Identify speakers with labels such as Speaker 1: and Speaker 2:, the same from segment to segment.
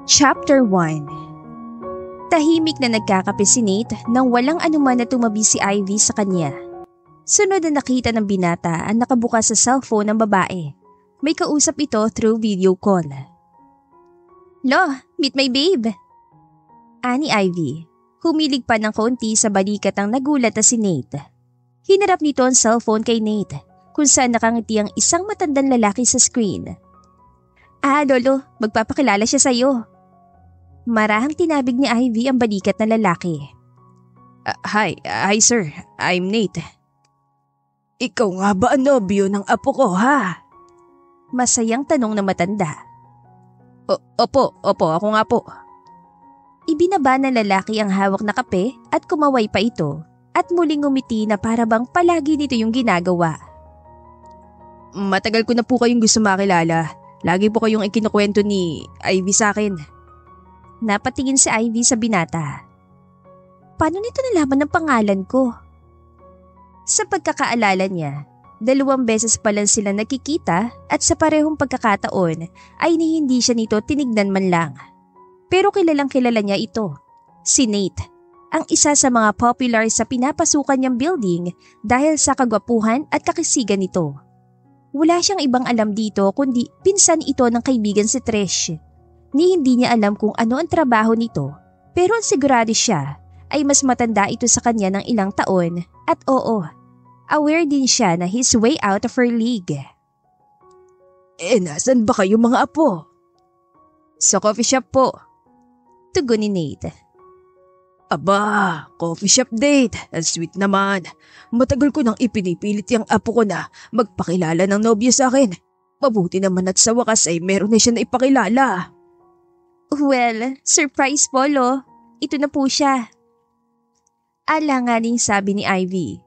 Speaker 1: Chapter 1. Tahimik na nagkakape si Nate nang walang anuman na tumabi si Ivy sa kanya. Sunod na nakita ng binata ang nakabukas sa cellphone ng babae. May kausap ito through video call. "Lo, meet my babe." Ani Ivy. Humilig pa ng kaunti sa balikat ang nagulat na si Nate. Hinarap nito ang cellphone kay Nate kung saan nakangiti ang isang matandang lalaki sa screen. Lolo, magpapakilala siya sa'yo." Marahang tinabig ni Ivy ang balikat na lalaki.
Speaker 2: Hi sir, I'm Nate. Ikaw nga ba ang nobyo ng apo ko ha?
Speaker 1: Masayang tanong na matanda.
Speaker 2: Opo, ako nga po.
Speaker 1: Ibinaba ng lalaki ang hawak na kape at kumaway pa ito at muling ngumiti na para bang palagi nito yung ginagawa.
Speaker 2: Matagal ko na po kayong gusto makilala. Lagi po kayong ikinukwento ni Ivy sa akin.
Speaker 1: Napatingin si Ivy sa binata. Paano nito nalaman ng pangalan ko? Sa pagkakaalala niya, 2 beses pa lang sila nakikita at sa parehong pagkakataon ay hindi siya nito tinignan man lang. Pero kilalang kilala niya ito, si Nate, ang isa sa mga popular sa pinapasukan niyang building dahil sa kagwapuhan at kakisigan nito. Wala siyang ibang alam dito kundi pinsan ito ng kaibigan si Trish. Hindi niya alam kung ano ang trabaho nito pero sigurado siya ay mas matanda ito sa kanya ng ilang taon at aware din siya na he's way out of her league.
Speaker 2: Nasan ba kayo mga apo?
Speaker 1: Sa coffee shop po. Tugon ni Nate.
Speaker 2: Aba, coffee shop date. Ang sweet naman. Matagal ko nang ipinipilit yung apo ko na magpakilala ng nobyo sa akin. Mabuti naman at sa wakas ay meron na siya na ipakilala.
Speaker 1: Well, surprise po lo. Ito na po siya. Alanganing sabi ni Ivy.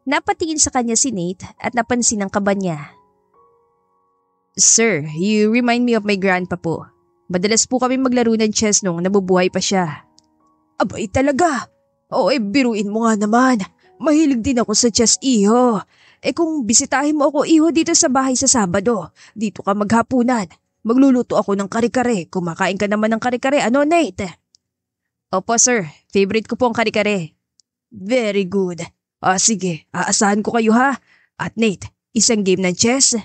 Speaker 1: Napatingin sa kanya si Nate at napansin ang kaba niya.
Speaker 2: Sir, you remind me of my grandpa po. Madalas po kami maglaro ng chess nung nabubuhay pa siya. Abay talaga. Biruin mo nga naman. Mahilig din ako sa chess, iho. Kung bisitahin mo ako, iho, dito sa bahay sa Sabado, dito ka maghapunan. Magluluto ako ng kare-kare. Kumakain ka naman ng kare-kare. Ano, Nate?
Speaker 1: Opo, sir. Favorite ko po ang kare-kare.
Speaker 2: Very good. Sige. Aasahan ko kayo ha. At Nate, isang game ng chess?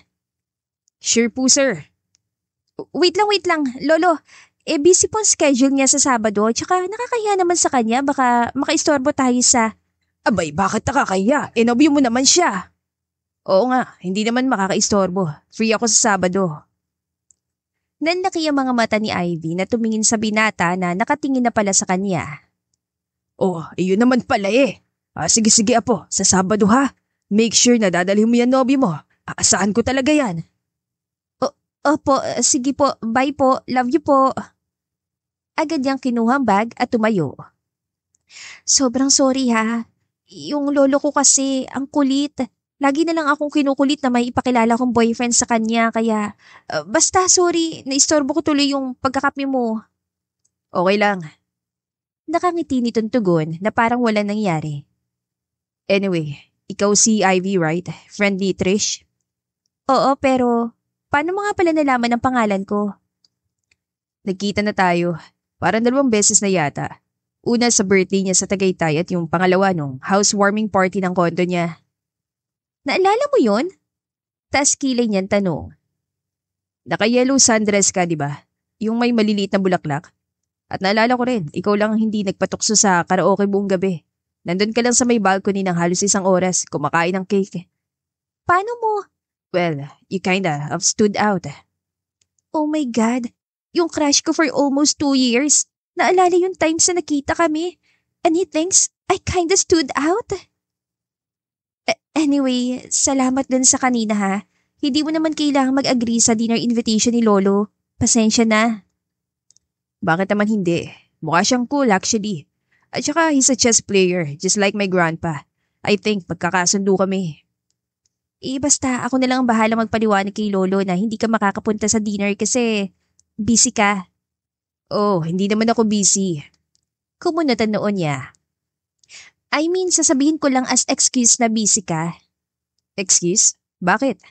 Speaker 1: Sure po, sir. Wait lang. Lolo, busy po ang schedule niya sa Sabado tsaka nakakahiya naman sa kanya baka makaistorbo tayo sa…
Speaker 2: Abay, bakit nakakahiya? Nobyo mo naman siya.
Speaker 1: Oo nga, hindi naman makakaistorbo. Free ako sa Sabado. Nanlaki ang mga mata ni Ivy na tumingin sa binata na nakatingin na pala sa kanya.
Speaker 2: Iyon naman pala eh. Sige apo, sa Sabado ha. Make sure na dadalhin mo yan nobyo mo. Aasahan ko talaga yan.
Speaker 1: Opo, sige po, bye po, love you po. Agad niyang kinuha ang bag at tumayo. Sobrang sorry ha. Yung lolo ko kasi, ang kulit. Lagi na lang akong kinukulit na may ipakilala kong boyfriend sa kanya kaya… basta sorry, naistorbo ko tuloy yung pagkakape mo.
Speaker 2: Okay lang.
Speaker 1: Nakangiti nitong tugon na parang wala nangyari.
Speaker 2: Anyway, ikaw si Ivy, right? Friend ni Trish?
Speaker 1: Oo, pero… paano mo nga pala nalaman ang pangalan ko?
Speaker 2: Nagkita na tayo. Parang 2 beses na yata. Una sa birthday niya sa Tagaytay at yung pangalawa nung housewarming party ng kondo niya.
Speaker 1: Naalala mo yun? Taas kilay niyan tanong.
Speaker 2: Naka-yellow sundress ka, di ba? Yung may maliliit na bulaklak. At naalala ko rin, ikaw lang ang hindi nagpatukso sa karaoke buong gabi. Nandun ka lang sa may balcony ng halos 1 oras, kumakain ng cake.
Speaker 1: Paano mo?
Speaker 2: Well, you kinda have stood out.
Speaker 1: Oh my God, yung crush ko for almost 2 years. Naalala yung times na nakita kami. And he thinks I kinda stood out. Anyway, salamat dun sa kanina ha. Hindi mo naman kailangang mag-agree sa dinner invitation ni Lolo. Pasensya na.
Speaker 2: Bakit naman hindi? Mukha siyang cool actually. At saka he's a chess player, just like my grandpa. I think magkakasundo kami.
Speaker 1: Basta ako na lang ang bahala magpaliwanag kay Lolo na hindi ka makakapunta sa dinner kasi busy ka.
Speaker 2: Hindi naman ako busy.
Speaker 1: Kumunatan noon niya. I mean, sasabihin ko lang as excuse na busy ka.
Speaker 2: Excuse? Bakit?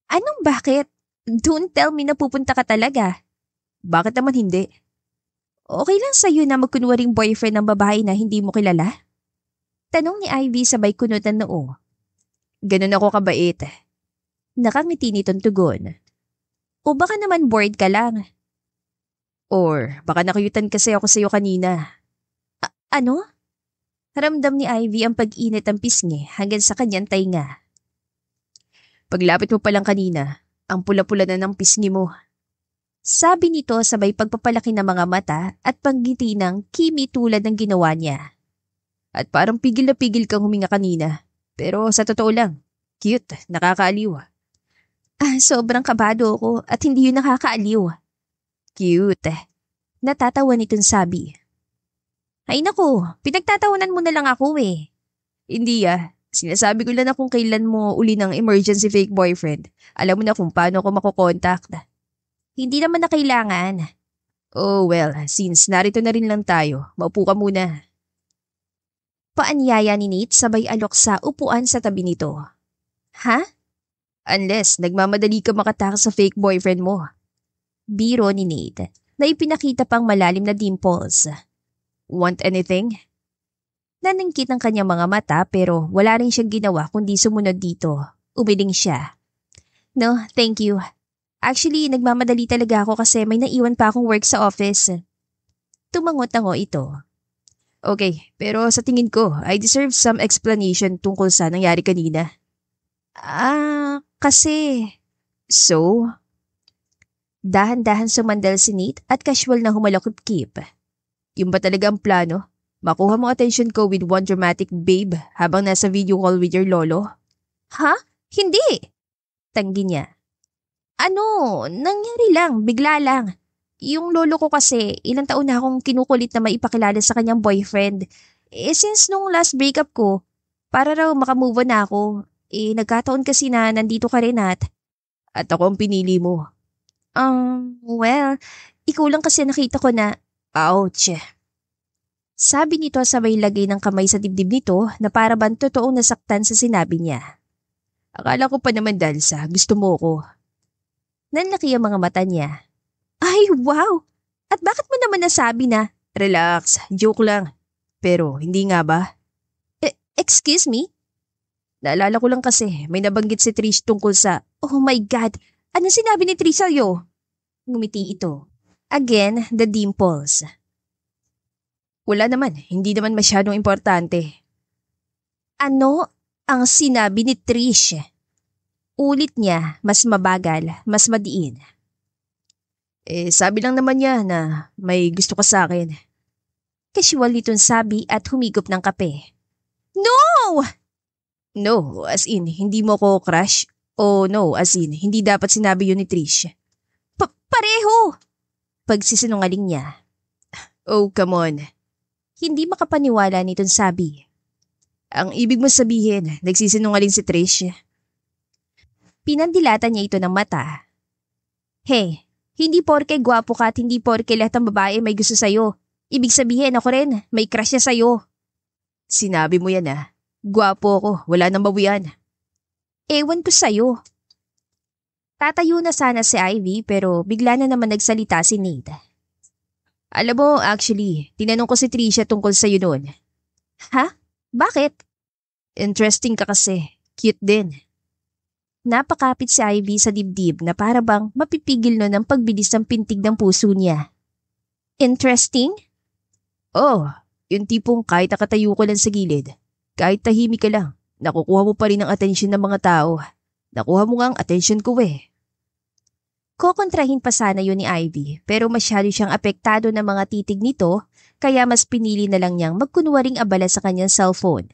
Speaker 1: Anong bakit? Don't tell me na pupunta ka talaga.
Speaker 2: Bakit naman hindi?
Speaker 1: Okay lang sa'yo na magkunwaring boyfriend ng babae na hindi mo kilala? Tanong ni Ivy sabay kunot ng noo.
Speaker 2: Ganun ako kabait.
Speaker 1: Nakangiti nitong tugon. O baka naman bored ka lang.
Speaker 2: Or baka nakuyutan kasi ako sa'yo kanina.
Speaker 1: Ano? Ramdam ni Ivy ang pag-init ng pisngi hanggang sa kanyang tainga.
Speaker 2: Paglapit mo pa lang kanina, ang pula-pula na ng pisngi mo.
Speaker 1: Sabi nito sabay pagpapalaki ng mga mata at panggiti ng kimi tulad ng ginawa niya.
Speaker 2: At parang pigil na pigil kang huminga kanina. Pero sa totoo lang, cute, nakakaaliw.
Speaker 1: Sobrang kabado ako at hindi yun nakakaaliw.
Speaker 2: Cute.
Speaker 1: Natatawa nitong sabi. Ay naku, pinagtatawanan mo na lang ako eh.
Speaker 2: Hindi sinasabi ko lang na kung kailan mo uli ng emergency fake boyfriend. Alam mo na kung paano ako makokontakt.
Speaker 1: Hindi naman na kailangan.
Speaker 2: Oh well, since narito na rin lang tayo, maupo ka muna.
Speaker 1: Paanyaya ni Nate sabay alok sa upuan sa tabi nito. Ha?
Speaker 2: Unless nagmamadali ka makatakas sa fake boyfriend mo.
Speaker 1: Biro ni Nate na ipinakita pang malalim na dimples.
Speaker 2: Want anything?
Speaker 1: Naningkit ang kanyang mga mata pero wala rin siyang ginawa kundi sumunod dito. Umiling siya. No, thank you. Actually, nagmamadali talaga ako kasi may naiwan pa akong work sa office. Tumangot-tango ito.
Speaker 2: Okay, pero sa tingin ko, I deserve some explanation tungkol sa nangyari kanina.
Speaker 1: Kasi...
Speaker 2: So?
Speaker 1: Dahan-dahan sumandal si Nate at casual na humalakot-kip.
Speaker 2: Yung ba talaga ang plano? Makuha mo attention ko with one dramatic babe habang nasa video call with your lolo?
Speaker 1: Ha? Hindi! Tanggi niya. Nangyari lang, bigla lang. Yung lolo ko kasi, ilang taon na akong kinukulit na maipakilala sa kanyang boyfriend. Since nung last breakup ko, para raw makamove on na ako, nagkataon kasi na nandito ka rin at
Speaker 2: ako ang pinili mo.
Speaker 1: Well, ikaw lang kasi nakita ko na,
Speaker 2: ouch.
Speaker 1: Sabi nito sabay lagay ng kamay sa dibdib nito na para bang totoong nasaktan sa sinabi niya.
Speaker 2: Akala ko pa naman dahil sa gusto mo ko.
Speaker 1: Nanlaki ang mga mata niya. Ay, wow! At bakit mo naman nasabi na?
Speaker 2: Relax, joke lang. Pero hindi nga ba?
Speaker 1: Excuse me?
Speaker 2: Naalala ko lang kasi may nabanggit si Trish tungkol sa...
Speaker 1: Oh my God! Anong sinabi ni Trish sa'yo? Ngumiti ito. Again, the dimples.
Speaker 2: Wala naman, hindi naman masyadong importante.
Speaker 1: Ano ang sinabi ni Trish? Ulit niya, mas mabagal, mas madiin.
Speaker 2: Sabi lang naman niya na may gusto ka sa akin.
Speaker 1: Casual nitong sabi at humigop ng kape. No!
Speaker 2: No, as in, hindi mo ko crush? O no, as in, hindi dapat sinabi yun ni Trish?
Speaker 1: Pareho! Pagsisinungaling niya.
Speaker 2: Oh, come on.
Speaker 1: Hindi makapaniwala nitong sabi.
Speaker 2: Ang ibig mo sabihin, nagsisinungaling si Trish?
Speaker 1: Pinandilatan niya ito ng mata. Hey, hindi porke gwapo ka at hindi porke lahat ng babae may gusto sa'yo. Ibig sabihin ako rin, may crush niya sa'yo.
Speaker 2: Sinabi mo yan Gwapo ako, wala nang bawian.
Speaker 1: Ewan ko sa'yo. Tatayo na sana si Ivy pero bigla na naman nagsalita si Nate.
Speaker 2: Alam mo, actually, tinanong ko si Trisha tungkol sa'yo noon.
Speaker 1: Ha? Bakit?
Speaker 2: Interesting ka kasi. Cute din.
Speaker 1: Napakapit si Ivy sa dibdib na para bang mapipigil no ng pagbilis ng pintig ng puso niya. Interesting?
Speaker 2: Oh, yung tipong kahit nakatayo ko lang sa gilid, kahit tahimik ka lang, nakukuha mo pa rin ang atensyon ng mga tao. Nakuha mo nga ang atensyon ko
Speaker 1: Kokontrahin pa sana yun ni Ivy pero masyado siyang apektado ng mga titig nito kaya mas pinili na lang niyang magkunwaring abala sa kanyang cellphone.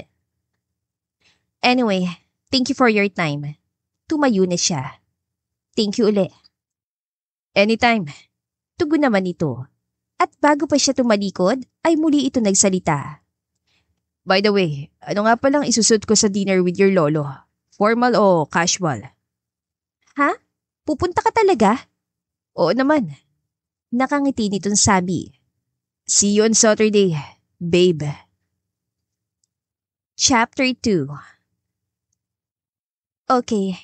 Speaker 1: Anyway, thank you for your time. Tumayo na siya. Thank you uli.
Speaker 2: Anytime.
Speaker 1: Tugon naman ito. At bago pa siya tumalikod, ay muli ito nagsalita.
Speaker 2: By the way, ano nga palang isusot ko sa dinner with your lolo? Formal o casual?
Speaker 1: Ha? Pupunta ka talaga?
Speaker 2: Oo naman.
Speaker 1: Nakangiti nitong sabi.
Speaker 2: See you on Saturday, babe.
Speaker 1: Chapter 2. Okay.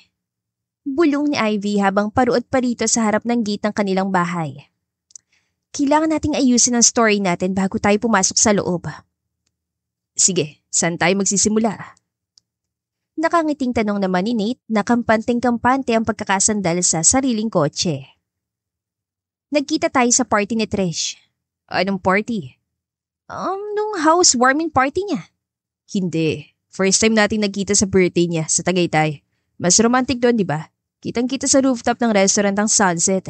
Speaker 1: Bulong ni Ivy habang paruot pa rito sa harap ng gate ng kanilang bahay. Kailangan nating ayusin ang story natin bago tayo pumasok sa loob.
Speaker 2: Sige, saan tayo magsisimula?
Speaker 1: Nakangiting tanong naman ni Nate na kampanteng-kampante ang pagkakasandal sa sariling kotse. Nagkita tayo sa party ni Trish.
Speaker 2: Anong party?
Speaker 1: Nung housewarming party niya.
Speaker 2: Hindi. First time nating nagkita sa birthday niya sa Tagaytay. Mas romantic doon, di ba? Kitang-kita sa rooftop ng restaurant ang sunset.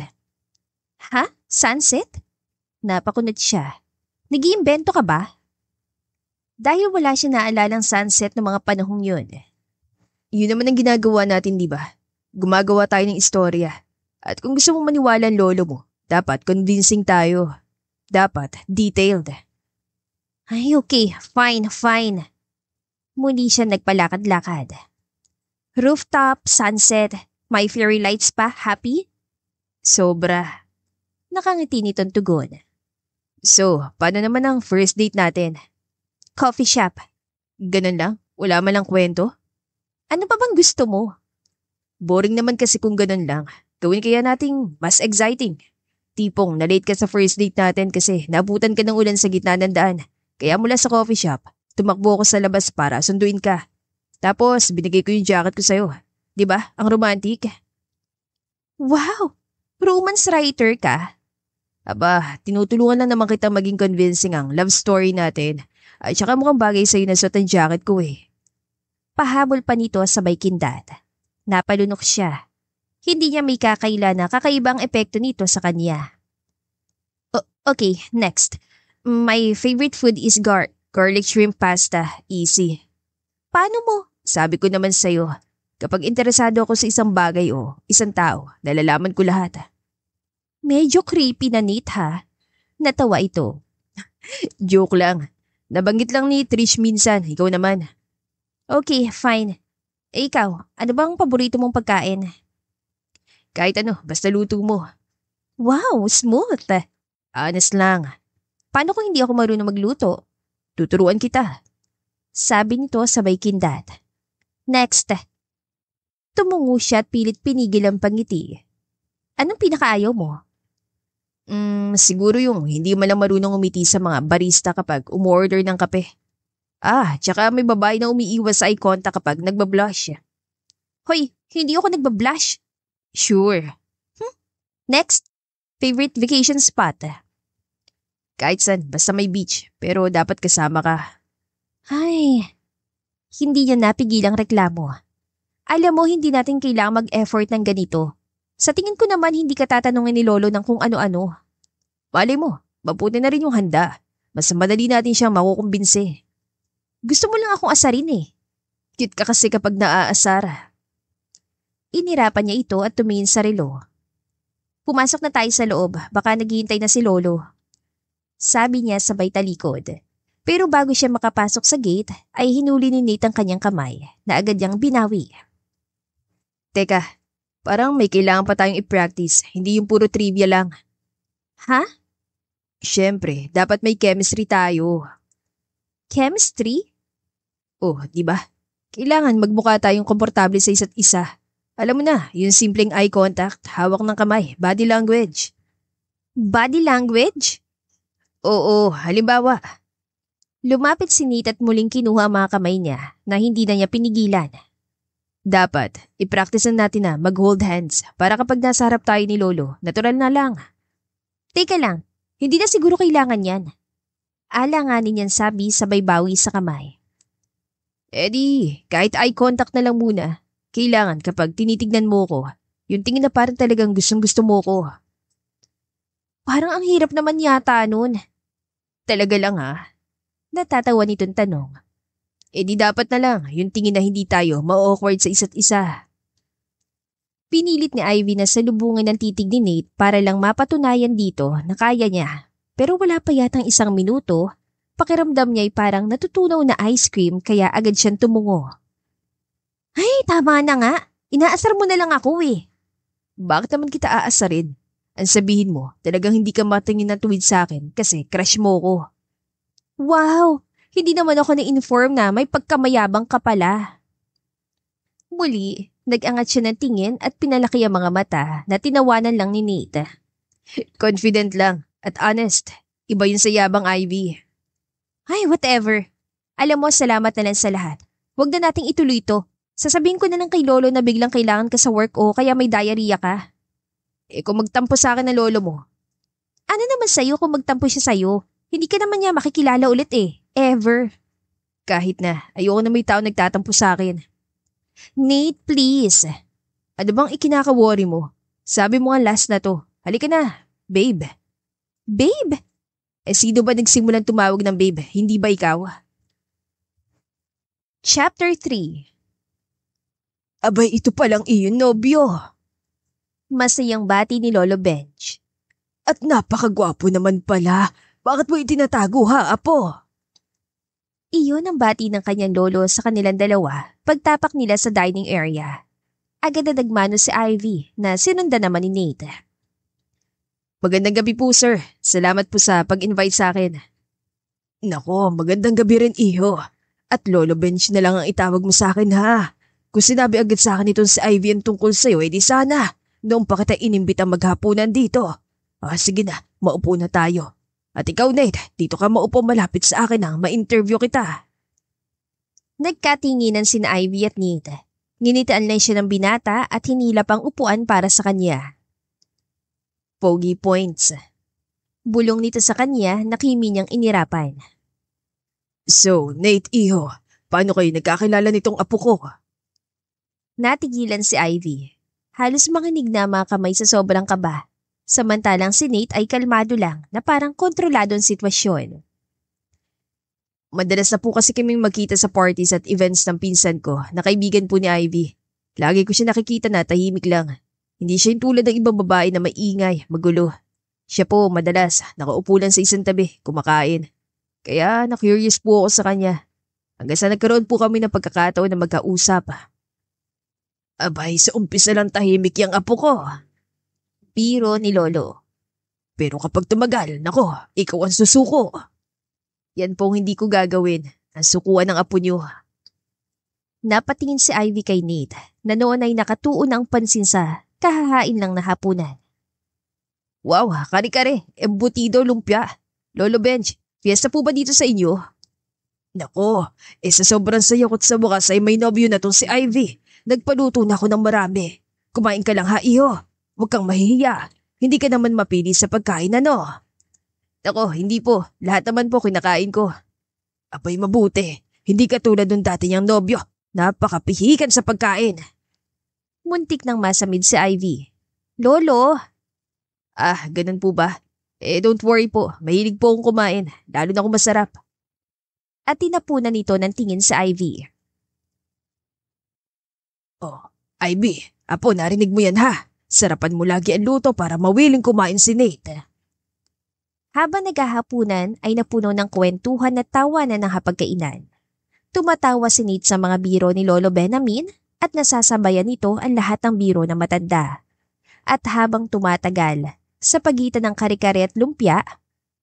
Speaker 1: Ha? Sunset? Napakunot siya. Nag-iimbento ka ba? Dahil wala siya naalalang sunset ng mga panahong yun.
Speaker 2: Yun naman ang ginagawa natin, di ba? Gumagawa tayo ng istorya. At kung gusto mong maniwala ang lolo mo, dapat convincing tayo. Dapat detailed.
Speaker 1: Ay, okay. Fine. Muli siya nagpalakad-lakad. Rooftop, sunset, may fairy lights pa, happy?
Speaker 2: Sobra.
Speaker 1: Nakangiti nitong tugon.
Speaker 2: So, paano naman ang first date natin?
Speaker 1: Coffee shop.
Speaker 2: Ganun lang? Wala man lang kwento?
Speaker 1: Ano pa bang gusto mo?
Speaker 2: Boring naman kasi kung ganun lang. Gawin kaya nating mas exciting. Tipong na-late ka sa first date natin kasi nabutan ka ng ulan sa gitna ng daan. Kaya mula sa coffee shop, tumakbo ako sa labas para sunduin ka. Tapos binigay ko yung jacket ko sa'yo. Diba? Ang romantic.
Speaker 1: Wow! Romance writer ka?
Speaker 2: Aba, tinutulungan lang naman kita maging convincing ang love story natin. At saka mukhang bagay sa'yo na suot ang jacket ko eh.
Speaker 1: Pahabol pa nito sabay kindat. Napalunok siya. Hindi niya may kakaila na kakaibang epekto nito sa kanya. Okay, next. My favorite food is garlic shrimp pasta. Easy.
Speaker 2: Paano mo? Sabi ko naman sa'yo, kapag interesado ako sa isang bagay o isang tao, nalalaman ko lahat.
Speaker 1: Medyo creepy na Nate ha. Natawa ito.
Speaker 2: Joke lang. Nabanggit lang ni Trish minsan, ikaw naman.
Speaker 1: Okay, fine. Ikaw, ano bang paborito mong pagkain?
Speaker 2: Kahit ano, basta luto mo.
Speaker 1: Wow, smooth.
Speaker 2: Honest lang.
Speaker 1: Paano kung hindi ako marunong magluto?
Speaker 2: Tuturuan kita.
Speaker 1: Sabi nito sabay kindat. Next. Tumungo siya at pilit pinigil ang pangiti. Anong pinakaayaw mo?
Speaker 2: Siguro yung hindi mo lang marunong umiti sa mga barista kapag umorder ng kape. Tsaka may babae na umiiwas sa eye contact kapag nagbablush.
Speaker 1: Hoy, hindi ako nagbablush.
Speaker 2: Sure.
Speaker 1: Next, favorite vacation spot.
Speaker 2: Kahit saan, basta may beach, pero dapat kasama ka.
Speaker 1: Ay, hindi niya napigilang reklamo. Alam mo, hindi natin kailangang mag-effort ng ganito. Sa tingin ko naman hindi ka tatanungin ni Lolo ng kung ano-ano.
Speaker 2: Malay mo, mabuti na rin yung handa. Mas madali natin siyang makukumbinse.
Speaker 1: Gusto mo lang akong asarin eh.
Speaker 2: Cute ka kasi kapag naaasar.
Speaker 1: Inirapan niya ito at tumingin sa relo. Pumasok na tayo sa loob, baka naghihintay na si Lolo. Sabi niya sabay talikod. Pero bago siya makapasok sa gate, ay hinuli ni Nate ang kanyang kamay na agad niyang binawi.
Speaker 2: Teka, parang may kailangan pa tayong i-practice, hindi yung puro trivia lang.
Speaker 1: Ha?
Speaker 2: Siyempre, dapat may chemistry tayo.
Speaker 1: Chemistry?
Speaker 2: Oh, di ba? Kailangan magmukha tayong komportable sa isa't isa. Alam mo na, yung simpleng eye contact, hawak ng kamay, body language.
Speaker 1: Body language?
Speaker 2: Oo, halimbawa.
Speaker 1: Lumapit si Nate at muling kinuha ang mga kamay niya na hindi na niya pinigilan.
Speaker 2: Dapat, i-practice natin na mag-hold hands para kapag nasa harap tayo ni Lolo, natural na lang.
Speaker 1: Teka lang, hindi na siguro kailangan yan. Alanganin yan sabi sabay bawi sa kamay.
Speaker 2: Eddie, kahit eye contact na lang muna. Kailangan kapag tinitignan mo ko, yung tingin na parang talagang gustong-gusto mo ko.
Speaker 1: Parang ang hirap naman yata nun.
Speaker 2: Talaga lang ha?
Speaker 1: Natatawa nitong tanong.
Speaker 2: Di dapat na lang, yung tingin na hindi tayo ma-awkward sa isa't isa.
Speaker 1: Pinilit ni Ivy na salubungin ang titig ni Nate para lang mapatunayan dito na kaya niya. Pero wala pa yatang 1 minuto, pakiramdam niya ay parang natutunaw na ice cream kaya agad siyang tumungo. Ay, tama na nga. Inaasar mo na lang ako eh.
Speaker 2: Bakit naman kita aasarin? Ang sabihin mo, talagang hindi ka matingin na tuwid sa akin kasi crush mo ko.
Speaker 1: Wow! Hindi naman ako na-inform na may pagkamayabang ka pala. Muli, nag-angat siya ng tingin at pinalaki ang mga mata na tinawanan lang ni Nate.
Speaker 2: Confident lang. At honest, iba yun sa yabang, Ivy.
Speaker 1: Ay, whatever. Alam mo, salamat na lang sa lahat. Huwag na nating ituloy to. Sasabihin ko na lang kay Lolo na biglang kailangan ka sa work o kaya may diarrhea ka.
Speaker 2: Kung magtampo sa akin ng lolo mo.
Speaker 1: Ano naman sa'yo kung magtampo siya sa'yo? Hindi ka naman niya makikilala ulit Ever.
Speaker 2: Kahit na, ayoko na may tao nagtatampo sa akin.
Speaker 1: Nate, please.
Speaker 2: Ano bang ikinaka-worry mo? Sabi mo nga last na to. Halika na, babe.
Speaker 1: Babe?
Speaker 2: Sino ba nagsimulang tumawag ng babe? Hindi ba ikaw?
Speaker 1: Chapter 3.
Speaker 2: Abay, ito palang iyong nobyo.
Speaker 1: Masayang bati ni Lolo Benj.
Speaker 2: At napakagwapo naman pala. Bakit mo itinatago ha, apo?
Speaker 1: Iyon ang bati ng kanyang lolo sa kanilang dalawa pagtapak nila sa dining area. Agad na nagmano si Ivy na sinundan naman ni Nate.
Speaker 2: Magandang gabi po, sir. Salamat po sa pag-invite sa akin. Nako, magandang gabi rin, iho. At Lolo Benj na lang ang itawag mo sa akin, ha? Kung sinabi agad sa akin itong si Ivy ang tungkol sa'yo, di sana. Noong pa kita inimbitang maghapunan dito. Sige na, maupo na tayo. At ikaw, Nate, dito ka maupo malapit sa akin nang ma-interview kita.
Speaker 1: Nagkatinginan sina Ivy at Nate. Nginitaan lang siya ng binata at hinila pang upuan para sa kanya.
Speaker 2: Pogi points.
Speaker 1: Bulong nito sa kanya na kimi niyang inirapan.
Speaker 2: So, Nate, iho, paano kayo nagkakilala nitong apo ko?
Speaker 1: Natigilan si Ivy. Halos manginig na mga kamay sa sobrang kaba. Samantalang si Nate ay kalmado lang na parang kontrolado ang sitwasyon.
Speaker 2: Madalas na po kasi kaming magkita sa parties at events ng pinsan ko na kaibigan po ni Ivy. Lagi ko siya nakikita na tahimik lang. Hindi siya yung tulad ng ibang babae na maingay, magulo. Siya po madalas nakaupo lang sa isang tabi, kumakain. Kaya na-curious po ako sa kanya. Hanggang sa nagkaroon po kami ng pagkakataon na magkausap. Abay, sa umpisa lang tahimik yung apo ko.
Speaker 1: Biro ni Lolo.
Speaker 2: Pero kapag tumagal, nako, ikaw ang susuko. Yan pong hindi ko gagawin, ang sukuan ng apo niyo.
Speaker 1: Napatingin si Ivy kay Nate na noon ay nakatuon ang pansin sa kahahain lang na hapunan.
Speaker 2: Wow, kare-kare, embutido lumpia. Lolo Benj, fiesta po ba dito sa inyo? Nako, sa sobrang sayakot sa bukas ay may nobyo na tong si Ivy. Nagpaluto na ako ng marami. Kumain ka lang ha, iho. Huwag kang mahihiya. Hindi ka naman mapili sa pagkain, ano? Nako, hindi po. Lahat naman po kinakain ko. Abay mabuti. Hindi ka tulad nung dati niyang nobyo. Napakapihikan sa pagkain.
Speaker 1: Muntik nang masamid si Ivy. Lolo!
Speaker 2: Ganun po ba? Don't worry po. Mahilig po akong kumain. Lalo na kung masarap.
Speaker 1: At tinapunan nito ng tingin sa Ivy.
Speaker 2: Oh, Ivy, apo narinig mo yan ha. Sarapan mo lagi ang luto para mawiling kumain si Nate.
Speaker 1: Habang naghahapunan ay napuno ng kwentuhan at tawanan ng hapagkainan. Tumatawa si Nate sa mga biro ni Lolo Benjamin at nasasabayan nito ang lahat ng biro na matanda. At habang tumatagal, sa pagitan ng kare-kare at lumpia,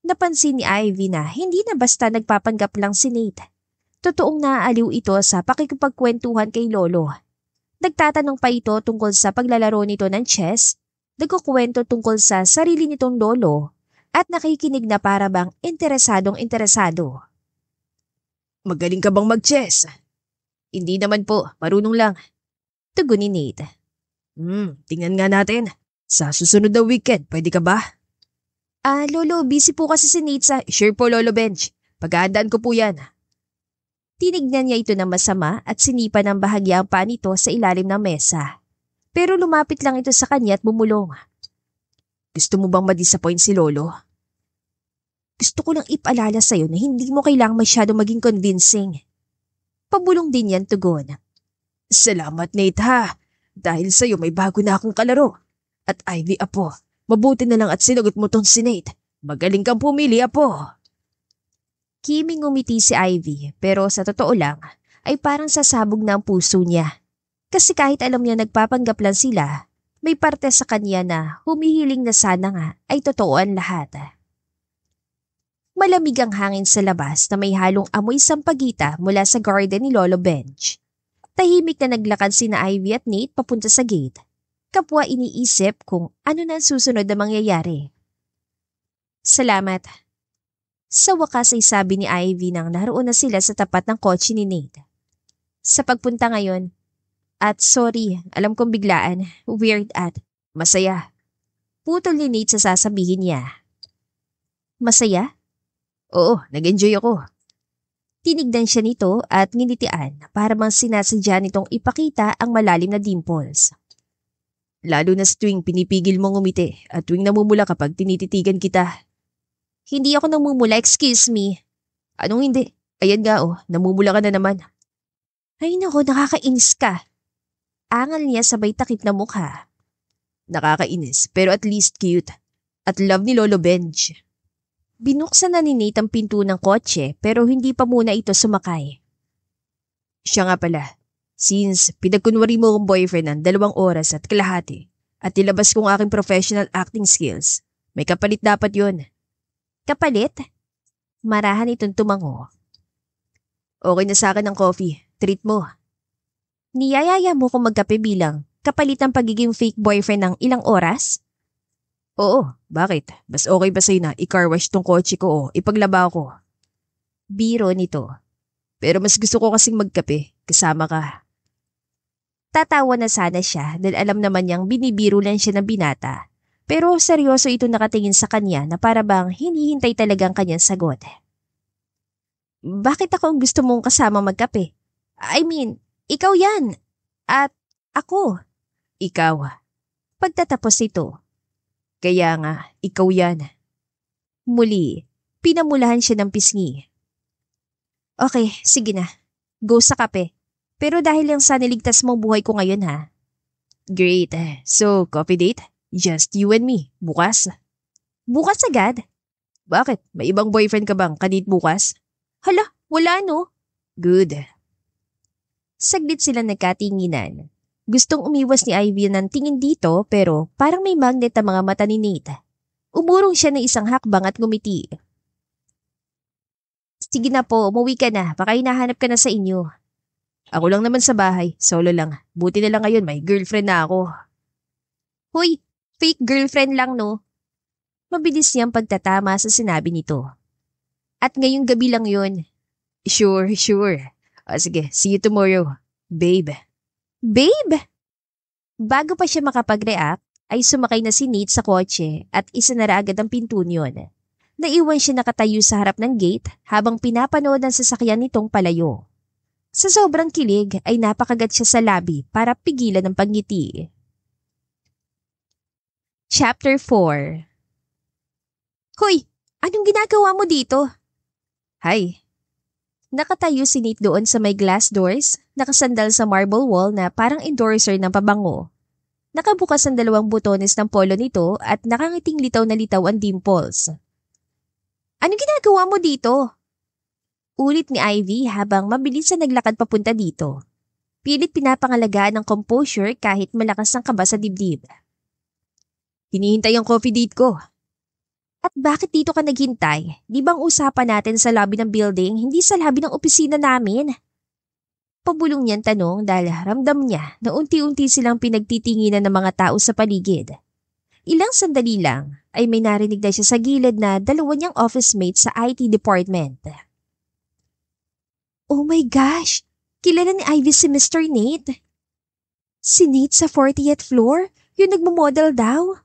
Speaker 1: napansin ni Ivy na hindi na basta nagpapanggap lang si Nate. Totoong naaaliw ito sa pakikipagkwentuhan kay Lolo. Nagtatanong pa ito tungkol sa paglalaro nito ng chess, nagkukwento tungkol sa sarili nitong lolo, at nakikinig na para bang interesadong-interesado.
Speaker 2: Magaling ka bang mag-chess? Hindi naman po, marunong lang.
Speaker 1: Tugon ni Nate.
Speaker 2: Tingnan nga natin. Sa susunod na weekend, pwede ka ba?
Speaker 1: Lolo, busy po kasi si Nate sa…
Speaker 2: Sure po, Lolo Benj. Paghahandaan ko po yan.
Speaker 1: Tinignan niya ito ng masama at sinipa ng bahagya ang paa nito sa ilalim ng mesa. Pero lumapit lang ito sa kanya at bumulong.
Speaker 2: Gusto mo bang ma-disappoint si Lolo?
Speaker 1: Gusto ko lang ipaalala sa'yo na hindi mo kailangang masyado maging convincing. Pabulong din yan, tugon.
Speaker 2: Salamat, Nate ha. Dahil sa'yo may bago na akong kalaro. At Ivy, apo, mabuti na lang at sinagot mo tong si Nate. Magaling kang pumili, apo.
Speaker 1: Kiming umiti si Ivy pero sa totoo lang ay parang sasabog na ang puso niya. Kasi kahit alam niya nagpapanggap lang sila, may parte sa kanya na humihiling na sana nga ay totoo ang lahat. Malamig ang hangin sa labas na may halong amoy sampagita mula sa garden ni Lolo Benj. Tahimik na naglakad sina Ivy at Nate papunta sa gate. Kapwa iniisip kung ano na ang susunod na mangyayari. Salamat. Sa wakas ay sabi ni Ivy nang naroon na sila sa tapat ng kotse ni Nate. Sa pagpunta ngayon, at sorry, alam kong biglaan, weird at masaya. Putol ni Nate sa sasabihin niya. Masaya? Oo, nag-enjoy ako. Tinignan siya nito at nginitian para bang sinasadya nitong ipakita ang malalim na dimples. Lalo na sa tuwing pinipigil mong ngumiti at tuwing namumula kapag tinititigan kita. Hindi ako namumula, excuse me. Anong hindi? Ayan nga namumula ka na naman. Ay nako, nakakainis ka. Angal niya sabay takip na mukha. Nakakainis pero at least cute. At love ni Lolo Benj. Binuksan na ni Nate ang pinto ng kotse pero hindi pa muna ito sumakay. Siya nga pala, since pinagkunwari mo kong boyfriend ng 2 oras at kalahati at nilabas kong aking professional acting skills, may kapalit dapat yon. Kapalit? Marahan itong tumango. Okay na sa akin ang coffee. Treat mo. Niyayaya mo kung magkape bilang kapalit ang pagiging fake boyfriend ng ilang oras? Oo, bakit? Mas okay ba sa'yo na i-car wash tong kotse ko o ipaglaba ko? Biro nito. Pero mas gusto ko kasing magkape, kasama ka. Tatawa na sana siya dahil alam naman niyang binibiro lang siya ng binata. Pero seryoso ito nakatingin sa kanya na para bang hinihintay talagang kanyang sagot. Bakit ako ang gusto mong kasama magkape? I mean, ikaw yan. At ako. Ikaw. Pagtatapos ito. Kaya nga, ikaw yan. Muli, pinamulahan siya ng pisngi. Okay, sige na. Go sa kape. Pero dahil lang sa niligtas mong buhay ko ngayon ha. Great. So, coffee date? Just you and me. Bukas. Bukas agad? Bakit? May ibang boyfriend ka bang kanit bukas? Hala, wala no. Good. Saglit sila nagkatinginan. Gustong umiwas ni Ivy ng tingin dito pero parang may magnet ang mga mata ni Nate. Umurong siya ng isang hakbang at ngumiti. Sige na po, umuwi ka na. Baka hinahanap ka na sa inyo. Ako lang naman sa bahay. Solo lang. Buti na lang ngayon may girlfriend na ako. Hoy, fake girlfriend lang no? Mabilis niyang pagtatama sa sinabi nito. At ngayong gabi lang yun. Sure. Sige, see you tomorrow. Babe. Babe? Bago pa siya makapag-react, ay sumakay na si Nate sa kotse at isinara agad ang pinto niyon. Naiwan siya nakatayo sa harap ng gate habang pinapanood ang sasakyan nitong palayo. Sa sobrang kilig ay napakagat siya sa labi para pigilan ang pagngiti. Chapter 4. Hoy! Anong ginagawa mo dito? Hi. Nakatayo si Nate doon sa may glass doors, nakasandal sa marble wall na parang endorser ng pabango. Nakabukas ang 2 butones ng polo nito at nakangiting litaw na litaw ang dimples. Anong ginagawa mo dito? Ulit ni Ivy habang mabilis na naglakad papunta dito. Pilit pinapangalagaan ng composure kahit malakas ang kaba sa dibdib. Hinihintay ang coffee date ko. At bakit dito ka naghintay? Di bang usapan natin sa lobby ng building, hindi sa lobby ng opisina namin? Pabulong niyang tanong dahil ramdam niya na unti-unti silang pinagtitinginan ng mga tao sa paligid. Ilang sandali lang ay may narinig na siya sa gilid na 2 niyang office mates sa IT department. Oh my gosh! Kilala ni Ivy si Mr. Nate? Si Nate sa 40th floor? Yung nagmamodel daw?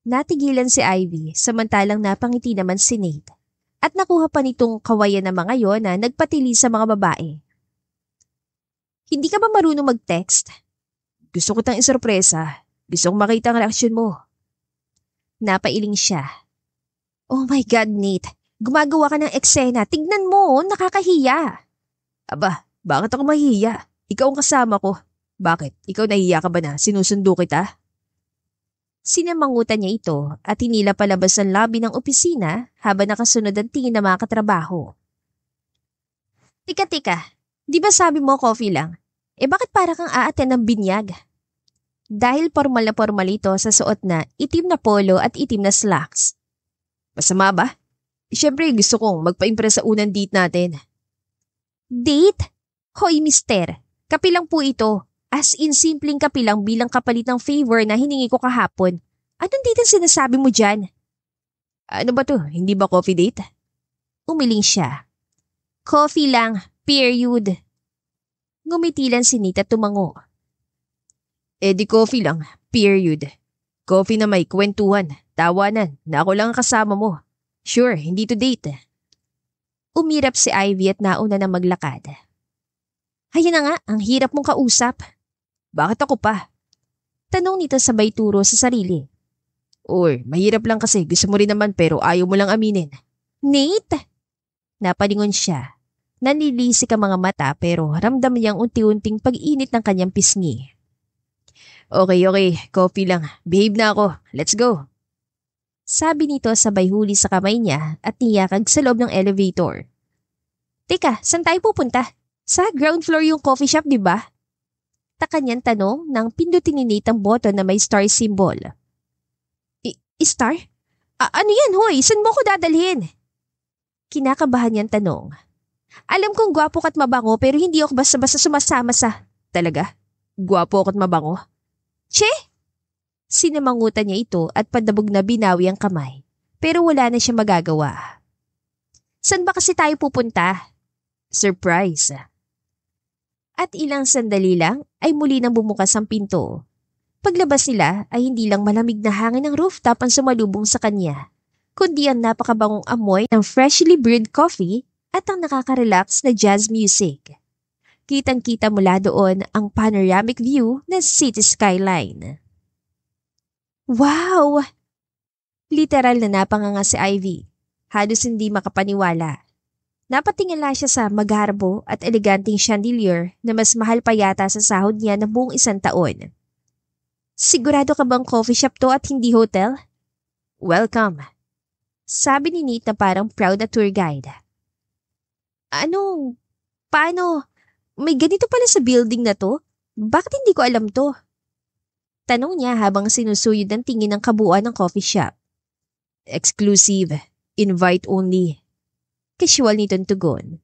Speaker 1: Natigilan si Ivy samantalang napangiti naman si Nate at nakuha pa nitong kawayan ng mga yon na nagpatili sa mga babae. Hindi ka ba marunong mag-text? Gusto ko tang isorpresa. Gusto kong makita ang reaksyon mo. Napailing siya. Oh my God, Nate. Gumagawa ka ng eksena. Tignan mo, nakakahiya. Aba, bakit ako mahihiya? Ikaw ang kasama ko. Bakit? Ikaw nahihiya ka ba na sinusundo kita? Sinamangutan niya ito at hinila palabas ang lobby ng opisina habang nakasunod ang tingin ng mga katrabaho. Tika, di ba sabi mo coffee lang? Bakit para kang aaten ng binyag? Dahil formal na formal ito sa suot na itim na polo at itim na slacks. Masama ba? Siyempre gusto kong magpa-impress sa unang date natin. Date? Hoy mister, kapilang po ito. As in simpleng kapilang bilang kapalit ng favor na hiningi ko kahapon. Anong date ang sinasabi mo dyan?
Speaker 2: Ano ba to? Hindi ba coffee date?
Speaker 1: Umiling siya. Coffee lang, period. Ngumitilan si Nate at tumango.
Speaker 2: Di coffee lang, period. Coffee na may kwentuhan, tawanan, na ako lang ang kasama mo. Sure, hindi to date.
Speaker 1: Umirap si Ivy at nauna na maglakad. Hayun na nga, ang hirap mong kausap.
Speaker 2: Bakit ako pa?
Speaker 1: Tanong nito sabay turo sa sarili.
Speaker 2: Or, mahirap lang kasi gusto mo rin naman pero ayaw mo lang aminin.
Speaker 1: Nate! Napalingon siya. Nanilisik ang mga mata pero ramdam niyang unti-unting pag-init ng kanyang pisngi.
Speaker 2: Okay, coffee lang. Behave na ako. Let's go.
Speaker 1: Sabi nito sabay huli sa kamay niya at niyakag sa loob ng elevator. Teka, saan tayo pupunta? Sa ground floor yung coffee shop, di ba? Kanyang tanong nang pindutin ni Nate ang button na may star symbol. Star? Ano yan, hoy? Saan mo ko dadalhin? Kinakabahan niyang tanong. Alam kong gwapo ka't mabango pero hindi ako basta-basta sumasama sa...
Speaker 2: Talaga? Gwapo ako't mabango?
Speaker 1: Che? Sinamangutan niya ito at padabog na binawi ang kamay. Pero wala na siya magagawa. Saan ba kasi tayo pupunta?
Speaker 2: Surprise.
Speaker 1: At ilang sandali lang ay muli nang bumukas ang pinto. Paglabas nila ay hindi lang malamig na hangin ng rooftop ang sumalubong sa kanya, kundi ang napakabangong amoy ng freshly brewed coffee at ang nakaka-relax na jazz music. Kitang-kita mula doon ang panoramic view ng city skyline. Wow! Literal na napanganga si Ivy. Halos hindi makapaniwala. Napatingala siya sa magarbo at eleganteng chandelier na mas mahal pa yata sa sahod niya na buong 1 taon. Sigurado ka bang coffee shop to at hindi hotel?
Speaker 2: Welcome.
Speaker 1: Sabi ni Nate na parang proud na tour guide. Paano? May ganito pala sa building na to? Bakit hindi ko alam to? Tanong niya habang sinusuyod ng tingin ng kabuuan ng coffee shop.
Speaker 2: Exclusive. Invite only.
Speaker 1: Casual nitong tugon.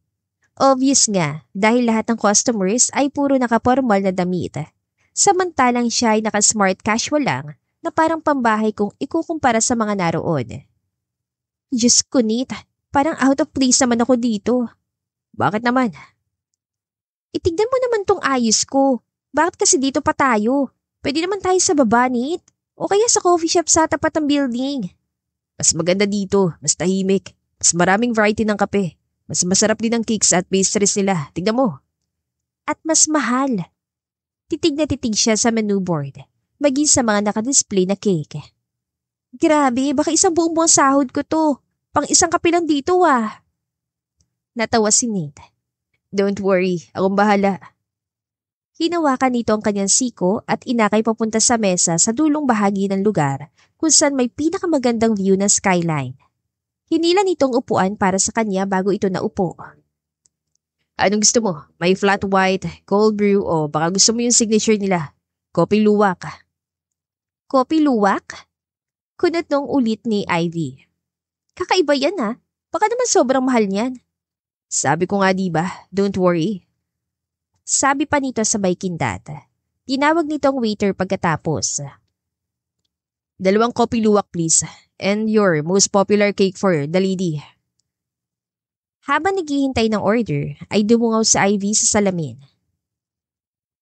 Speaker 1: Obvious nga dahil lahat ng customers ay puro nakapormal na damit. Samantalang siya ay naka-smart casual lang na parang pambahay kung ikukumpara sa mga naroon. Diyos ko, Nate, parang out of place naman ako dito.
Speaker 2: Bakit naman?
Speaker 1: Itignan mo naman tong ayos ko. Bakit kasi dito pa tayo? Pwede naman tayo sa baba, Nate. O kaya sa coffee shop sa tapat ng building.
Speaker 2: Mas maganda dito, mas tahimik. Mas maraming variety ng kape. Mas masarap din ang cakes at pastries nila. Tignan mo.
Speaker 1: At mas mahal. Titig na titig siya sa menu board, maging sa mga nakadisplay na cake. Grabe, baka isang buong buong sahod ko to. Pang isang kape lang dito ah. Natawa si Nate.
Speaker 2: Don't worry, akong bahala.
Speaker 1: Hinawakan nito ang kanyang siko at inakay papunta sa mesa sa dulong bahagi ng lugar kung saan may pinakamagandang view ng skyline. Hinila nitong upuan para sa kanya bago ito naupo.
Speaker 2: Anong gusto mo? May flat white, cold brew o baka gusto mo yung signature nila? Kopi luwak.
Speaker 1: Kopi luwak? Kunot nung ulit ni Ivy. Kakaiba yan ah. Baka naman sobrang mahal niyan.
Speaker 2: Sabi ko nga diba, don't worry.
Speaker 1: Sabi pa nito sabay kindat. Tinawag nitong waiter pagkatapos.
Speaker 2: 2 kopi luwak please. And your most popular cake for the lady.
Speaker 1: Habang naghihintay ng order, ay dumungaw si Ivy sa salamin.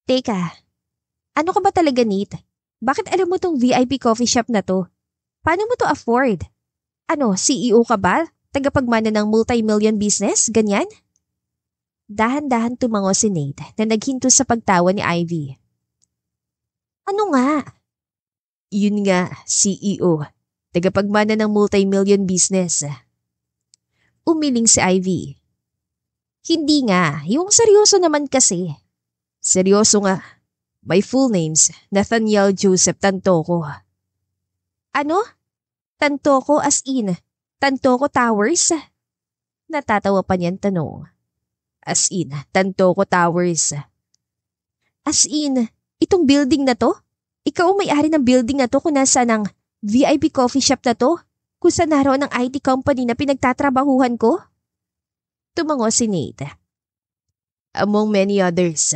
Speaker 1: Teka, ano ka ba talaga, Nate? Bakit alam mo tong VIP coffee shop na to? Paano mo to afford? Ano, CEO ka ba? Tagapagmana ng multi-million business? Ganyan? Dahan-dahan tumango si Nate na naghinto sa pagtawa ni Ivy. Ano nga?
Speaker 2: Yun nga, CEO. Tagapagmana ng multi-million business.
Speaker 1: Umiling si Ivy. Hindi nga, yung seryoso naman kasi.
Speaker 2: Seryoso nga. My full name's Nathaniel Joseph Tantoco.
Speaker 1: Ano? Tantoco as in? Tantoco Towers? Natatawa pa niyan tanong.
Speaker 2: As in, Tantoco Towers.
Speaker 1: As in, itong building na to? Ikaw ang may-ari ng building na to kung nasaan ang VIP coffee shop na to? Kung saan naroon ang IT company na pinagtatrabahuhan ko? Tumango si Nate.
Speaker 2: Among many others.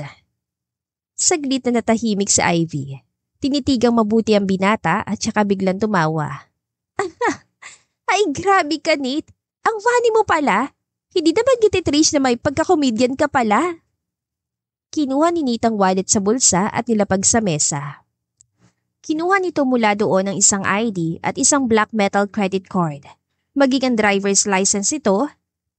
Speaker 1: Saglit na natahimik si Ivy. Tinitigang mabuti ang binata at saka biglang tumawa. Ay Ay, grabe ka, Nate. Ang funny mo pala. Hindi naman kita Trish na may pagka-comedian ka pala. Kinuha ni Nate ang wallet sa bulsa at nilapag sa mesa. Kinuha nito mula doon ang isang ID at isang black metal credit card. Maging ang driver's license ito,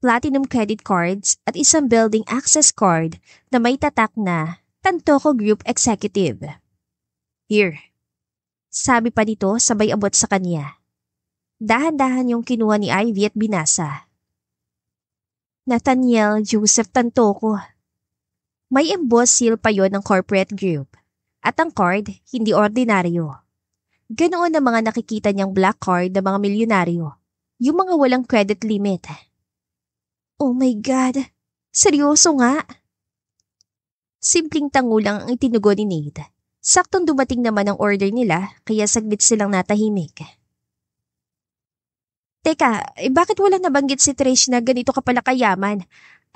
Speaker 1: platinum credit cards at isang building access card na may tatak na Tantoco Group Executive. Here. Sabi pa nito sabay abot sa kanya. Dahan-dahan yung kinuha ni Ivy at binasa. Nathaniel Joseph Tantoco. May emboss seal pa yon ng corporate group. At ang card, hindi ordinaryo. Ganoon ang mga nakikita niyang black card ng mga milyonaryo. Yung mga walang credit limit. Oh my God! Seryoso nga? Simpleng tango lang ang itinugon ni Nate. Saktong dumating naman ang order nila kaya saglit silang natahimik. Teka, bakit wala nabanggit si Trish na ganito ka pala kayaman?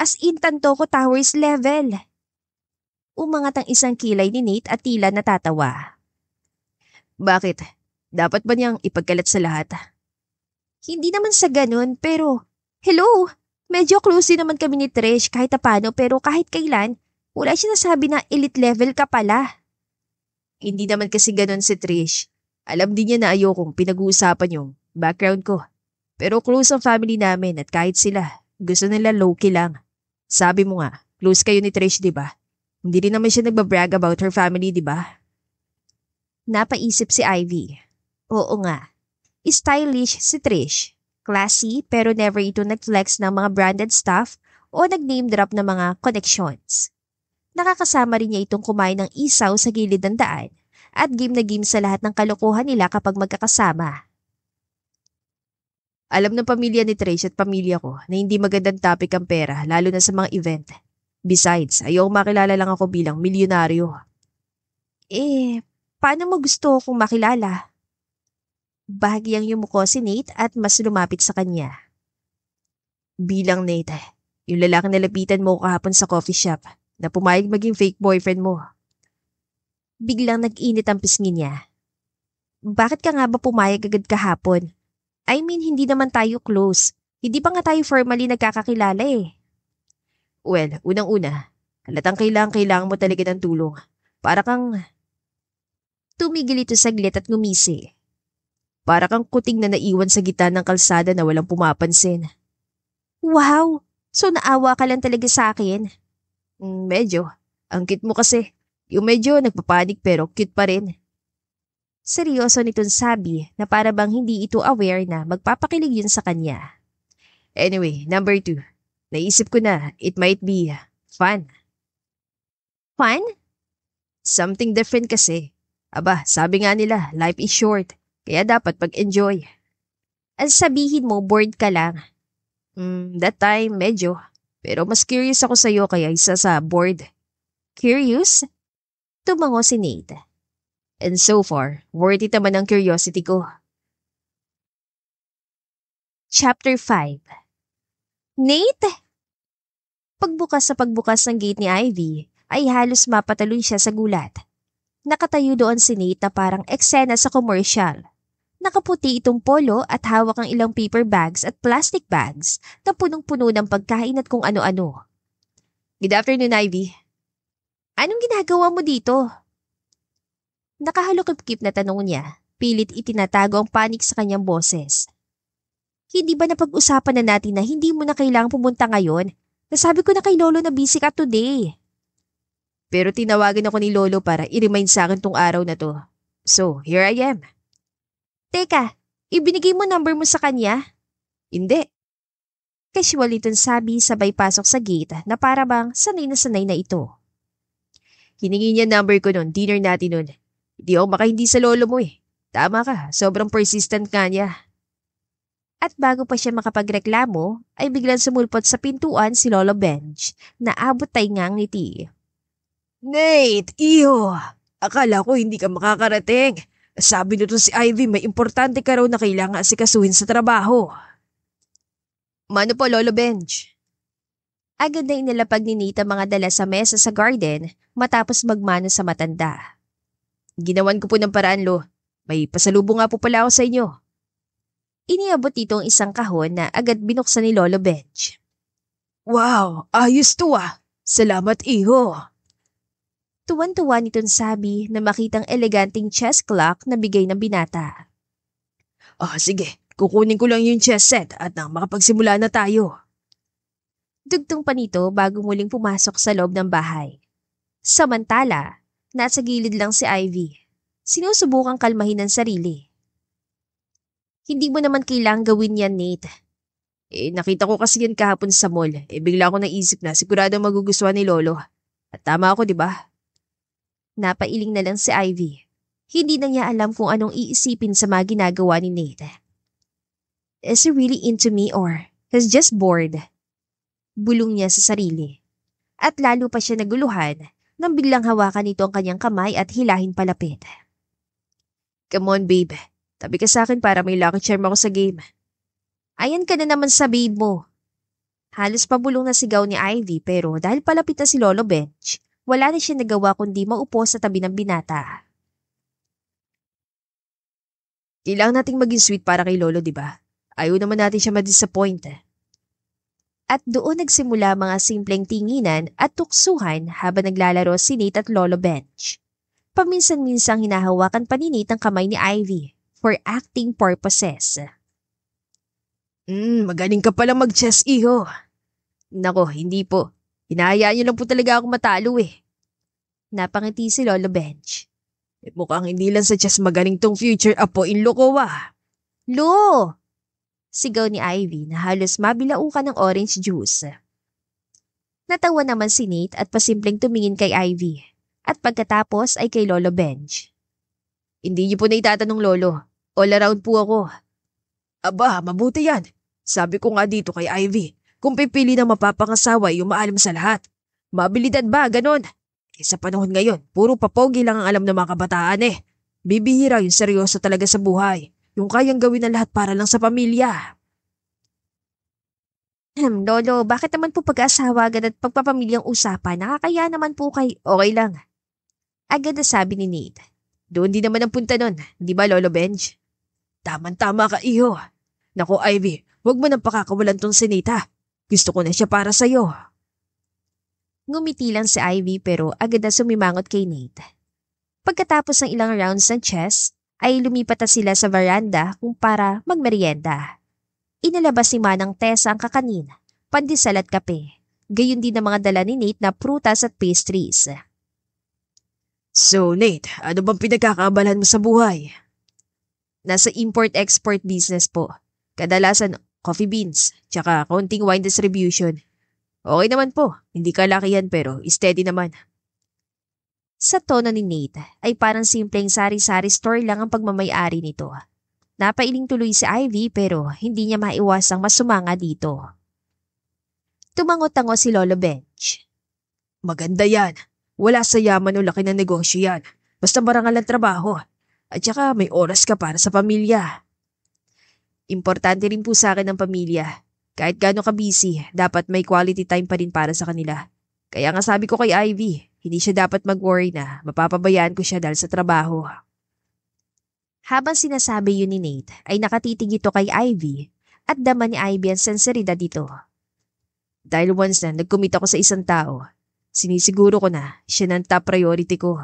Speaker 1: As in Tantoco Towers level. Umangat ang isang kilay ni Nate at tila natatawa. Bakit? Dapat ba niyang ipagkalat sa lahat? Hindi naman sa ganun, pero hello, medyo close din naman kami ni Trish kahit apano pero kahit kailan, wala siya nasabi na elite level ka pala. Hindi naman kasi ganun si Trish. Alam din niya na ayokong pinag-uusapan yung background ko. Pero close ang family namin at kahit sila, gusto nila low-key lang. Sabi mo nga, close kayo ni Trish, di ba? Hindi rin naman siya nagbabrag about her family, di ba? Napaisip si Ivy. Oo nga. Stylish si Trish. Classy pero never ito nag-flex ng mga branded stuff o nag-name drop ng mga connections. Nakakasama rin niya itong kumain ng isaw sa gilid ng daan at game na game sa lahat ng kalokohan nila kapag magkakasama. Alam ng pamilya ni Trish at pamilya ko na hindi magandang topic ang pera lalo na sa mga event. Besides, ayaw makilala lang ako bilang milyonaryo. Paano mo gusto akong makilala? Bahagyang yumuko si Nate at mas lumapit sa kanya. Bilang Nate, yung lalaki na lapitan mo kahapon sa coffee shop na pumayag maging fake boyfriend mo. Biglang nag-init ang pisngi niya. Bakit ka nga ba pumayag agad kahapon? I mean, hindi naman tayo close. Hindi pa nga tayo formally nagkakakilala eh. Well, unang-una, halatang kailangan mo talaga ng tulong. Para kang... Tumigil ito saglit at ngumisi. Para kang kuting na naiwan sa gitna ng kalsada na walang pumapansin. Wow! So naawa ka lang talaga sa akin? Medyo. Ang cute mo kasi. Yung medyo nagpapanik pero cute pa rin. Seryoso nitong sabi na para bang hindi ito aware na magpapakilig yun sa kanya. Anyway, number 2. Naisip ko na it might be fun. Fun? Something different kasi. Aba, sabi nga nila, life is short. Kaya dapat pag-enjoy. Ang sabihin mo, bored ka lang. That time, medyo. Pero mas curious ako sa'yo kaya isa sa bored. Curious? Tumango si Nate. And so far, worth it naman ang curiosity ko. Chapter 5. Nate? Pagbukas ng gate ni Ivy, ay halos mapataloy siya sa gulat. Nakatayo doon si Nate na parang eksena sa commercial. Nakaputi itong polo at hawak ang ilang paper bags at plastic bags na punong-puno ng pagkain at kung ano-ano. Good afternoon, Ivy. Anong ginagawa mo dito? Nakahalukip-kip na tanong niya, pilit itinatago ang panik sa kanyang boses. Hindi ba napag-usapan na natin na hindi mo na kailangang pumunta ngayon? Nasabi ko na kay Lolo na busy ka today. Pero tinawagan ako ni Lolo para i-remind sa akin tong araw na to. So, here I am. Teka, ibinigay mo number mo sa kanya? Hindi. Casual itong sabi sabay pasok sa gate na para bang sanay na ito. Hiningi niya number ko noon, dinner natin noon. Hindi ako makahindi sa lolo mo eh. Tama ka, sobrang persistent ka niya. At bago pa siya makapagreklamo, ay biglang sumulpot sa pintuan si Lolo Benj na abot taingang ngiti. Nate, iyo! Akala ko hindi ka makakarating. Sabi nito si Ivy may importante ka raw na kailangan asikasuhin sa trabaho. Mano po, Lolo Benj? Agad na inilapag ni Nate ang mga dala sa mesa sa garden matapos magmano sa matanda. Ginawan ko po ng paraan, Lo. May pasalubong nga po pala ako sa inyo. Iniabot nito ang isang kahon na agad binuksan ni Lolo Benj.
Speaker 2: Wow, ayos to ah. Salamat iho.
Speaker 1: Tuwan-tuwa nitong sabi na makitang eleganteng chess clock na bigay ng binata.
Speaker 2: Sige, kukunin ko lang yung chess set at nang makapagsimula na tayo.
Speaker 1: Dugtong pa nito bago muling pumasok sa loob ng bahay. Samantala, nasa gilid lang si Ivy. Sinusubukang kalmahin ang sarili. Hindi mo naman kailangang gawin yan, Nate.
Speaker 2: Nakita ko kasi yan kahapon sa mall. Bigla ako naisip na sigurado magugustuhan ni Lolo. At tama ako, di ba?
Speaker 1: Napailing na lang si Ivy. Hindi na niya alam kung anong iisipin sa mga ginagawa ni Nate. Is he really into me or he's just bored? Bulong niya sa sarili. At lalo pa siya naguluhan nang biglang hawakan nito ang kanyang kamay at hilahin palapit.
Speaker 2: Come on, babe. Tabi ka sa akin para may lucky charm ako sa game.
Speaker 1: Ayan ka na naman sa babe mo. Halos pabulong na sigaw ni Ivy pero dahil palapit na si Lolo Benj, wala na siya nagawa kundi maupo sa tabi ng binata.
Speaker 2: Kailangan nating maging sweet para kay Lolo, di ba? Ayaw naman natin siya ma-disappoint.
Speaker 1: At doon nagsimula mga simpleng tinginan at tuksuhan habang naglalaro si Nate at Lolo Benj. Paminsan-minsang hinahawakan pa ni Nate ang kamay ni Ivy for acting purposes.
Speaker 2: Magaling ka palang mag-chess, iho.
Speaker 1: Nako, hindi po. Hinahayaan niyo lang po talaga ako matalo eh. Napangiti si Lolo Benj.
Speaker 2: Mukhang hindi lang sa chess magaling tong future apo-in-law ko ah.
Speaker 1: Lo! Sigaw ni Ivy na halos mabilaukan ng orange juice. Natawa naman si Nate at pasimpleng tumingin kay Ivy. At pagkatapos ay kay Lolo Benj.
Speaker 2: Hindi niyo po na itatanong, Lolo. All around po ako. Aba, mabuti yan. Sabi ko nga dito kay Ivy, kung pipili na mapapangasawa yung maalam sa lahat. Mabilidad ba, ganon? Sa panahon ngayon, puro papogi lang ang alam ng mga kabataan eh. Bibihira yung seryoso talaga sa buhay. Yung kayang gawin ng lahat para lang sa pamilya.
Speaker 1: Lolo, bakit naman po pag-asawa agad at pagpapamilyang usapan? Nakakaya naman po kay okay lang. Agad na sabi ni Nate.
Speaker 2: Doon din naman ang punta nun, di ba Lolo Benj? Tama-tama ka, iho. Naku, Ivy, huwag mo nang pakakawalan tong si Nate ha. Gusto ko na siya para sa'yo.
Speaker 1: Ngumiti lang si Ivy pero agad na sumimangot kay Nate. Pagkatapos ng ilang rounds ng chess, ay lumipat na sila sa veranda kung para magmerienda. Inalabas ni Manang Tessa ang kakanin, pandesal at kape. Gayon din ang mga dala ni Nate na prutas at pastries.
Speaker 2: So Nate, ano bang pinagkakaabalahan mo sa buhay?
Speaker 1: Nasa import-export business po. Kadalasan coffee beans, tsaka konting wine distribution.
Speaker 2: Okay naman po, hindi kalakihan pero steady naman.
Speaker 1: Sa tono ni Nate ay parang simpleng sari-sari store lang ang pagmamayari nito. Napailing tuloy si Ivy pero hindi niya maiwasang masumanga dito. Tumangot-tango si Lolo Benj.
Speaker 2: Maganda yan. Wala sa yaman o laki ng negosyo yan. Basta marangal ang trabaho. At saka may oras ka para sa pamilya. Importante rin po sa akin ang pamilya. Kahit gaano ka busy, dapat may quality time pa rin para sa kanila. Kaya nga sabi ko kay Ivy, hindi siya dapat mag-worry na mapapabayaan ko siya dahil sa trabaho.
Speaker 1: Habang sinasabi yun ni Nate, ay nakatitig ito kay Ivy at dama ni Ivy ang senseridad dito.
Speaker 2: Dahil once na nag-commit ako sa isang tao, sinisiguro ko na siya ng top priority ko.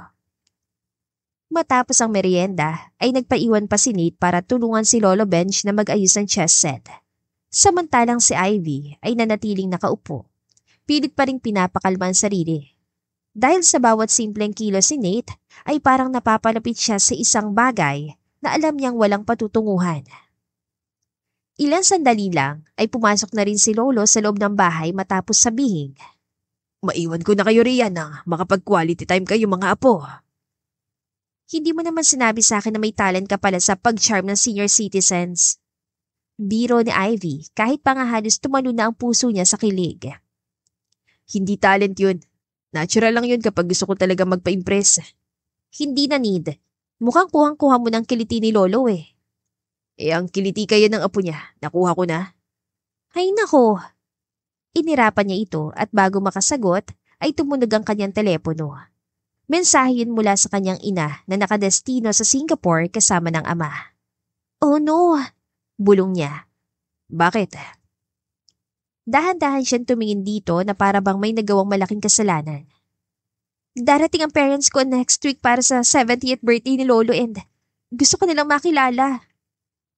Speaker 1: Matapos ang merienda, ay nagpaiwan pa si Nate para tulungan si Lolo Benj na mag-ayos ng chess set. Samantalang si Ivy ay nanatiling nakaupo. Pilit pa ring pinapakalma ang sarili. Dahil sa bawat simpleng kilos ni Nate, ay parang napapalapit siya sa isang bagay na alam niyang walang patutunguhan. Ilang sandali lang ay pumasok na rin si Lolo sa loob ng bahay matapos sabihin.
Speaker 2: Maiwan ko na kayo riyan na makapag-quality time kayo mga apo.
Speaker 1: Hindi mo naman sinabi sa akin na may talent ka pala sa pag-charm ng senior citizens. Biro ni Ivy kahit pa nga halos tumalo na ang puso niya sa kilig.
Speaker 2: Hindi talent yun. Natural lang yun kapag gusto ko talaga magpa-impress.
Speaker 1: Hindi na need. Mukhang kuhang-kuha mo ng kiliti ni Lolo eh.
Speaker 2: Ang kiliti kaya ng apo niya, nakuha ko na.
Speaker 1: Ay nako. Inirapan niya ito at bago makasagot ay tumunog ang kanyang telepono. Mensahe yun mula sa kanyang ina na nakadestino sa Singapore kasama ng ama. Oh no! Bulong niya.
Speaker 2: Bakit?
Speaker 1: Dahan-dahan siyang tumingin dito na para bang may nagawang malaking kasalanan. Darating ang parents ko next week para sa 70th birthday ni Lolo and gusto ko nilang makilala.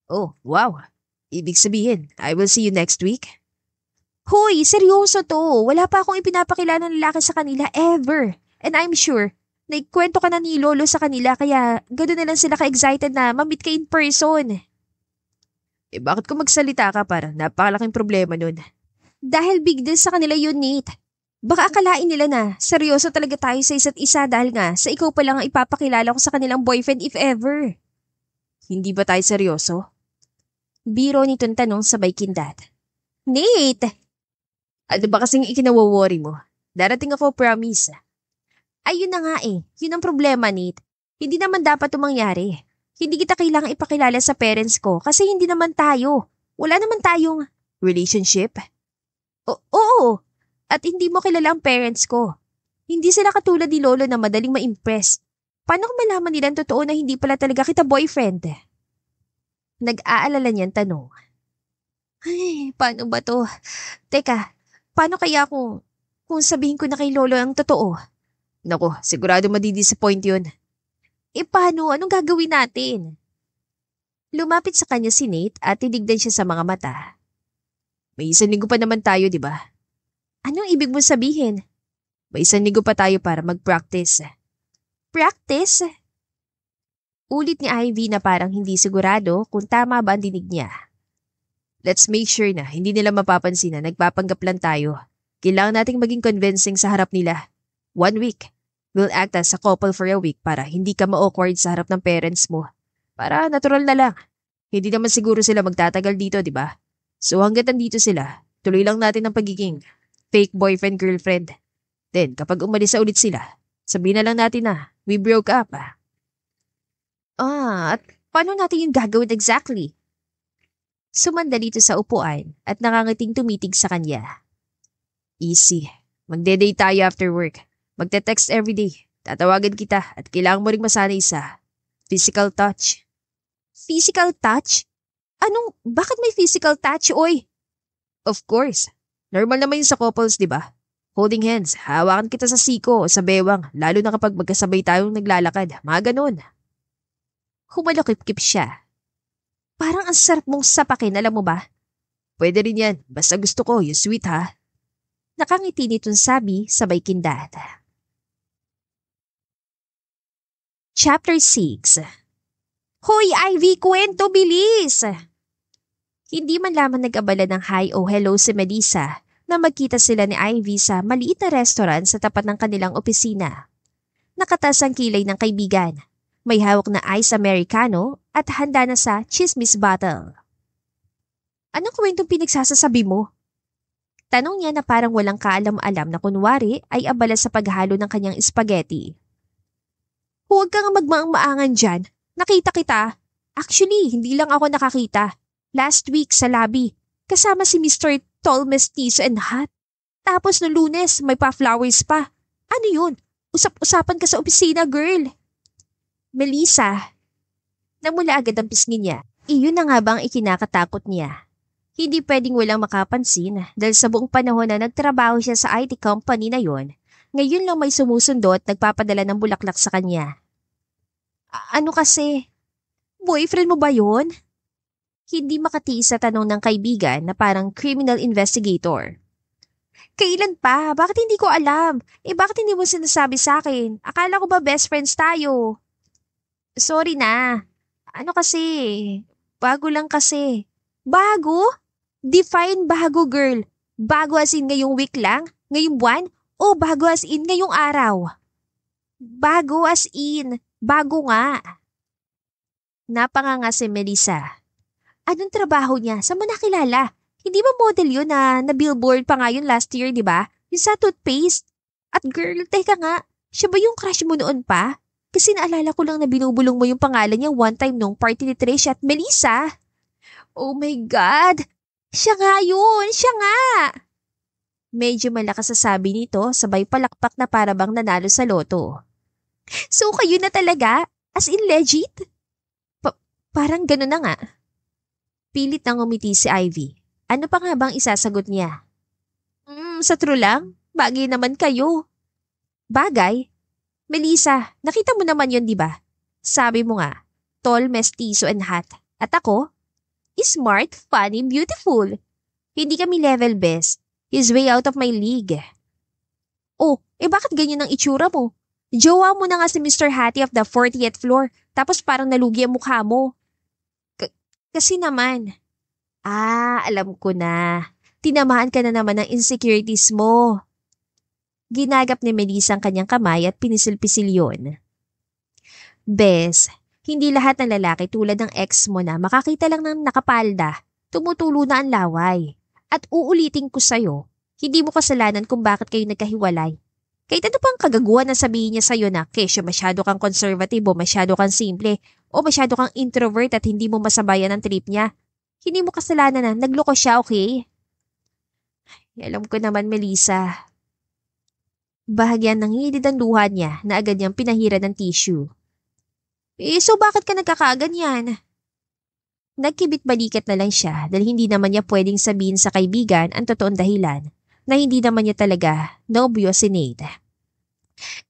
Speaker 2: Oh, wow. Ibig sabihin, I will see you next week?
Speaker 1: Hoy, seryoso to. Wala pa akong ipinapakilala ng lalaki sa kanila ever. And I'm sure, naikwento ka na ni Lolo sa kanila kaya gano'n na lang sila ka-excited na ma-meet ka in person.
Speaker 2: Bakit kung magsalita ka parang napakalaking problema nun?
Speaker 1: Dahil big deal sa kanila yun, Nate. Baka akalain nila na seryoso talaga tayo sa isa't isa dahil nga sa ikaw pa lang ang ipapakilala ko sa kanilang boyfriend if ever.
Speaker 2: Hindi ba tayo seryoso?
Speaker 1: Biro nitong tanong sabay kindat. Nate!
Speaker 2: Ano ba kasing ikinawaworry mo? Darating ako, promise.
Speaker 1: Ayun na nga eh. Yun ang problema, Nate. Hindi naman dapat mangyari. Hindi kita kailangang ipakilala sa parents ko kasi hindi naman tayo. Wala naman tayong
Speaker 2: relationship.
Speaker 1: Oo. At hindi mo kilala ang parents ko. Hindi sila katulad ni Lolo na madaling ma-impress. Paano kung malaman nila ang totoo na hindi pala talaga kita boyfriend? Nag-aalala niyan tanong. Ay, paano ba to? Teka, paano kaya kung sabihin ko na kay Lolo ang totoo?
Speaker 2: Naku, sigurado madidisappoint yun.
Speaker 1: Paano? Anong gagawin natin? Lumapit sa kanya si Nate at tinignan siya sa mga mata.
Speaker 2: May 1 linggo pa naman tayo, di ba?
Speaker 1: Anong ibig mo sabihin?
Speaker 2: May 1 linggo pa tayo para mag-practice.
Speaker 1: Practice? Ulit ni Ivy na parang hindi sigurado kung tama ba ang dinig niya.
Speaker 2: Let's make sure na hindi nila mapapansin na nagpapanggap lang tayo. Kailangan nating maging convincing sa harap nila. 1 week. We'll act as a couple for a week para hindi ka ma-awkward sa harap ng parents mo. Para natural na lang. Hindi naman siguro sila magtatagal dito, di ba? So hanggat nandito sila, tuloy lang natin ang pagiging fake boyfriend-girlfriend. Then kapag umalis sa ulit sila, sabihin na lang natin na we broke up.
Speaker 1: At paano natin yung gagawin exactly? Sumanda dito sa upuan at nakangiting tumitig sa kanya.
Speaker 2: Easy. Magde-date tayo after work. Magte-text everyday. Tatawagan kita at kailangan mo ring masanay sa physical touch.
Speaker 1: Physical touch? Bakit may physical touch, oy?
Speaker 2: Of course. Normal naman yun sa couples, di ba? Holding hands, hawakan kita sa siko o sa bewang, lalo na kapag magkasabay tayong naglalakad. Mga ganun.
Speaker 1: Humalakip-kip siya. Parang ang sarap mong sapakin, alam mo ba?
Speaker 2: Pwede rin yan, basta gusto ko, yung sweet ha.
Speaker 1: Nakangiti nitong sabi sabay kindat. Chapter 6. Hoy, Ivy, kwento, bilis! Hindi man lamang nag-abala ng hi o hello si Melissa na magkita sila ni Ivy sa maliit na restaurant sa tapat ng kanilang opisina. Nakatas ang kilay ng kaibigan. May hawak na ice americano at handa na sa chismis bottle. Anong kwentong pinagsasasabi mo? Tanong niya na parang walang kaalam-alam na kunwari ay abala sa paghalo ng kanyang spaghetti. Huwag kang magmaang-maangan dyan. Nakita kita. Actually, hindi lang ako nakakita. Last week sa lobby, kasama si Mr. Tall, Mestizo and Hot. Tapos no Lunes, may pa-flowers pa. Ano yun? Usap-usapan ka sa opisina, girl. Melissa. Namula agad ang pisngi niya. Iyon na nga bang ikinakatakot niya? Hindi pwedeng walang makapansin dahil sa buong panahon na nagtrabaho siya sa IT company na yon, ngayon lang may sumusundo at nagpapadala ng bulaklak sa kanya. Ano kasi? Boyfriend mo ba yon? Hindi makatiis sa tanong ng kaibigan na parang criminal investigator. Kailan pa? Bakit hindi ko alam? Bakit hindi mo sinasabi sa akin? Akala ko ba best friends tayo? Sorry na. Ano kasi? Bago lang kasi. Bago? Define bago, girl. Bago as in ngayong week lang? Ngayong buwan? O bago as in ngayong araw? Bago as in. Bago nga. Napanganga si Melissa. Anong trabaho niya? Saan mo nakilala? Hindi ba model yun na billboard pa nga yun last year, di ba? Yung sa toothpaste. At girl, teka nga, siya ba yung crush mo noon pa? Kasi naalala ko lang na binubulong mo yung pangalan niya one time nung party ni Trish at Melissa. Oh my God! Siya nga yun! Siya nga! Medyo malakas sa sabi nito, sabay palakpak na parabang nanalo sa loto. So kayo na talaga? As in legit? Parang gano'n na nga. Pilit nang umiti si Ivy. Ano pa nga bang isasagot niya? Sa true lang, bagay naman kayo. Bagay? Melissa, nakita mo naman yun, di ba? Sabi mo nga, tall, mestizo, and hot. At ako? Smart, funny, beautiful. Hindi kami level best. He's way out of my league. Oh, bakit ganyan ang itsura mo? Jowa mo na nga si Mr. Hattie of the 40th floor, tapos parang nalugi ang mukha mo. Kasi naman. Alam ko na. Tinamaan ka na naman ng insecurities mo. Ginagap ni Melissa ang kanyang kamay at pinisil-pisil yun. Bes, hindi lahat ng lalaki tulad ng ex mo na makakita lang ng nakapalda, tumutulo na ang laway. At uulitin ko sa'yo, hindi mo kasalanan kung bakit kayo nagkahiwalay. Kahit ano pang kagaguhan na sabihin niya sa'yo na kesyo masyado kang conservative o masyado kang simple o masyado kang introvert at hindi mo masabayan ang trip niya. Hindi mo kasalanan na nagloko siya, okay? Alam ko naman, Melissa. Bahagyan ng hilid ang luha niya na agad niyang pinahiran ng tissue. So bakit ka nagkakaganyan? Nagkibit-balikat na lang siya dahil hindi naman niya pwedeng sabihin sa kaibigan ang totoong dahilan na hindi naman niya talaga nobyo si Nate.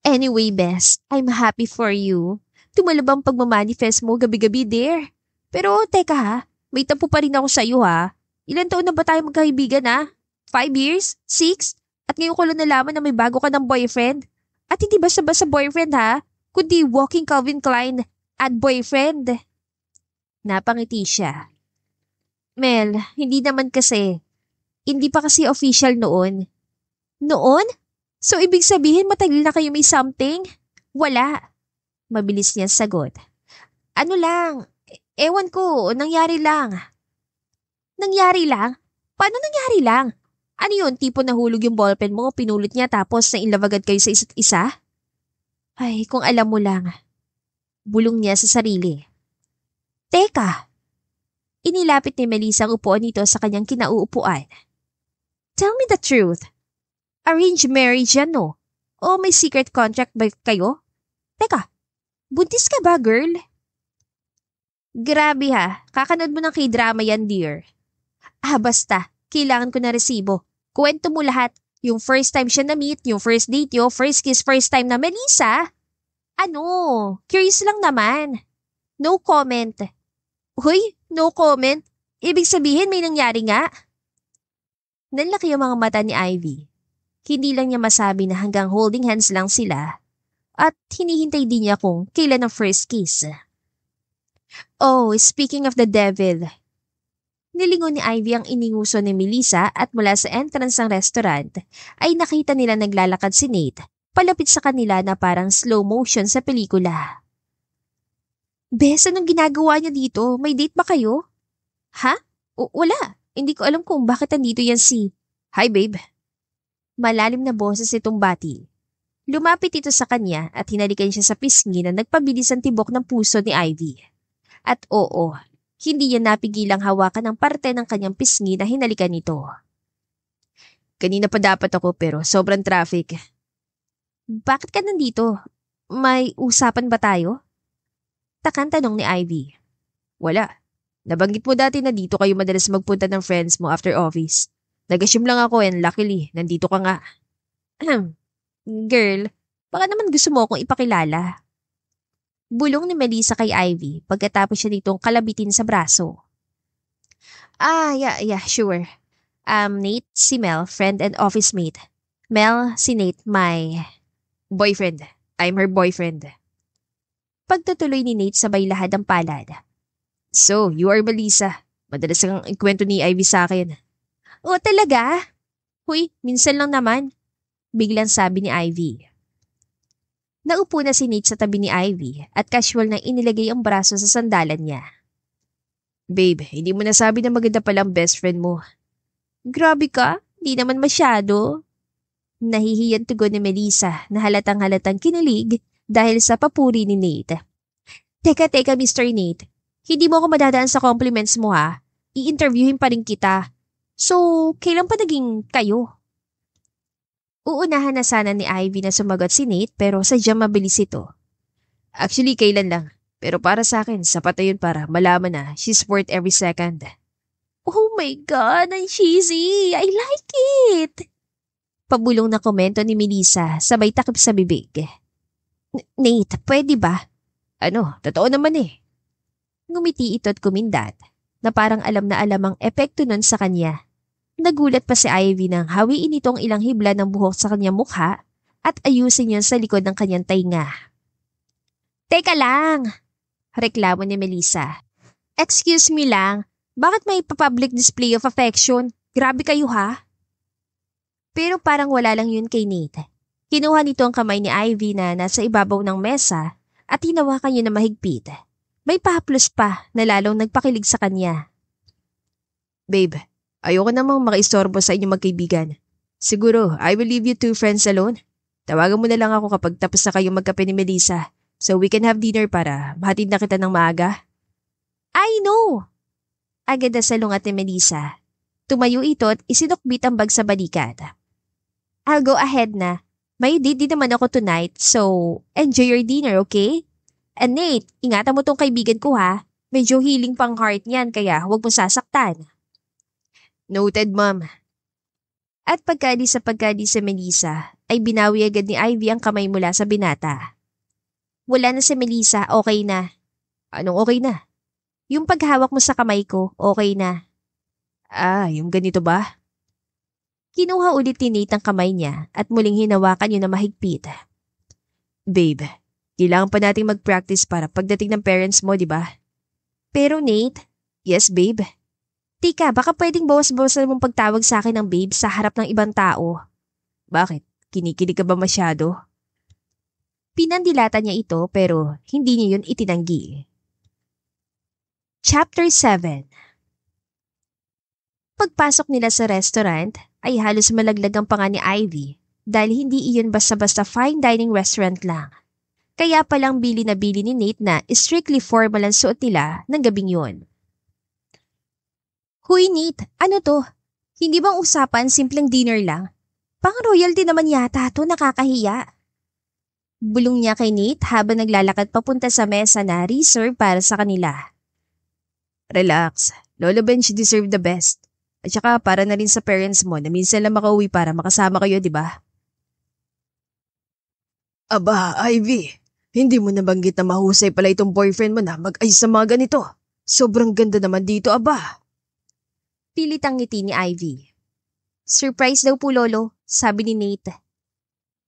Speaker 1: Anyway, Bes, I'm happy for you. Tumalab ang pagmamanifest mo gabi-gabi, dear. Pero teka ha, may tampo pa rin ako sa iyo ha. Ilan taon na ba tayo magkaibigan ha? 5 years? 6? At ngayon ko lang nalaman na may bago ka ng boyfriend? At hindi basta-basta boyfriend ha? Kundi walking Calvin Klein at boyfriend. Napangiti siya. Mel, hindi naman kasi. Hindi pa kasi official noon. Noon? So ibig sabihin matagal na kayo may something? Wala. Mabilis niya sagot. Ano lang? Ewan ko, nangyari lang. Nangyari lang? Paano nangyari lang? Ano yun, tipo nahulog yung ballpen mo, pinulot niya tapos nainlove agad kayo sa isa't isa? Ay, kung alam mo lang. Bulong niya sa sarili. Teka! Inilapit ni Melissa ang upuan nito sa kanyang kinauupuan. Tell me the truth. Arranged marriage yan, no? O may secret contract ba kayo? Teka, buntis ka ba, girl? Grabe ha, kakanood mo ng k-drama yan, dear. Basta, kailangan ko na resibo. Kwento mo lahat. Yung first time siya na-meet, yung first date yo, first kiss, first time na Melissa. Ano? Curious lang naman. No comment. Hoy, no comment? Ibig sabihin may nangyari nga? Nanlaki ang mga mata ni Ivy. Hindi lang niya masabi na hanggang holding hands lang sila at hinihintay din niya kung kailan ang first kiss. Oh, speaking of the devil. Nilingon ni Ivy ang ininguso ni Melissa at mula sa entrance ng restaurant ay nakita nila naglalakad si Nate palapit sa kanila na parang slow motion sa pelikula. Bes, anong ginagawa niya dito? May date ba kayo? Ha? Wala. Hindi ko alam kung bakit nandito yan si... Hi, babe. Malalim na boses itong bati. Lumapit ito sa kanya at hinalikan siya sa pisngi na nagpabilis ang tibok ng puso ni Ivy. At oo, hindi niya napigilang hawakan ang parte ng kanyang pisngi na hinalikan nito. Kanina pa dapat ako pero sobrang traffic. Bakit ka nandito? May usapan ba tayo? Takang tanong ni Ivy. Wala. Nabanggit mo dati na dito kayo madalas magpunta ng friends mo after office. Nag-assume lang ako and luckily, nandito ka nga. Girl, baka naman gusto mo akong ipakilala. Bulong ni Melissa kay Ivy pagkatapos siya ditong kalabitin sa braso. Yeah, sure. Nate, si Mel, friend and office mate. Mel, si Nate, my boyfriend. I'm her boyfriend. Pagtutuloy ni Nate sabay lahad ang palad. So, you are Melissa. Madalas kang ikwento ni Ivy sa akin. O talaga? Huy, minsan lang naman. Biglang sabi ni Ivy. Naupo na si Nate sa tabi ni Ivy at casual na inilagay ang braso sa sandalan niya. Babe, hindi mo nasabi na maganda palang best friend mo. Grabe ka, di naman masyado. Nahihiyang tugon ni Melissa na halatang-halatang kinilig dahil sa papuri ni Nate. Teka, Mr. Nate. Hindi mo ako madadaan sa compliments mo ha. I-interviewin pa rin kita. So, kailan pa naging kayo? Uunahan na sana ni Ivy na sumagot si Nate pero sadyang mabilis ito. Actually, kailan lang. Pero para sa akin, sapat na yun para malaman na she's worth every second. Oh my God, ang cheesy! I like it! Pabulong na komento ni Melissa sabay takip sa bibig. Nate, pwede ba?
Speaker 2: Ano, totoo naman eh.
Speaker 1: Ngumiti ito at kumindat na parang alam na alam ang epekto nun sa kanya. Nagulat pa si Ivy nang hawiin itong ilang hibla ng buhok sa kanyang mukha at ayusin yun sa likod ng kanyang tainga. Teka lang! Reklamo ni Melissa. Excuse me lang, bakit may public display of affection? Grabe kayo ha? Pero parang wala lang yun kay Nate. Kinuha nito ang kamay ni Ivy na nasa ibabaw ng mesa at hinawakan niya na mahigpit. May pahaplos pa na lalong nagpakilig sa kanya.
Speaker 2: Babe, ayoko namang makaistorbo sa inyong magkaibigan. Siguro, I will leave you two friends alone. Tawagan mo na lang ako kapag tapos na kayong magkape ni Melissa so we can have dinner para mahatid na kita ng maaga.
Speaker 1: I know! Agad na salungat ni Melissa. Tumayo ito at isinukbit ang bag sa balikat. I'll go ahead na. May date din naman ako tonight, so enjoy your dinner, okay? And Nate, ingatan mo tong kaibigan ko ha. Medyo healing pang heart niyan kaya huwag mo sasaktan.
Speaker 2: Noted, ma'am.
Speaker 1: At pagkadi sa Melissa, ay binawi agad ni Ivy ang kamay mula sa binata. Wala na si Melissa, okay na.
Speaker 2: Anong okay na?
Speaker 1: Yung paghawak mo sa kamay ko, okay na.
Speaker 2: Yung ganito ba?
Speaker 1: Kinuha ulit ni Nate ang kamay niya at muling hinawakan yun na mahigpit.
Speaker 2: Babe, kailangan pa nating mag-practice para pagdating ng parents mo, di ba?
Speaker 1: Pero Nate,
Speaker 2: yes babe.
Speaker 1: Tika, baka pwedeng bawas-bawasan mong pagtawag sa akin ng babe sa harap ng ibang tao.
Speaker 2: Bakit? Kinikilig ka ba masyado?
Speaker 1: Pinandilata niya ito pero hindi niya yun itinanggi. Chapter 7. Pagpasok nila sa restaurant ay halos malaglag ang panga ni Ivy dahil hindi iyon basta-basta fine dining restaurant lang. Kaya palang bili na bili ni Nate na strictly formal ang suot nila ng gabing yun. Huy Nate, ano to? Hindi bang usapan simpleng dinner lang? Pang royalty naman yata to, nakakahiya. Bulong niya kay Nate habang naglalakad papunta sa mesa na reserve para sa kanila.
Speaker 2: Relax, Lolo Bench deserve the best. At saka para na rin sa parents mo na minsan lang makauwi para makasama kayo, di ba? Aba, Ivy, hindi mo nabanggit na mahusay pala itong boyfriend mo na mag-ayos sa mga ganito. Sobrang ganda naman dito, aba.
Speaker 1: Pilit ang ngiti ni Ivy. Surprise daw po, Lolo, sabi ni Nate.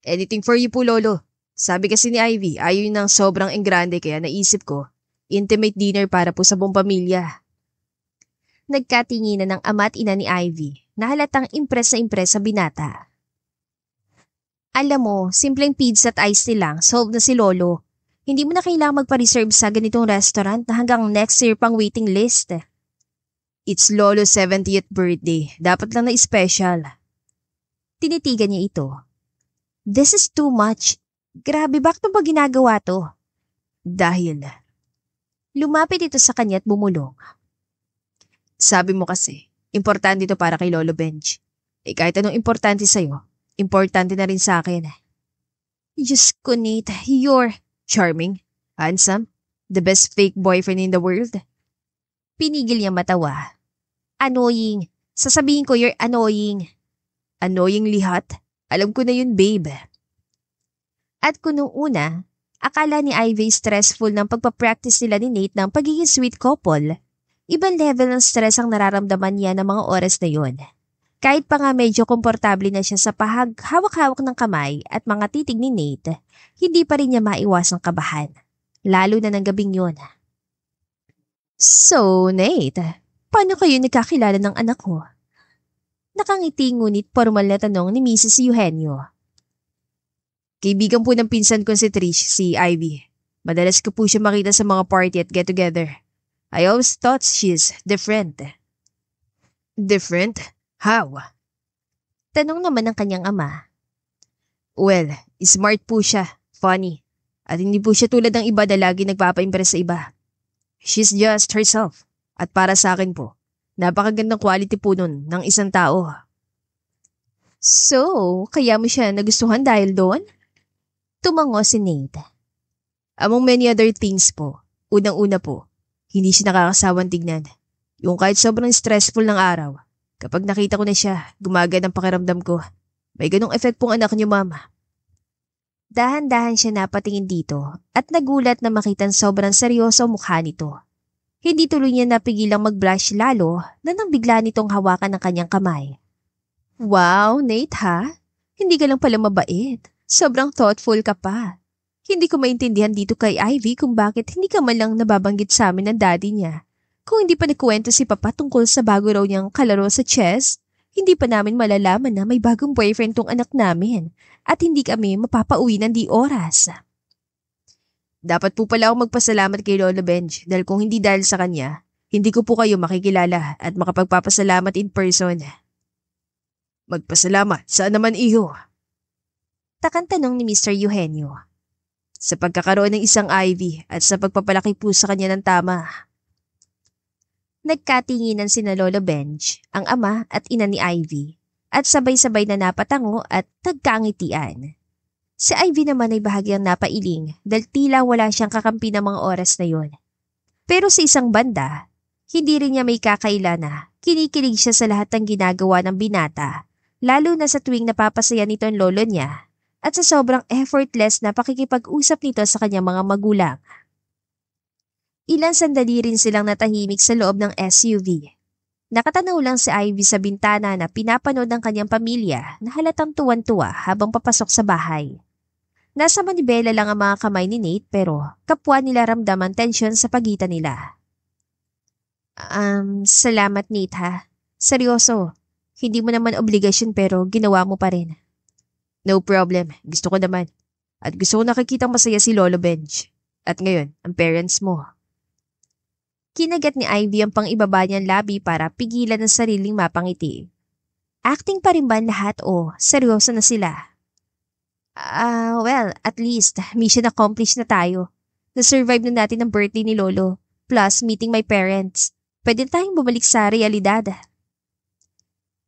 Speaker 2: Anything for you po, Lolo. Sabi kasi ni Ivy, ayaw yun ng sobrang engrande kaya naisip ko, intimate dinner para po sa buong pamilya.
Speaker 1: Nagkatinginan ng ama at ina ni Ivy na halatang impress sa binata. Alam mo, simpleng pizza at iced tea lang, solve na si Lolo. Hindi mo na kailangang magpa-reserve sa ganitong restaurant na hanggang next year pang waiting list.
Speaker 2: It's Lolo's 70th birthday. Dapat lang na special.
Speaker 1: Tinitigan niya ito. This is too much. Grabe, bakit mo ba ginagawa to?
Speaker 2: Dahil.
Speaker 1: Lumapit ito sa kanya at bumulong.
Speaker 2: Sabi mo kasi, importante ito para kay Lolo Benj. Kahit anong importante sa'yo, importante na rin sa akin.
Speaker 1: Diyos ko, Nate, you're
Speaker 2: charming, handsome, the best fake boyfriend in the world.
Speaker 1: Pinigil niya matawa. Annoying. Sasabihin ko you're annoying.
Speaker 2: Annoying lihat? Alam ko na yun, babe.
Speaker 1: At kung nung una, akala ni Ivy stressful ng pagpapractice nila ni Nate ng pagiging sweet couple, ibang level ng stress ang nararamdaman niya ng mga oras na yun. Kahit pa nga medyo komportable na siya sa hawak-hawak ng kamay at mga titig ni Nate, hindi pa rin niya maiwasang kabahan. Lalo na ng gabing yun. So, Nate, paano kayo nagkakilala ng anak ko? Nakangiti ngunit formal na tanong ni Mrs. Eugenio.
Speaker 2: Kaibigan po ng pinsan ko si Trish, si Ivy. Madalas ko po siya makita sa mga party at get-together. I always thought she's different. Different? How?
Speaker 1: Tanong naman ng kanyang ama.
Speaker 2: Well, smart po siya, funny, at hindi po siya tulad ng iba na lagi nagpapa-impress sa iba. She's just herself, at para sa akin po, napakagandang quality po nun ng isang tao.
Speaker 1: So, kaya mo siya nagustuhan dahil doon? Tumango si Nate.
Speaker 2: Among many other things po, unang-una po, hindi siya nakakasawang tignan. Yung kahit sobrang stressful ng araw, kapag nakita ko na siya, gumagaan ang pakiramdam ko. May ganong effect pong anak niyo, mama.
Speaker 1: Dahan-dahan siya napatingin dito at nagulat na makitang sobrang seryoso ang mukha nito. Hindi tuloy niya napigilang mag-blush lalo na nang bigla nitong hawakan ng kanyang kamay. Wow, Nate ha? Hindi ka lang pala mabait. Sobrang thoughtful ka pa. Hindi ko maintindihan dito kay Ivy kung bakit hindi ka man lang nababanggit sa amin ng daddy niya. Kung hindi pa nagkwento si Papa tungkol sa bago raw niyang kalaro sa chess, hindi pa namin malalaman na may bagong boyfriend tong anak namin at hindi kami mapapauwi ng di oras.
Speaker 2: Dapat po pala ako magpasalamat kay Lola Benj dahil kung hindi dahil sa kanya, hindi ko po kayo makikilala at makapagpapasalamat in person. Magpasalamat? Saan naman, iho?
Speaker 1: Takang tanong ni Mr. Eugenio.
Speaker 2: Sa pagkakaroon ng isang Ivy at sa pagpapalaki po sa kanya ng tama.
Speaker 1: Nagkatinginan sina Lola Benj, ang ama at ina ni Ivy, at sabay-sabay na napatango at nagkangitian. Si Ivy naman ay bahagyang napailing dahil tila wala siyang kakampi ng mga oras na yon. Pero sa isang banda, hindi rin niya may kakaila na kinikilig siya sa lahat ng ginagawa ng binata, lalo na sa tuwing napapasaya nito ang lolo niya at sa sobrang effortless na pakikipag-usap nito sa kanyang mga magulang. Ilang sandali rin silang natahimik sa loob ng SUV. Nakatanaw lang si Ivy sa bintana na pinapanood ng kanyang pamilya na halatang tuwan-tuwa habang papasok sa bahay. Nasa manibela lang ang mga kamay ni Nate pero kapwa nila ramdam ang tensyon sa pagitan nila. Salamat Nate ha. Seryoso, hindi mo naman obligasyon pero ginawa mo pa rin.
Speaker 2: No problem, gusto ko naman. At gusto ko nakikitang masaya si Lolo Benj. At ngayon, ang parents mo.
Speaker 1: Kinagat ni Ivy ang pang-ibaba niyang labi para pigilan ang sariling mapangiti. Acting pa rin ba lahat o seryoso na sila? Well, at least mission accomplished na tayo. Na-survive na natin ang birthday ni Lolo, plus meeting my parents. Pwede tayong bumalik sa realidad.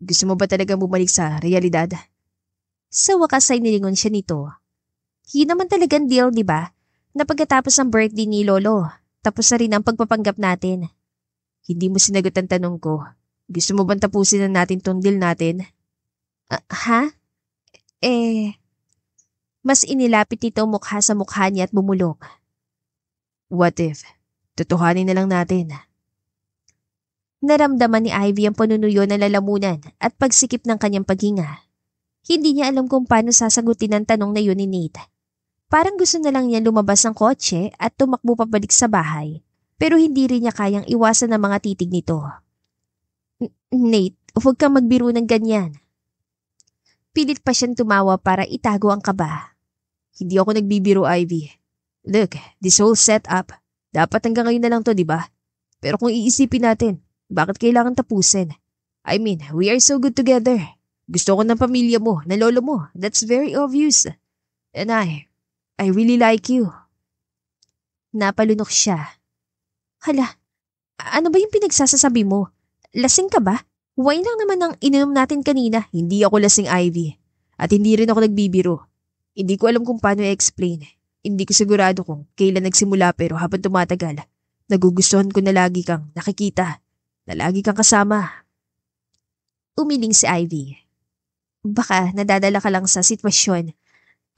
Speaker 2: Gusto mo ba talagang bumalik sa realidad?
Speaker 1: Sa wakas ay nilingon siya nito. Yun naman talagang deal, di ba? Na pagkatapos ng birthday ni Lolo, tapos na rin ang pagpapanggap natin.
Speaker 2: Hindi mo sinagot ang tanong ko. Gusto mo bang tapusin na natin tong deal natin?
Speaker 1: Ha? Mas inilapit nito mukha sa mukha niya at bumulong.
Speaker 2: What if? Tutuhanin na lang natin.
Speaker 1: Naramdaman ni Ivy ang panunuyo ng lalamunan at pagsikip ng kanyang paghinga. Hindi niya alam kung paano sasagutin ang tanong na yun ni Nate. Parang gusto na lang niya lumabas ng kotse at tumakbo pabalik sa bahay, pero hindi rin niya kayang iwasan ang mga titig nito. Nate, huwag kang magbiro ng ganyan. Pilit pa siyang tumawa para itago ang kaba.
Speaker 2: Hindi ako nagbibiro, Ivy. Look, this whole setup, dapat hanggang ngayon na lang to, di ba? Pero kung iisipin natin, bakit kailangan tapusin? I mean, we are so good together. Gusto ko ng pamilya mo, ng lolo mo. That's very obvious. And I really like you.
Speaker 1: Napalunok siya. Hala, ano ba yung pinagsasasabi mo? Lasing ka ba? Wine lang naman ang ininom natin kanina.
Speaker 2: Hindi ako lasing, Ivy. At hindi rin ako nagbibiro. Hindi ko alam kung paano i-explain. Hindi ko sigurado kung kailan nagsimula pero habang tumatagal, nagugustuhan ko na lagi kang nakikita, na lagi kang kasama.
Speaker 1: Umiling si Ivy. Baka nadadala ka lang sa sitwasyon.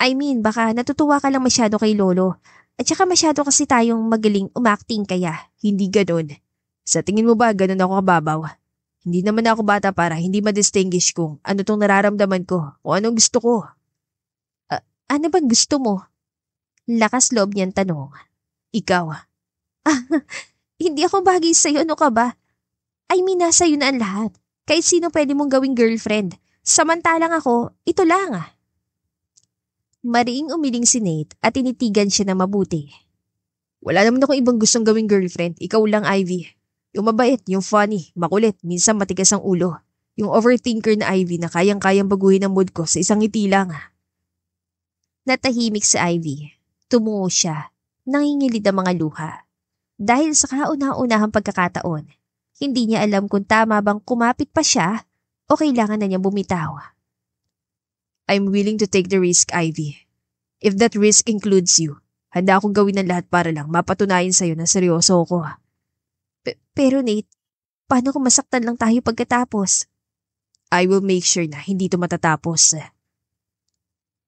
Speaker 1: I mean, baka natutuwa ka lang masyado kay Lolo. At saka masyado kasi tayong magaling umacting kaya.
Speaker 2: Hindi ganon. Sa tingin mo ba ganon ako kababaw? Hindi naman ako bata para hindi ma-distinguish kung ano tong nararamdaman ko o anong gusto ko.
Speaker 1: Ano bang gusto mo? Lakas loob niyang tanong.
Speaker 2: Ikaw.
Speaker 1: Hindi ako bagay sa'yo, ano ka ba? I mean, nasa iyo na ang lahat. Kahit sino pwede mong gawing girlfriend. Samantalang ako, ito lang. Mariing umiling si Nate at tinitigan siya na mabuti.
Speaker 2: Wala naman ako ibang gustong gawing girlfriend. Ikaw lang, Ivy. Yung mabait, yung funny, makulit, minsan matigas ang ulo. Yung overthinker na Ivy na kayang-kayang baguhin ang mood ko sa isang ngiti lang.
Speaker 1: Natahimik si Ivy. Tumungo siya. Nangingilid ang mga luha. Dahil sa kauna-unahang pagkakataon, hindi niya alam kung tama bang kumapit pa siya o kailangan na niyang bumitaw.
Speaker 2: I'm willing to take the risk, Ivy. If that risk includes you, handa akong gawin ng lahat para lang mapatunayan sa'yo na seryoso ako.
Speaker 1: Pero Nate, Paano kung masaktan lang tayo pagkatapos?
Speaker 2: I will make sure na hindi ito matatapos.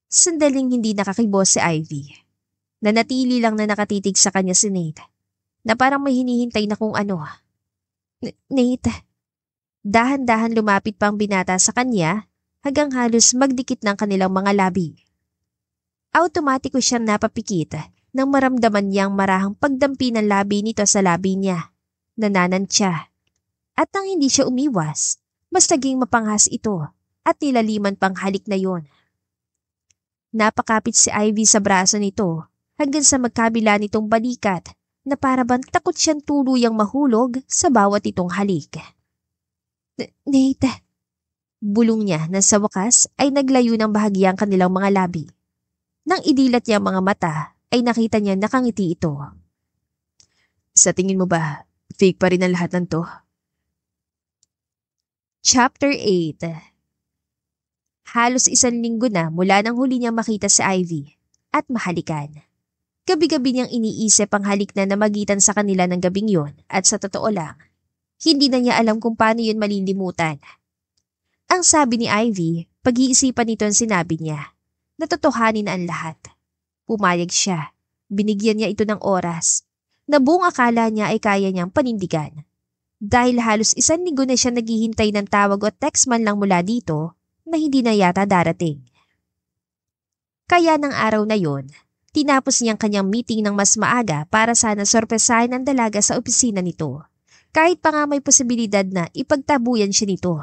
Speaker 1: Sandaling hindi nakakibos si Ivy. Nanatili lang na nakatitig sa kanya si Nate, na parang may hinihintay na kung ano. Nate, dahan-dahan lumapit pang binata sa kanya hanggang halos magdikit ng kanilang mga labi. Automatiko siyang napapikit nang maramdaman niyang marahang pagdampi ng labi nito sa labi niya. Nananantya. At nang hindi siya umiwas, mas naging mapanghas ito at nilaliman pang halik na yon. Napakapit si Ivy sa braso nito hanggang sa magkabila nitong balikat na para bang takot siyang tuluyang mahulog sa bawat itong halik. Nate, bulong niya na sa wakas ay naglayo ng bahagyang kanilang mga labi. Nang idilat niya ang mga mata ay nakita niya nakangiti ito.
Speaker 2: Sa tingin mo ba, fake pa rin ang lahat ng to?
Speaker 1: Chapter 8. Halos 1 linggo na mula nang huli niyang makita si Ivy at mahalikan. Gabi-gabi niyang iniisip ang halik na namagitan sa kanila ng gabing yon at sa totoo lang, hindi na niya alam kung paano yun malilimutan. Ang sabi ni Ivy, pag-iisipan nito ang sinabi niya, natotohanin na ang lahat. Pumayag siya, binigyan niya ito ng oras, na buong akala niya ay kaya niyang panindigan. Dahil halos 1 linggo na siya naghihintay ng tawag o text man lang mula dito na hindi na yata darating. Kaya ng araw na yon, tinapos niyang kanyang meeting ng mas maaga para sana sorpresahin ang dalaga sa opisina nito. Kahit pa nga may posibilidad na ipagtabuyan siya nito.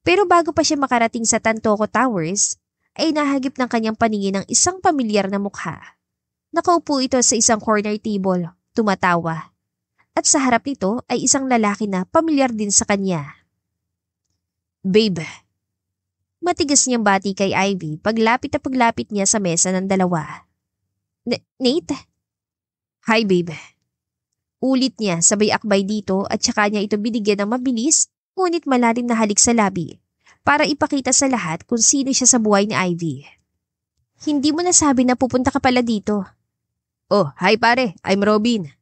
Speaker 1: Pero bago pa siya makarating sa Tantoco Towers, ay nahagip ng kanyang paningin ng isang pamilyar na mukha. Nakaupo ito sa isang corner table, tumatawa. At sa harap nito ay isang lalaki na pamilyar din sa kanya.
Speaker 2: Babe.
Speaker 1: Matigas niyang bati kay Ivy paglapit niya sa mesa ng dalawa. Nate?
Speaker 2: Hi babe.
Speaker 1: Ulit niya sabay akbay dito at saka niya ito binigyan ng mabilis ngunit malalim na halik sa labi para ipakita sa lahat kung sino siya sa buhay ni Ivy. Hindi mo nasabi na pupunta ka pala dito.
Speaker 2: Oh, hi pare, I'm Robin.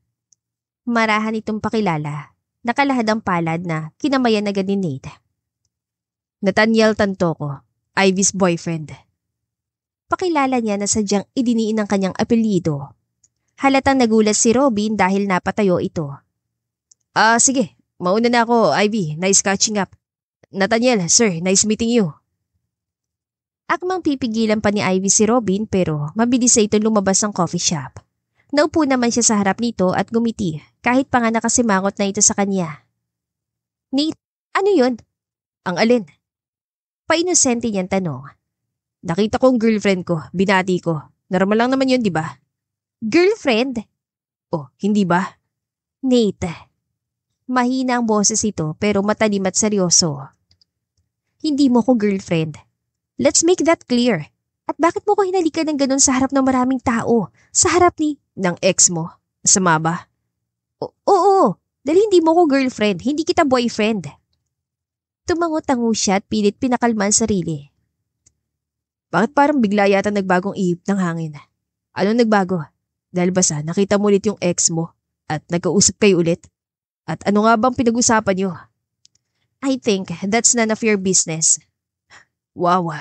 Speaker 1: Marahan itong pakilala. Nakalahad ang palad na kinamayan agad ni Nate.
Speaker 2: Nathaniel Tantoco, Ivy's boyfriend.
Speaker 1: Pakilala niya na sadyang idiniin ang kanyang apelyido. Halatang nagulat si Robin dahil napatayo ito.
Speaker 2: Sige, mauna na ako, Ivy. Nice catching up. Nathaniel, sir, nice meeting you.
Speaker 1: Akmang pipigilan pa ni Ivy si Robin pero mabilis sa ito lumabas ng coffee shop. Naupo naman siya sa harap nito at gumiti kahit pa nga nakasimangot na ito sa kanya. Nate, ano yun?
Speaker 2: Ang alin?
Speaker 1: Painosente niyang tanong.
Speaker 2: Nakita ko ang girlfriend ko, binati ko. Normal lang naman yun, di ba?
Speaker 1: Girlfriend?
Speaker 2: Oh, hindi ba?
Speaker 1: Nate. Mahina ang boses ito pero matalim at seryoso. Hindi mo ko girlfriend. Let's make that clear. At bakit mo ko hinalikan ng ganun sa harap ng maraming tao? Sa harap ni...
Speaker 2: Ng ex mo? Sama ba?
Speaker 1: Oo, dahil hindi mo ko girlfriend, hindi kita boyfriend. Tumango-tango siya at pilit pinakalma ang sarili.
Speaker 2: Bakit parang bigla yata nagbagong ihip ng hangin? Ano nagbago? Dahil ba sa nakita mo ulit yung ex mo at nagkausap kayo ulit? At ano nga bang pinag-usapan niyo?
Speaker 1: I think that's none of your business.
Speaker 2: Wow.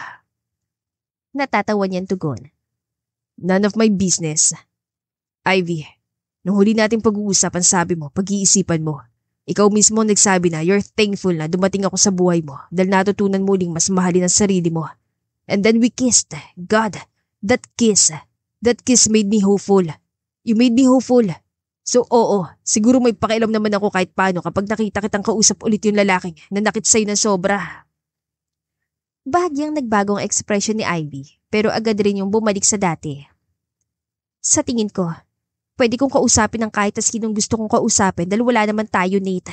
Speaker 1: Natatawa niyang tugon.
Speaker 2: None of my business. Ivy, nung huli nating pag-uusapan sabi mo, pag-iisipan mo. Ikaw mismo nagsabi na you're thankful na dumating ako sa buhay mo dahil natutunan muling mas mahalin ang sarili mo. And then we kissed. God, that kiss made me hopeful. You made me hopeful. So oo, siguro may pakialam naman ako kahit paano kapag nakita kitang kausap ulit yung lalaking na nakit sa'yo ng sobra.
Speaker 1: Bahagyang nagbagong ekspresyon ni Ivy pero agad rin yung bumalik sa dati. Sa tingin ko, pwede kong kausapin ng kahit sinong gusto kong kausapin dahil wala naman tayo, Nate.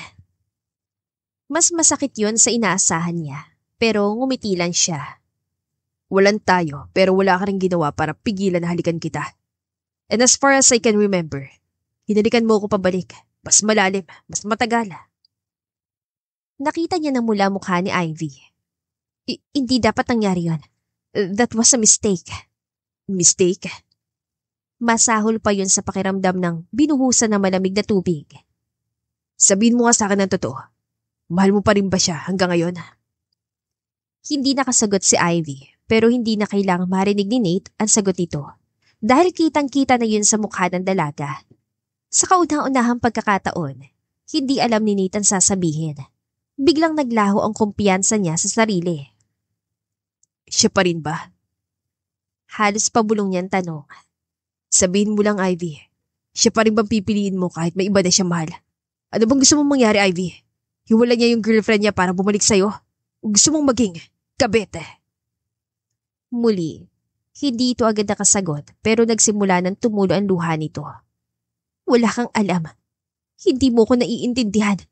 Speaker 1: Mas masakit yon sa inaasahan niya pero ngumiti lang siya.
Speaker 2: Walang tayo pero wala ka rin ginawa para pigilan na halikan kita. And as far as I can remember, hinalikan mo ako pabalik. Mas malalim, mas matagal.
Speaker 1: Nakita niya na mula mukha ni Ivy. Hindi dapat nangyari yon. That was a mistake.
Speaker 2: Mistake?
Speaker 1: Masahol pa yun sa pakiramdam ng binuhusan ng malamig na tubig.
Speaker 2: Sabihin mo nga sa akin ng totoo. Mahal mo pa rin ba siya hanggang ngayon?
Speaker 1: Hindi nakasagot si Ivy pero hindi na kailangang marinig ni Nate ang sagot nito dahil kitang-kita na yun sa mukha ng dalaga. Sa kauna-unahang pagkakataon, hindi alam ni Nate ang sasabihin. Biglang naglaho ang kumpiyansa niya sa sarili.
Speaker 2: Siya pa rin ba?
Speaker 1: Halos pabulong niyang tanong.
Speaker 2: Sabihin mo lang, Ivy. Siya pa rin bang pipiliin mo kahit may iba na siya mahal? Ano bang gusto mong mangyari, Ivy? Hiwala niya yung girlfriend niya para bumalik sa'yo? O gusto mong maging kabete?
Speaker 1: Muli, hindi ito agad nakasagot pero nagsimula ng tumulo ang luha nito. Wala kang alam. Hindi mo ko naiintindihan.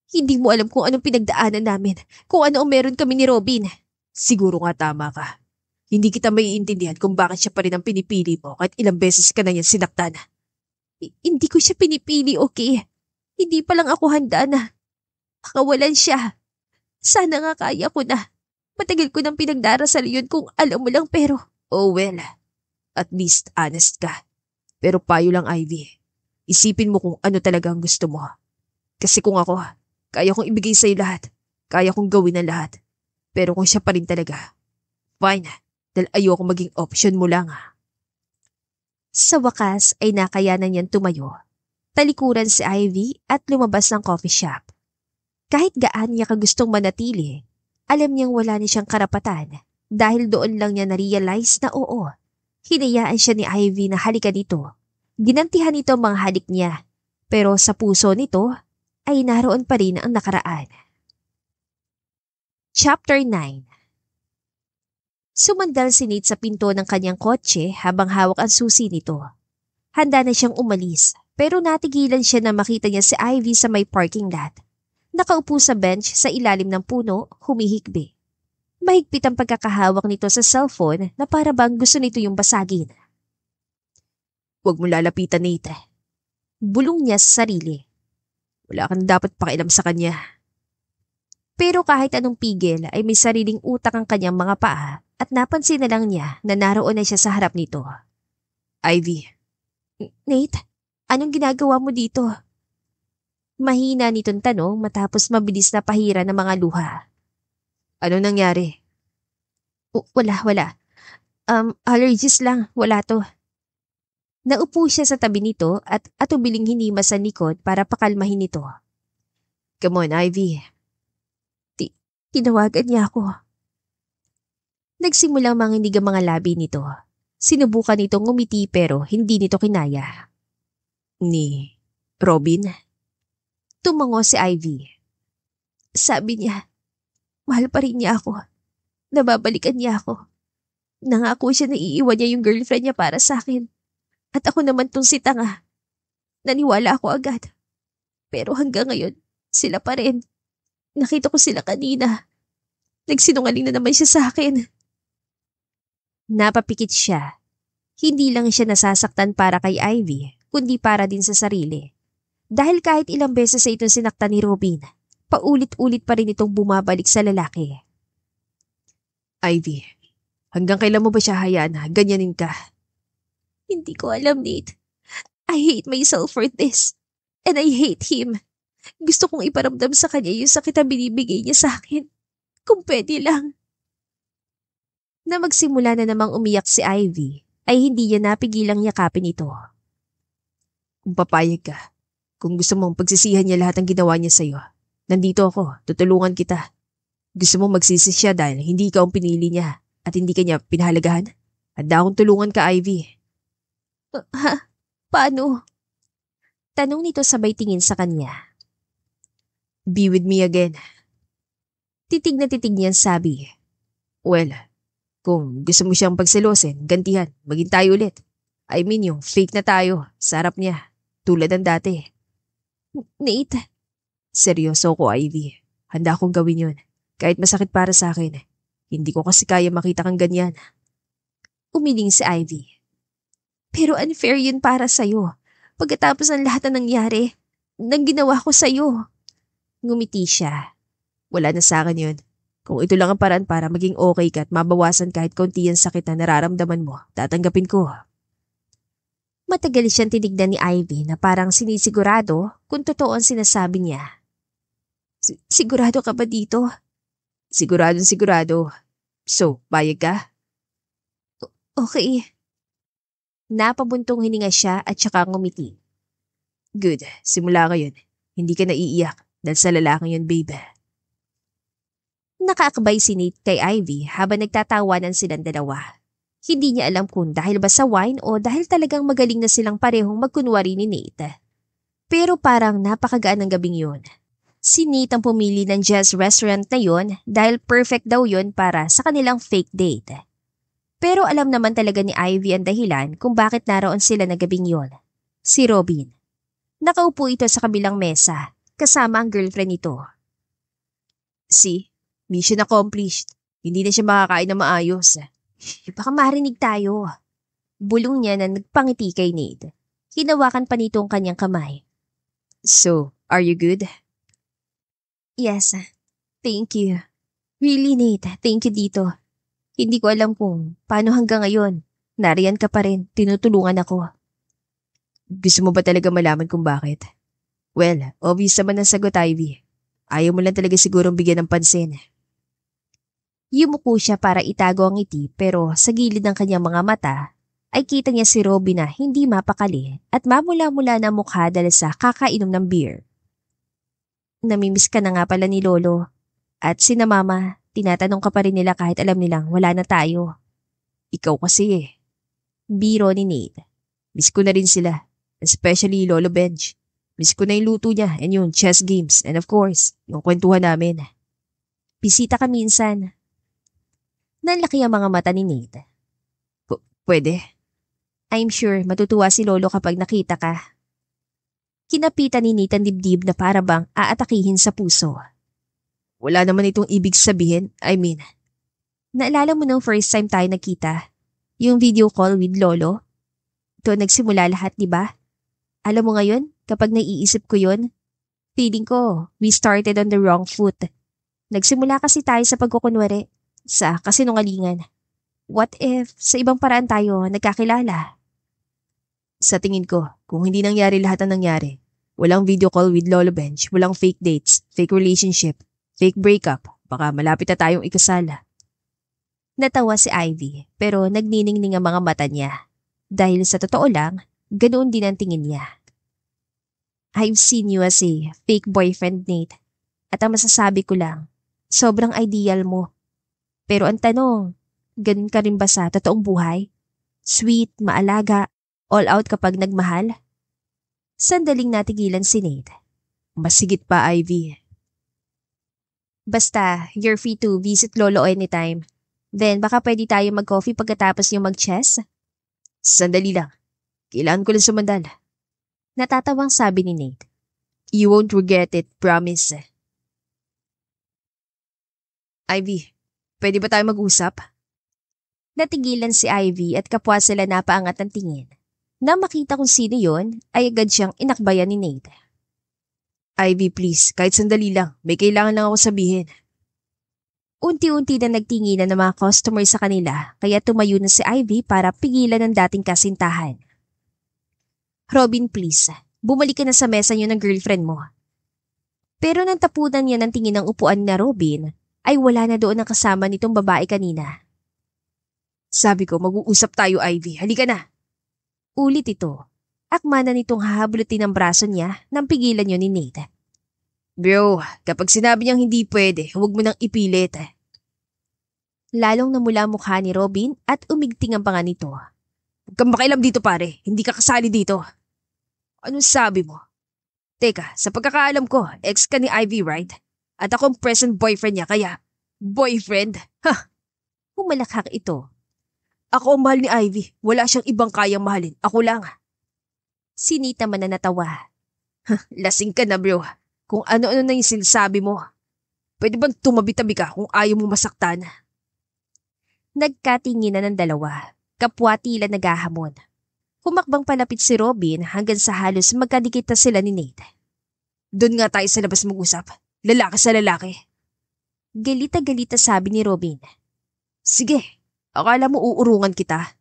Speaker 1: Hindi mo alam kung anong pinagdaanan namin, kung ano ang meron kami ni Robin.
Speaker 2: Siguro nga tama ka. Hindi kita maiintindihan kung bakit siya pa rin ang pinipili mo kahit ilang beses ka na yan sinaktan.
Speaker 1: Hindi ko siya pinipili, okay? Hindi pa lang ako handa na makawalan siya. Sana nga kaya ko na. Matagal ko nang pinagdarasal yun kung alam mo lang pero…
Speaker 2: Oh well, at least honest ka. Pero payo lang, Ivy. Isipin mo kung ano talaga ang gusto mo. Kasi kung ako, kaya kong ibigay sa'yo lahat. Kaya kong gawin ang lahat. Pero kung siya pa rin talaga, fine, dahil ayoko maging option mo lang.
Speaker 1: Sa wakas ay nakayanan niyang tumayo. Talikuran si Ivy at lumabas ng coffee shop. Kahit gaan niya kagustong manatili, alam niyang wala ni siyang karapatan dahil doon lang niya na-realize na oo. Hinayaan siya ni Ivy na halika dito. Ginantihan nito ang mga halik niya, pero sa puso nito ay naroon pa rin ang nakaraan. Chapter 9. Sumandal si Nate sa pinto ng kanyang kotse habang hawak ang susi nito. Handa na siyang umalis pero natigilan siya na makita niya si Ivy sa may parking lot. Nakaupo sa bench sa ilalim ng puno, humihikbi. Mahigpit ang pagkakahawak nito sa cellphone na para bang gusto nito yung basagin.
Speaker 2: Huwag mo lalapitan, Nate.
Speaker 1: Bulong niya sa sarili.
Speaker 2: Wala kang dapat pakialam sa kanya.
Speaker 1: Pero kahit anong pigil ay may sariling utak ang kanyang mga paa at napansin na lang niya na naroon na siya sa harap nito.
Speaker 2: Ivy.
Speaker 1: Nate, anong ginagawa mo dito? Mahina nitong tanong matapos mabilis na pahira ng mga luha.
Speaker 2: Ano nangyari?
Speaker 1: Wala. Allergies lang, wala to. Naupo siya sa tabi nito at atubiling hinimas sa likod para pakalmahin ito.
Speaker 2: Come on, Ivy.
Speaker 1: Tinawagan niya ako. Nagsimulang manginig ang mga labi nito. Sinubukan nitong ngumiti pero hindi nito kinaya.
Speaker 2: Ni Robin?
Speaker 1: Tumango si Ivy. Sabi niya, mahal pa rin niya ako. Nababalikan niya ako. Nangako siya na iiwan niya yung girlfriend niya para sa akin. At ako naman tong si tanga. Naniwala ako agad. Pero hanggang ngayon, sila pa rin. Nakita ko sila kanina. Nagsinungaling na naman siya sa akin. Napapikit siya. Hindi lang siya nasasaktan para kay Ivy, kundi para din sa sarili. Dahil kahit ilang beses sa itong sinaktan ni Robin, paulit-ulit pa rin itong bumabalik sa lalaki.
Speaker 2: Ivy, hanggang kailan mo ba siya hayaan na ganyanin ka?
Speaker 1: Hindi ko alam, Nate. I hate myself for this. And I hate him. Gusto kong iparamdam sa kanya yung sakit na binibigay niya sa akin. Kung pwede lang. Na magsimula na namang umiyak si Ivy, ay hindi niya napigilang yakapin ito.
Speaker 2: Kung papayag ka, kung gusto mong pagsisihan niya lahat ng ginawa niya sa'yo, nandito ako, tutulungan kita. Gusto mong magsisi siya dahil hindi ikaw ang pinili niya at hindi ka niya pinahalagahan? Handa akong tulungan ka, Ivy.
Speaker 1: Paano? Tanong nito sabay tingin sa kanya.
Speaker 2: Be with me again.
Speaker 1: Titig na titig niyan sabi.
Speaker 2: Well, kung gusto mo siyang pagselosin, gantihan, maging tayo ulit. I mean yung fake na tayo, sa harap niya, tulad ng dati.
Speaker 1: Nate.
Speaker 2: Seryoso ko, Ivy. Handa akong gawin yun. Kahit masakit para sa akin. Hindi ko kasi kaya makita kang ganyan.
Speaker 1: Umiling si Ivy. Pero unfair yun para sa'yo. Pagkatapos ng lahat na nangyari, nang ginawa ko sa'yo. Ngumiti siya.
Speaker 2: Wala na sa akin yun. Kung ito lang ang paraan para maging okay ka at mabawasan kahit konti ang sakit na nararamdaman mo, tatanggapin ko.
Speaker 1: Matagal siyang tinignan ni Ivy na parang sinisigurado kung totoo ang sinasabi niya. Sigurado ka ba dito?
Speaker 2: Siguradong sigurado. So, bayag ka?
Speaker 1: Okay. Napabuntong hininga siya at saka ngumiti.
Speaker 2: Good. Simula ngayon. Hindi ka naiiyak dahil sa lalaking yun, babe.
Speaker 1: Nakaakbay si Nate kay Ivy habang nagtatawanan silang dalawa. Hindi niya alam kung dahil ba sa wine o dahil talagang magaling na silang parehong magkunwari ni Nate. Pero parang napakagaan ng gabing yun. Si Nate ang pumili ng jazz restaurant na yun dahil perfect daw yun para sa kanilang fake date. Pero alam naman talaga ni Ivy ang dahilan kung bakit naroon sila na gabing yun. Si Robin. Nakaupo ito sa kabilang mesa, kasama ang girlfriend nito.
Speaker 2: See? Mission accomplished. Hindi na siya makakain na maayos.
Speaker 1: Baka marinig tayo. Bulong niya na nagpangiti kay Nate. Hinawakan pa nito ang kanyang kamay.
Speaker 2: So, are you good?
Speaker 1: Yes, thank you. Really, Nate, thank you dito. Hindi ko alam kung paano hanggang ngayon. Nariyan ka pa rin, tinutulungan ako.
Speaker 2: Gusto mo ba talaga malaman kung bakit? Well, obvious naman ang sagot, Ivy. Ayaw mo lang talaga sigurong bigyan ng pansin.
Speaker 1: Yumuko siya para itago ang ngiti pero sa gilid ng kanyang mga mata ay kita niya si Robin na hindi mapakali at mamula-mula na mukha dahil sa kakainom ng beer. Namimiss ka na nga pala ni Lolo at sina Mama. Tinatanong ka pa rin nila kahit alam nilang wala na tayo.
Speaker 2: Ikaw kasi eh.
Speaker 1: Biro ni Nate.
Speaker 2: Miss ko na rin sila. Especially Lolo Benj. Miss ko na yung luto niya and yung chess games and of course, yung kwentuhan namin.
Speaker 1: Bisita ka minsan. Nanlaki ang mga mata ni Nate.
Speaker 2: Pwede?
Speaker 1: I'm sure matutuwa si Lolo kapag nakita ka. Kinapitan ni Nate ang dibdib na para bang aatakihin sa puso.
Speaker 2: Wala naman itong ibig sabihin,
Speaker 1: Naalala mo nung first time tayo nakita? Yung video call with Lolo? Ito nagsimula lahat, di ba? Alam mo ngayon, kapag naiisip ko yun, feeling ko, we started on the wrong foot. Nagsimula kasi tayo sa pagkukunwari, sa kasinungalingan. What if sa ibang paraan tayo nagkakilala?
Speaker 2: Sa tingin ko, kung hindi nangyari lahat ang nangyari, walang video call with Lolo Benj, walang fake dates, fake relationship, fake breakup, baka malapit na tayong ikasala.
Speaker 1: Natawa si Ivy pero nagniningning ang mga mata niya. Dahil sa totoo lang, ganoon din ang tingin niya. I've seen you as a fake boyfriend, Nate. At ang masasabi ko lang, sobrang ideal mo. Pero ang tanong, ganun ka rin ba sa totoong buhay? Sweet, maalaga, all out kapag nagmahal? Sandaling natigilan si Nate.
Speaker 2: Mas higit pa, Ivy.
Speaker 1: Basta, you're free to visit Lolo anytime. Then baka pwede tayo mag-coffee pagkatapos yung mag-chess?
Speaker 2: Sandali lang. Kailangan ko lang sumandal.
Speaker 1: Natatawang sabi ni Nate.
Speaker 2: You won't regret it, promise. Ivy, pwede ba tayo mag-usap?
Speaker 1: Natigilan si Ivy at kapwa sila napaangat ng tingin. Na makita kung sino yon, ay agad siyang inakbayan ni Nate.
Speaker 2: Ivy, please, kahit sandali lang. May kailangan lang ako sabihin.
Speaker 1: Unti-unti na nagtinginan ng mga customer sa kanila kaya tumayo na si Ivy para pigilan ang dating kasintahan. Robin, please, bumalik ka na sa mesa niyo ng girlfriend mo. Pero nang tapunan niya ng tingin ng upuan na Robin, ay wala na doon ang kasama nitong babae kanina.
Speaker 2: Sabi ko, mag-uusap tayo, Ivy. Halika na.
Speaker 1: Ulit ito. Akma na nitong hahablutin ang braso niya nang pigilan yun ni Nate.
Speaker 2: Bro, kapag sinabi niyang hindi pwede, huwag mo nang ipilit.
Speaker 1: Lalong namula mukha ni Robin at umigting ang panga nito.
Speaker 2: Huwag kang makialam dito pare, hindi ka kasali dito. Anong sabi mo? Teka, sa pagkakaalam ko, ex ka ni Ivy, right? At ako ang present boyfriend niya, kaya boyfriend? Ha!
Speaker 1: Humalakhak ito.
Speaker 2: Ako ang mahal ni Ivy, wala siyang ibang kayang mahalin, ako lang.
Speaker 1: Si Nate naman na natawa.
Speaker 2: Lasing ka na bro, kung ano-ano na yung sinasabi mo. Pwede bang tumabi-tabi ka kung ayaw mo masaktan?
Speaker 1: Nagkatinginan ng dalawa, kapwa tila naghahamon. Humakbang palapit si Robin hanggang sa halos magkadikit na sila ni Nate.
Speaker 2: Doon nga tayo sa labas mag-usap, lalaki sa lalaki.
Speaker 1: Galita-galita sabi ni Robin.
Speaker 2: Sige, akala mo uurungan kita.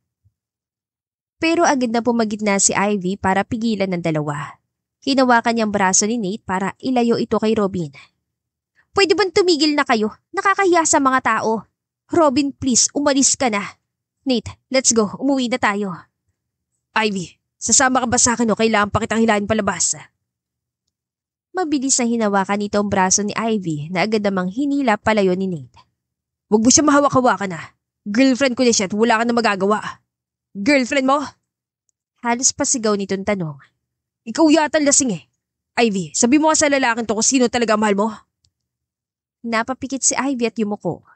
Speaker 1: Pero agad na pumagitna si Ivy para pigilan ng dalawa. Hinawakan niyang braso ni Nate para ilayo ito kay Robin. Pwede bang tumigil na kayo? Nakakahiya sa mga tao. Robin, please, umalis ka na. Nate, let's go. Umuwi na tayo.
Speaker 2: Ivy, sasama ka ba sa akin o kailangan pa kitang hilahin palabas?
Speaker 1: Mabilis na hinawakan nito ang braso ni Ivy na agad namang hinila palayo ni Nate.
Speaker 2: Huwag mo siya mahawak-hawakan na. Girlfriend ko na siya at wala ka na magagawa. Girlfriend mo?
Speaker 1: Halos pasigaw nitong tanong.
Speaker 2: Ikaw yata lasing eh. Ivy, sabi mo nga sa lalaking to kung sino talaga mahal mo.
Speaker 1: Napapikit si Ivy at yumuko.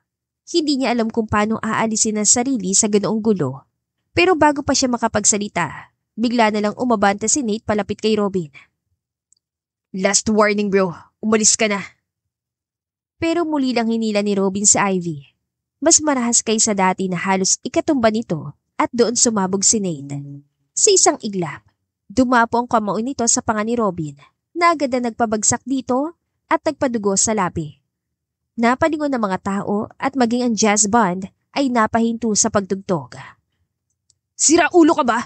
Speaker 1: Hindi niya alam kung paano aalisin ang sarili sa ganoong gulo. Pero bago pa siya makapagsalita, bigla na lang umabante si Nate palapit kay Robin.
Speaker 2: Last warning bro, umalis ka na.
Speaker 1: Pero muli lang hinila ni Robin si Ivy. Mas marahas kaysa dati na halos ikatumba nito at doon sumabog si Nate. Sa isang iglap, dumapo ang kamao nito sa panga ni Robin na agad na nagpabagsak dito at nagpadugo sa labi. Napalingon ng mga tao at maging ang jazz band ay napahinto sa pagtugtog.
Speaker 2: Sira ulo ka ba?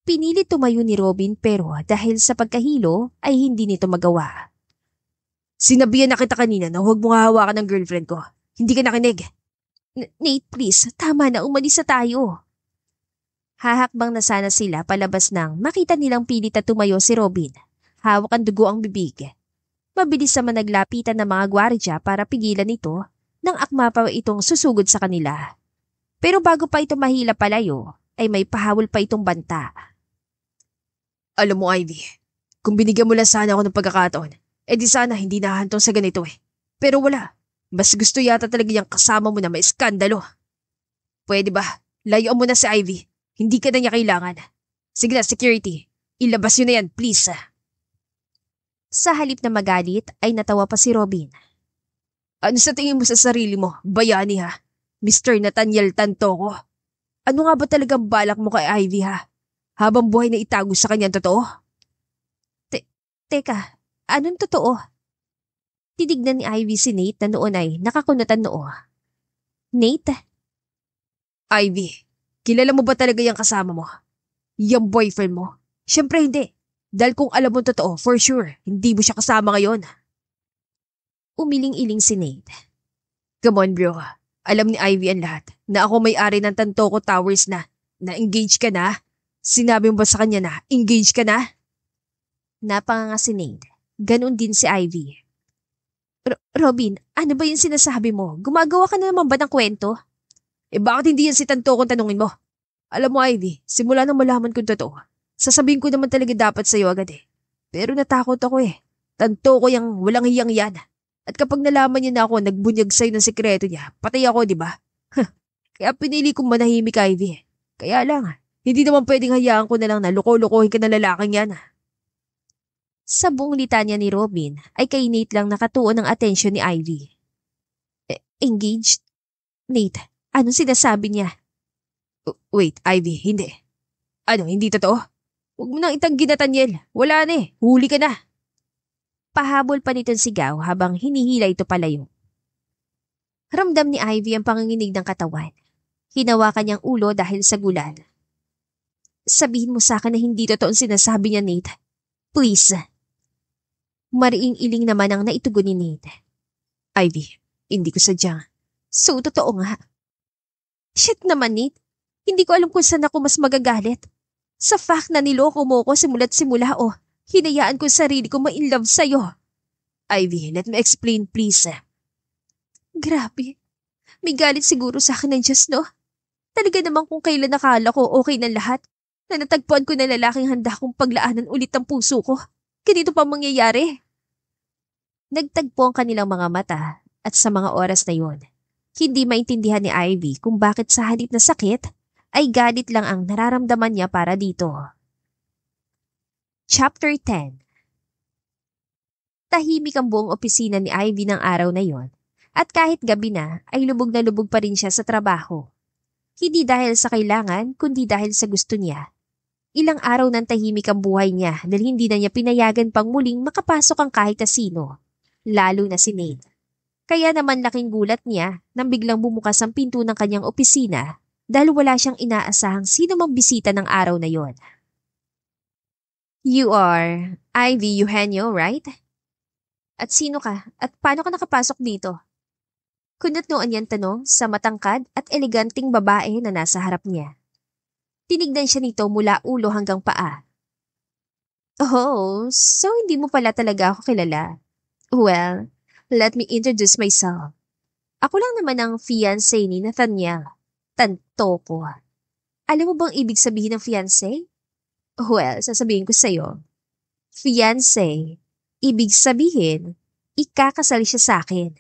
Speaker 1: Pinilit tumayo ni Robin pero dahil sa pagkahilo ay hindi nito magawa.
Speaker 2: Sinabihan na kita kanina na huwag mong hahawakan ng girlfriend ko. Hindi ka nakinig.
Speaker 1: Nate, please, tama na, umalis na tayo. Hahakbang na sana sila palabas nang makita nilang pilit na tumayo si Robin. Hawak ang dugo ang bibig. Mabilis naman naglapitan ng mga gwardya para pigilan ito nang akma pa itong susugod sa kanila. Pero bago pa ito mahila palayo, ay may pahawol pa itong banta.
Speaker 2: Alam mo Ivy, kung binigyan mo lang sana ako ng pagkakataon, di sana hindi nahantong sa ganito eh. Pero wala, mas gusto yata talaga yung kasama mo na may iskandalo. Pwede ba, layuan mo na si Ivy, hindi ka na niya kailangan. Sige na security, ilabas nyo na yan please.
Speaker 1: Sa halip na magalit ay natawa pa si Robin.
Speaker 2: Ano sa tingin mo sa sarili mo, bayani ha? Mr. Nathaniel Tantoco. Ano nga ba talagang balak mo kay Ivy ha? Habang buhay na itago sa kanya totoo?
Speaker 1: Teka, anong totoo? Titignan ni Ivy si Nate na noon ay nakakunutan noo. Nate?
Speaker 2: Ivy, kilala mo ba talaga yung kasama mo? Yung boyfriend mo? Siyempre hindi. Dahil kung alam mo totoo, for sure, hindi mo siya kasama ngayon.
Speaker 1: Umiling-iling si Nate.
Speaker 2: Come on bro, alam ni Ivy ang lahat na ako may-ari ng Tantoco Towers na engage ka na. Sinabi mo ba sa kanya na engage ka na?
Speaker 1: Napanganga si Nate. Ganon din si Ivy. Robin, ano ba yung sinasabi mo? Gumagawa ka na naman ba ng kwento?
Speaker 2: Bakit hindi yan si Tantoco tanungin mo? Alam mo Ivy, simula nang malaman kong totoo, sasabihin ko naman talaga dapat sa'yo agad eh. Pero natakot ako eh. Tantoco yung walang hiyang yan. At kapag nalaman niya na ako nagbunyag sa'yo ng sekreto niya, patay ako, di ba? Kaya pinili kong manahimik, Ivy. Kaya lang, hindi naman pwedeng hayaan ko na lang na loko-lokohin ka ng lalaking yan.
Speaker 1: Sa buong litanya ni Robin ay kay Nate lang nakatuon ng atensyon ni Ivy. Engaged? Nate, anong sinasabi niya?
Speaker 2: Wait, Ivy, hindi. Ano, hindi totoo? Huwag mo nang itanggi na Tanyel. Wala na eh. Huli ka na.
Speaker 1: Pahabol pa nitong sigaw habang hinihila ito palayo. Ramdam ni Ivy ang panginginig ng katawan. Hinawakan niyang ulo dahil sa gulan. Sabihin mo sa akin na hindi totoo ang sinasabi niya, Nate. Please. Mariing-iling naman ang naitugon ni Nate.
Speaker 2: Ivy, hindi ko sadyang.
Speaker 1: So, totoo nga. Shit naman, Nate. Hindi ko alam kung saan ako mas magagalit. Sa fact na niloko mo ko simula't simula o hinayaan ko sarili ko ma-inlove sa'yo.
Speaker 2: Ivy, let me explain please.
Speaker 1: Grabe. May galit siguro sa akin ng Diyos, no? Talaga naman kung kailan nakala ko okay na lahat, na natagpuan ko na lalaking handa kong paglaanan ulit ang puso ko. Ganito pa mangyayari. Nagtagpo ang kanilang mga mata at sa mga oras na yon, hindi maintindihan ni Ivy kung bakit sa halip na sakit ay galit lang ang nararamdaman niya para dito. Chapter 10. Tahimik ang buong opisina ni Ivy ng araw na yon at kahit gabi na ay lubog na lubog pa rin siya sa trabaho. Hindi dahil sa kailangan kundi dahil sa gusto niya. Ilang araw nang tahimik ang buhay niya dahil hindi na niya pinayagan pang muling makapasok ang kahit na sino, lalo na si Nate. Kaya naman laking gulat niya nang biglang bumukas ang pinto ng kanyang opisina dahil wala siyang inaasahang sino mang bisita ng araw na yon. You are Ivy Eugenio, right? At sino ka? At paano ka nakapasok dito? Kunot noon yan tanong sa matangkad at eleganting babae na nasa harap niya. Tinignan siya nito mula ulo hanggang paa. Oh, so hindi mo pala talaga ako kilala. Well, let me introduce myself. Ako lang naman ang fiancé ni Nathaniel. Tanto ko. Alam mo bang ibig sabihin ng fiancé? Well, sasabihin ko sa'yo. Fiancé, ibig sabihin, ikakasal siya sa akin.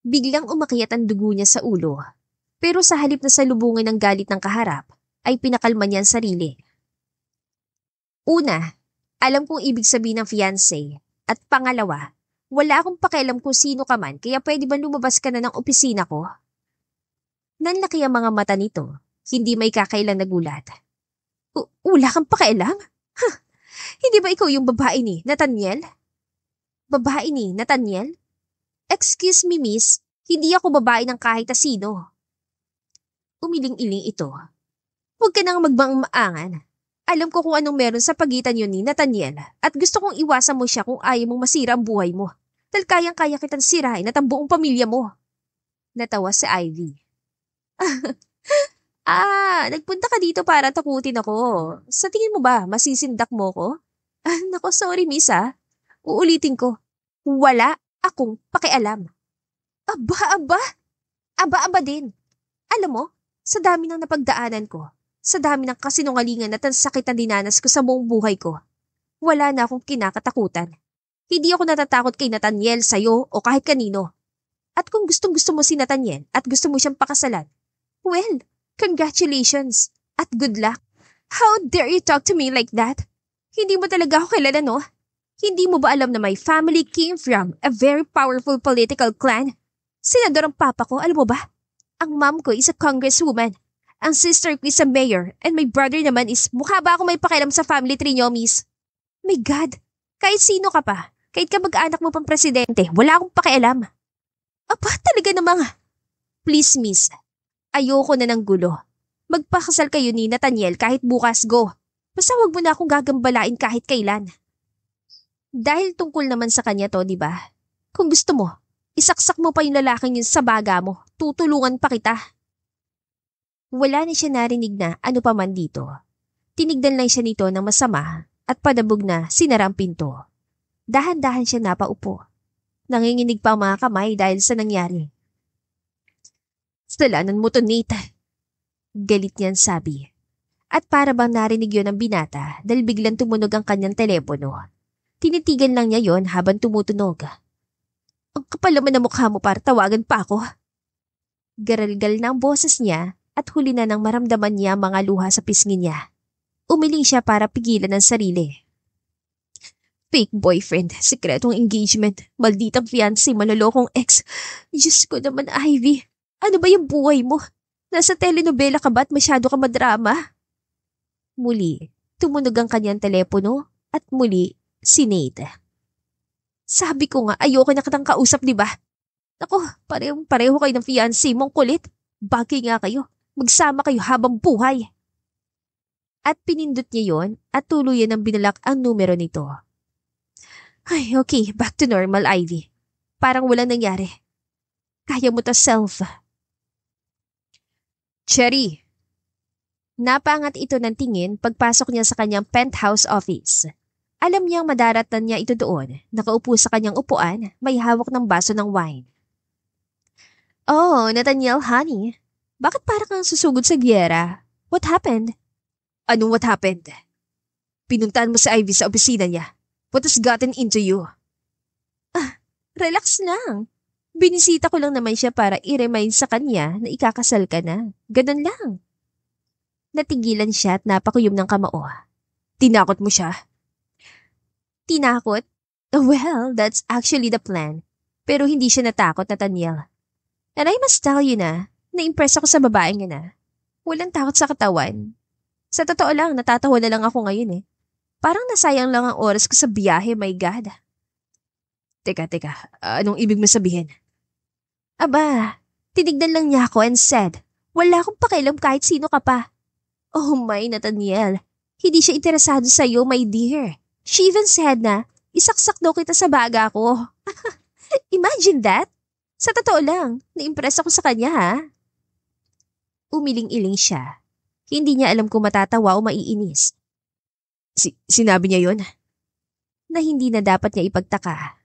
Speaker 1: Biglang umakyat ang dugo niya sa ulo. Pero sa halip na salubungin ng galit ng kaharap, ay pinakalma niya ang sarili. Una, alam kong ibig sabihin ng fiancé. At pangalawa, wala akong pakialam kung sino ka man kaya pwede ba lumabas ka na ng opisina ko? Nanlaki ang mga mata nito, hindi may kakailang nagulat. Wala kang pakialam? Huh, hindi ba ikaw yung babae ni Nathaniel? Babae ni Nathaniel? Excuse me, miss, hindi ako babae ng kahit sino. Umiling-iling ito. Huwag ka nang maangan. Alam ko kung anong meron sa pagitan yun ni Nathaniel at gusto kong iwasan mo siya kung ayaw mong masira ang buhay mo. Dahil kayang-kaya kitang sirain at ang buong pamilya mo. Natawa si Ivy. Nagpunta ka dito para takutin ako. Sa tingin mo ba, masisindak mo ko? Nako, sorry miss ha. Uulitin ko. Wala akong pakialam. Aba din. Alam mo, sa dami ng napagdaanan ko, sa dami ng kasinungalingan at ang sakit na dinanas ko sa buong buhay ko, wala na akong kinakatakutan. Hindi ako natatakot kay Nathaniel, sa'yo o kahit kanino. At kung gustong-gusto mo si Nathaniel at gusto mo siyang pakasalan, well, congratulations at good luck. How dare you talk to me like that? Hindi mo talaga ako kilala, no? Hindi mo ba alam na my family came from a very powerful political clan? Senador ang papa ko, alam mo ba? Ang mom ko is a congresswoman. Ang sister ko is a mayor. And my brother naman is, mukha ba ako may pakialam sa family tree niyo, miss? My God, kahit sino ka pa, kahit kamag-anak mo pang presidente, wala akong pakialam. Talaga namang. Please, miss, ayoko na ng gulo. Magpakasal kayo ni Nathaniel kahit bukas, go. Basta wag mo na akong gagambalain kahit kailan. Dahil tungkol naman sa kanya to, di ba? Kung gusto mo, isaksak mo pa yung lalaking yun sa baga mo. Tutulungan pa kita. Wala na siya narinig na ano pa man dito. Tinignan lang siya nito ng masama at padabog na sinara ang pinto. Dahan-dahan siya napaupo. Nanginginig pa ang mga kamay dahil sa nangyari. Salanan mo to, Nate. Galit niyan sabi. At para bang narinig yon ng binata dahil biglang tumunog ang kanyang telepono. Tinitigan lang niya yon habang tumutunog. Ang kapal naman na mukha mo para tawagan pa ako. Garalgal na ang boses niya at huli na nang maramdaman niya mga luha sa pisngi niya. Umiling siya para pigilan ang sarili. Fake boyfriend, sikretong engagement, malditang fiancé, malolokong ex. Diyos ko naman, Ivy. Ano ba yung buhay mo? Nasa telenovela ka ba at masyado ka madrama? Muli, tumunog ang kanyang telepono at muli, si Nate. Sabi ko nga, ayoko na kitang kausap, di ba? Ako, pareho kayo ng fiancé mong kulit. Bagay nga kayo. Magsama kayo habang buhay. At pinindot niya yon at tuluyan ng binalak ang numero nito. Ay, okay, back to normal, Ivy. Parang walang nangyari. Kaya mo to, self. Cherry. Napaangat ito ng tingin pagpasok niya sa kanyang penthouse office. Alam niyang madaratan niya ito doon. Nakaupo sa kanyang upuan, may hawak ng baso ng wine. Oh, Nathaniel, honey. Bakit para kang susugod sa giyera? What happened? Anong what happened? Pinuntahan mo si Ivy sa opisina niya. What has gotten into you? Relax lang. Binisita ko lang naman siya para i-remind sa kanya na ikakasal ka na. Ganun lang. Natigilan siya at napakuyom ng kamao. Tinakot mo siya? Tinakot? Well, that's actually the plan. Pero hindi siya natakot, Nathaniel. And I must tell you na-impress ako sa babaeng yun na. Walang takot sa katawan. Sa totoo lang, natatawa na lang ako ngayon eh. Parang nasayang lang ang oras ko sa biyahe, my God. Teka, anong ibig mo sabihin? Aba, tinignan lang niya ako and said, wala akong pakialam kahit sino ka pa. Oh my, Nathaniel, hindi siya interesado sa iyo, my dear. She even said na, Isaksak daw kita sa baga ko. Imagine that! Sa totoo lang, na-impress ako sa kanya ha. Umiling-iling siya. Hindi niya alam kung matatawa o maiinis.
Speaker 2: Sinabi niya yon?
Speaker 1: Na hindi na dapat niya ipagtaka.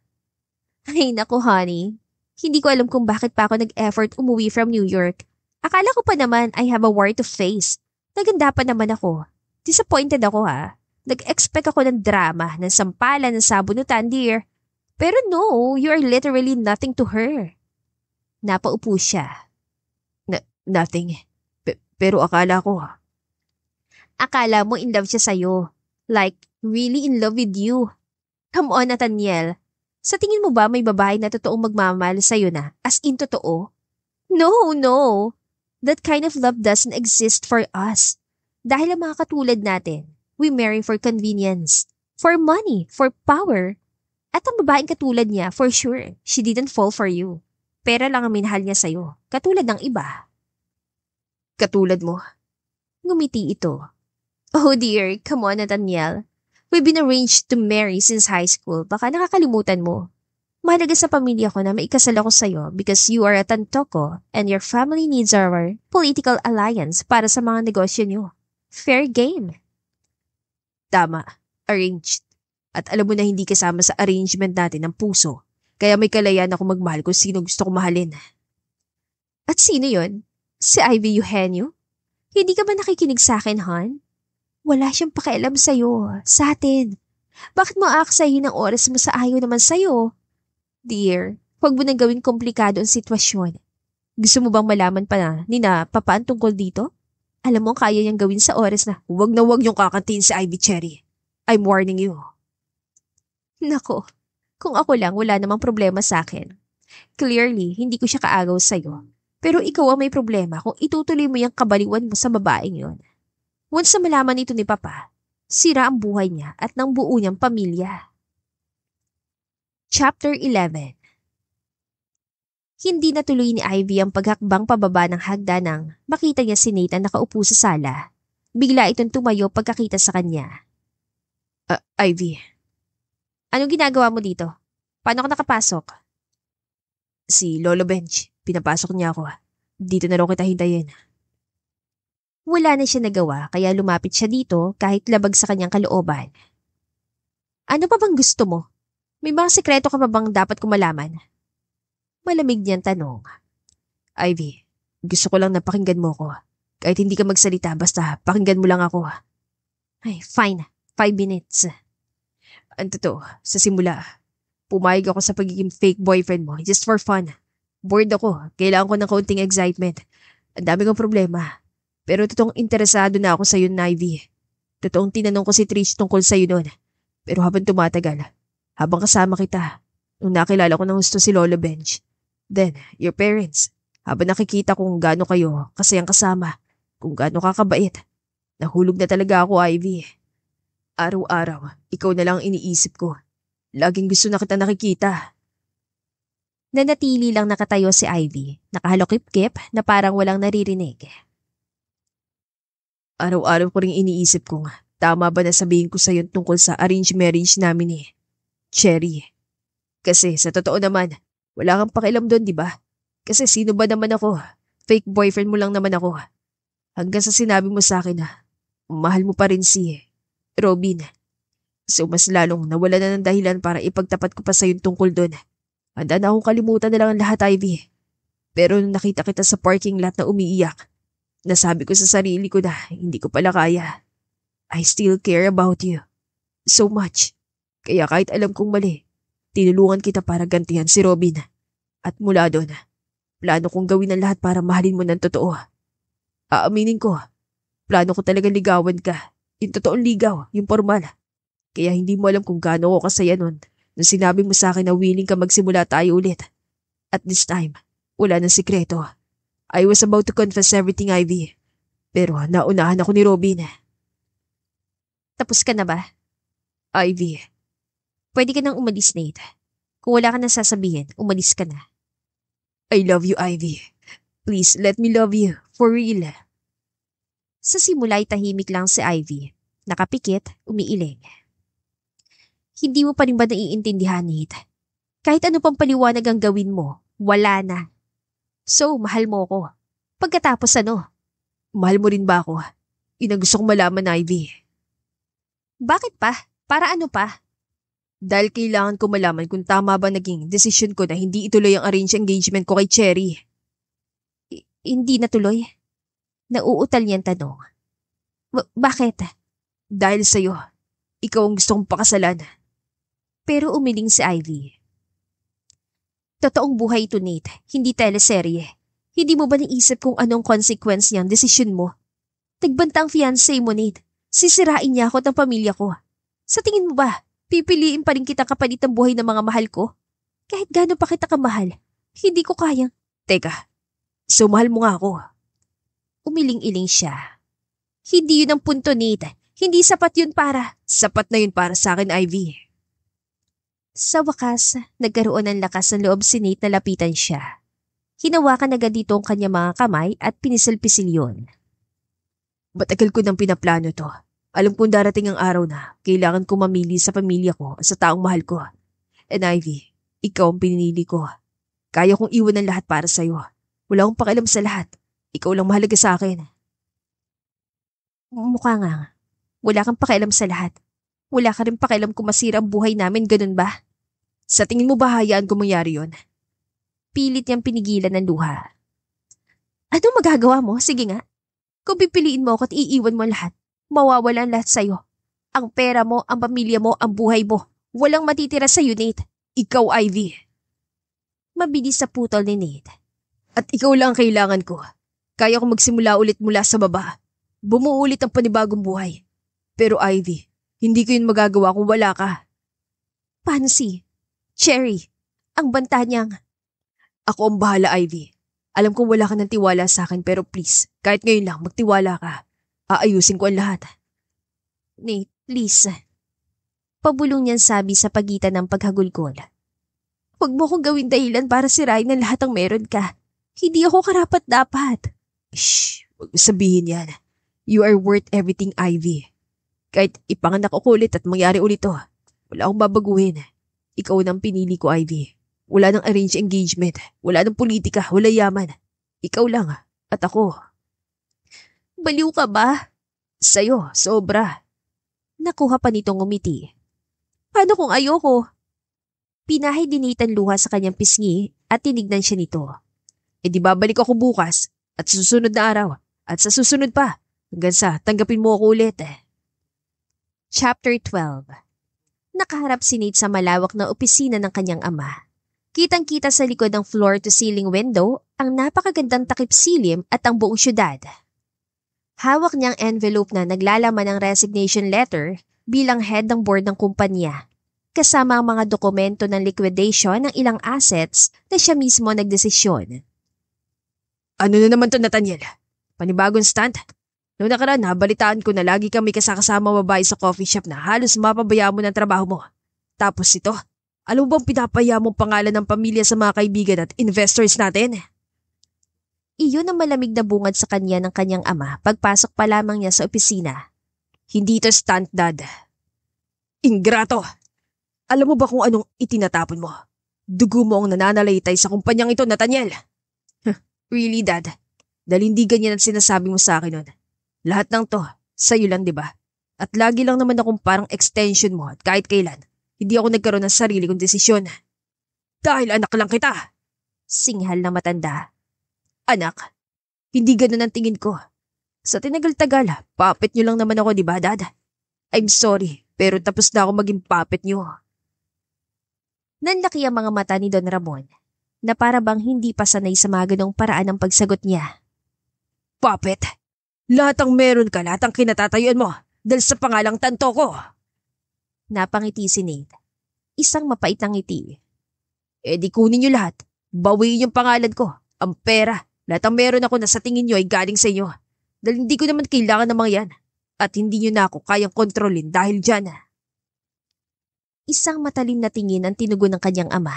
Speaker 1: Ay naku honey, hindi ko alam kung bakit pa ako nag-effort umuwi from New York. Akala ko pa naman I have a war to face. Naganda pa naman ako. Disappointed ako ha. Nag-expect ako ng drama, ng sampalan, ng sabunutan, dear. Pero no, you are literally nothing to her. Napaupo siya.
Speaker 2: Nothing. Pero akala ko.
Speaker 1: Akala mo in love siya sa'yo. Like, really in love with you. Come on, Nathaniel. Sa tingin mo ba may babae na totoong magmamahal sa'yo na? As in totoo? No. That kind of love doesn't exist for us. Dahil ang mga katulad natin, we marry for convenience, for money, for power. At ang babaeng katulad niya, for sure, she didn't fall for you. Pera lang ang minahal niya sa'yo, katulad ng iba.
Speaker 2: Katulad mo?
Speaker 1: Ngumiti ito. Oh dear, come on Nathaniel. We've been arranged to marry since high school. Baka nakakalimutan mo. Mahalaga sa pamilya ko na maikasal ako sa'yo because you are a tantoko and your family needs our political alliance para sa mga negosyo niyo. Fair game.
Speaker 2: Tama. Arranged. At alam mo na hindi kasama sa arrangement natin ng puso. Kaya may kalayaan ako magmahal kung sino gusto ko mahalin.
Speaker 1: At sino yon? Si Ivy Eugenio? Hindi ka ba nakikinig sa akin, hon? Wala siyang pakialam sa'yo, sa atin. Bakit mo aaksayin ang oras mo sa ayaw naman sa'yo? Dear, huwag mo nang gawing komplikado ang sitwasyon. Gusto mo bang malaman pa na papaan tungkol dito? Alam mo kaya niyang gawin sa oras na
Speaker 2: huwag niyong kakantiin si Ivy Cherry. I'm warning you.
Speaker 1: Nako, kung ako lang wala namang problema sa akin. Clearly, hindi ko siya kaagaw sa'yo. Pero ikaw ang may problema kung itutuloy mo yung kabaliwan mo sa babaeng yon. Once na malaman ito ni Papa, sira ang buhay niya at ng buo niyang pamilya. Chapter 11. Hindi natuloy ni Ivy ang paghakbang pababa ng hagda nang makita niya si Nathan nakaupo sa sala. Bigla itong tumayo pagkakita sa kanya.
Speaker 2: Ivy.
Speaker 1: Anong ginagawa mo dito? Paano ka nakapasok?
Speaker 2: Si Lolo Bench. Pinapasok niya ako. Dito na raw kita hintayin.
Speaker 1: Wala na siya nagawa kaya lumapit siya dito kahit labag sa kanyang kalooban. Ano pa bang gusto mo? May mga sekreto ka pa bang dapat ko malaman? Malamig niyang tanong.
Speaker 2: Ivy, gusto ko lang na pakinggan mo ko. Kahit hindi ka magsalita, basta pakinggan mo lang ako.
Speaker 1: Ay, fine. 5 minutes.
Speaker 2: Ang totoo, sa simula, pumayag ako sa pagiging fake boyfriend mo just for fun. Bored ako. Kailangan ko ng kaunting excitement. Ang dami kong problema. Pero totoong interesado na ako sa iyo, Ivy. Totoong tinanong ko si Trish tungkol sa iyo noon. Pero habang tumatagal, habang kasama kita, nung nakilala ko ng gusto si Lolo Bench, then, your parents, habang nakikita kung gaano kayo kasayang kasama, kung gaano kakabait, nahulog na talaga ako, Ivy. Araw-araw, ikaw na lang iniisip ko. Laging gusto na kita nakikita.
Speaker 1: Nanatili lang nakatayo si Ivy, nakahalokip-kip na parang walang naririnig.
Speaker 2: Araw-araw ko rin iniisip kung tama ba na sabihin ko sa'yo tungkol sa arranged marriage namin ni Cherry. Kasi sa totoo naman, wala kang pakialam doon, di ba? Kasi sino ba naman ako? Fake boyfriend mo lang naman ako. Hanggang sa sinabi mo sa akin na mahal mo pa rin si Robin. So mas lalong nawala na ng dahilan para ipagtapat ko pa sa'yo tungkol doon. Handa na akong kalimutan na lang ang lahat, Ivy. Pero nung nakita kita sa parking lot na umiiyak, nasabi ko sa sarili ko na hindi ko pala kaya. I still care about you. So much. Kaya kahit alam kong mali, tinulungan kita para gantihan si Robin. At mula doon, plano kong gawin ang lahat para mahalin mo ng totoo. Aaminin ko, plano ko talaga ligawan ka. Yung totoong ligaw, yung formal. Kaya hindi mo alam kung gaano ko kasaya nun nung sinabi mo sa akin na willing ka magsimula tayo ulit. At this time, wala nang sikreto. I was about to confess everything, Ivy. Pero naunahan ako ni Robin.
Speaker 1: Tapos ka na ba?
Speaker 2: Ivy.
Speaker 1: Pwede ka nang umalis, Nate. Kung wala ka nang sasabihin, umalis ka na.
Speaker 2: I love you, Ivy. Please, let me love you. For real.
Speaker 1: Sa simula ay tahimik lang si Ivy. Nakapikit, umiiling. Hindi mo pa rin ba naiintindihan, Nate? Kahit ano pang paliwanag ang gawin mo, wala na. So, mahal mo ko. Pagkatapos ano?
Speaker 2: Mahal mo rin ba ako? Yun ang gusto kong malaman, Ivy.
Speaker 1: Bakit pa? Para ano pa?
Speaker 2: Dahil kailangan ko malaman kung tama ba naging desisyon ko na hindi ituloy ang arranged engagement ko kay Cherry.
Speaker 1: Hindi natuloy? Nauutal niyang tanong. Bakit?
Speaker 2: Dahil sa'yo, ikaw ang gusto kong pakasalan.
Speaker 1: Pero umiling si Ivy. Totoong buhay ito, Nate. Hindi teleserye. Hindi mo ba naisip kung anong consequence niyang desisyon mo? Nagbanta ang fiancé mo, Nate. Sisirain niya ako at ang pamilya ko. Sa tingin mo ba, pipiliin pa rin kita kapalit ang buhay ng mga mahal ko? Kahit gaano pa kita kamahal, hindi ko kayang…
Speaker 2: Teka, so mahal mo nga ako.
Speaker 1: Umiling-iling siya. Hindi yun ang punto, Nate. Hindi sapat yun para…
Speaker 2: Sapat na yun para sa akin, Ivy.
Speaker 1: Sa wakas, nagkaroon ng lakas ng loob si Nate na lapitan siya. Hinawakan agad dito ang kanyang mga kamay at pinisil-pisil yun.
Speaker 2: Matagal ko nang pinaplano to. Alam kong darating ang araw na kailangan ko mamili sa pamilya ko at sa taong mahal ko. And Ivy, ikaw ang pinili ko. Kaya kong iwan ang lahat para sa'yo. Wala akong pakialam sa lahat. Ikaw lang mahalaga sa akin.
Speaker 1: Mukha nga. Wala kang pakialam sa lahat. Wala ka rin pakialam kung masira ang buhay namin, ganun ba?
Speaker 2: Sa tingin mo ba hayaan ko mangyari yun?
Speaker 1: Pilit niyang pinigilan ng luha. Anong magagawa mo? Sige nga. Kung pipiliin mo ako at iiwan mo lahat, mawawala ang lahat sa'yo. Ang pera mo, ang pamilya mo, ang buhay mo. Walang matitira sa'yo, Nate.
Speaker 2: Ikaw, Ivy.
Speaker 1: Mabilis sa putol ni Nate.
Speaker 2: At ikaw lang ang kailangan ko. Kaya ko magsimula ulit mula sa baba. Bumuo ulit ang panibagong buhay. Pero Ivy, hindi ko yun magagawa kung wala ka.
Speaker 1: Paano si Cherry? Ang banta niyang…
Speaker 2: Ako ang bahala, Ivy. Alam kong wala ka ng tiwala sa akin pero please, kahit ngayon lang magtiwala ka. Aayusin ko ang lahat.
Speaker 1: Nate, please. Pabulong niyang sabi sa pagitan ng paghagulgol. Huwag mo kong gawin dahilan para sirain ang lahat ng meron ka. Hindi ako karapat-dapat.
Speaker 2: Shh, huwag mo sabihin yan. You are worth everything, Ivy. Kahit ipanganak ako ulit at mangyari ulit to, wala akong babaguhin. Ikaw nang pinili ko, Ivy. Wala nang arranged engagement, wala nang politika, wala yaman. Ikaw lang at ako.
Speaker 1: Baliw ka ba?
Speaker 2: Sa'yo, sobra.
Speaker 1: Nakuha pa nitong umiti. Paano kung ayoko? Pinahid din Nathan luha sa kanyang pisngi at tinignan siya nito.
Speaker 2: E di babalik ako bukas at sa susunod na araw at sa susunod pa hanggang sa tanggapin mo ako ulit.
Speaker 1: Chapter 12. Nakaharap si Nate sa malawak na opisina ng kanyang ama. Kitang-kita sa likod ng floor-to-ceiling window ang napakagandang takip-silim at ang buong syudad. Hawak niyang envelope na naglalaman ng resignation letter bilang head ng board ng kumpanya, kasama ang mga dokumento ng liquidation ng ilang assets na siya mismo nagdesisyon.
Speaker 2: Ano na naman to, Nathaniel? Panibagong stunt? Noong nakaraan, nabalitaan ko na lagi kami kasama babae sa coffee shop na halos mapabaya mo ng trabaho mo. Tapos ito, alam mo bang pinapaya mong pangalan ng pamilya sa mga kaibigan at investors natin?
Speaker 1: Iyon ang malamig na bungad sa kanya ng kanyang ama pagpasok pa lamang niya sa opisina.
Speaker 2: Hindi ito stunt, Dad. Ingrato! Alam mo ba kung anong itinatapon mo? Dugo mo ang nananalaytay sa kumpanyang ito, Nathaniel. Really, Dad? Dahil hindi ganyan ang sinasabi mo sa akin nun. Lahat ng to, sa'yo lang, di ba? At lagi lang naman akong parang extension mo at kahit kailan, hindi ako nagkaroon ng sarili kong desisyon. Dahil anak lang kita.
Speaker 1: Singhal na matanda.
Speaker 2: Anak, hindi ganun ang tingin ko. Sa tinagal-tagal, puppet nyo lang naman ako, di ba, Dad? I'm sorry, pero tapos na ako maging puppet nyo.
Speaker 1: Nanlaki ang mga mata ni Don Ramon, na para bang hindi pa sanay sa mga ganong paraan ng pagsagot niya.
Speaker 2: Puppet? Lahat ang meron ka, lahat ang kinatatayuan mo, dahil sa pangalang tanto ko.
Speaker 1: Napangiti si Nate. Isang mapait na ngiti.
Speaker 2: Eh di kunin nyo lahat. Bawiin yung pangalan ko, ang pera. Lahat ang meron ako na sa tingin nyo ay galing sa inyo. Dahil hindi ko naman kailangan ng mga yan. At hindi nyo na ako kayang kontrolin dahil dyan.
Speaker 1: Isang matalim na tingin ang tinugon ng kanyang ama.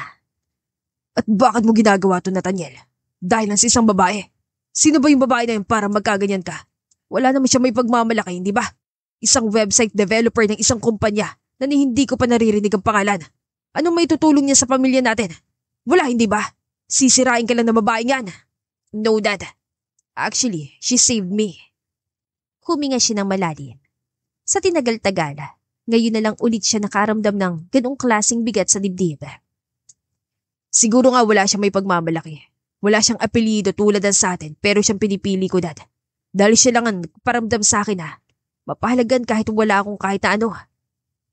Speaker 2: At bakit mo ginagawa to, Nathaniel? Dahil lang sa isang babae. Sino ba yung babae na yun para magkaganyan ka? Wala naman siya may pagmamalaki, hindi ba? Isang website developer ng isang kumpanya na hindi ko pa naririnig ang pangalan. Anong may tutulong niya sa pamilya natin? Wala, hindi ba? Sisirain ka lang na babae yan. No, Dad. Actually, she saved me.
Speaker 1: Huminga siya ng malalim. Sa tinagal-tagal, ngayon na lang ulit siya nakaramdam ng ganong klaseng bigat sa dibdib.
Speaker 2: Siguro nga wala siyang may pagmamalaki. Wala siyang apelyido tulad ng sa atin, pero siyang pinipili ko, Dad. Dahil siya lang ang nagparamdam sa akin na mapahalagan kahit wala akong kahit na ano.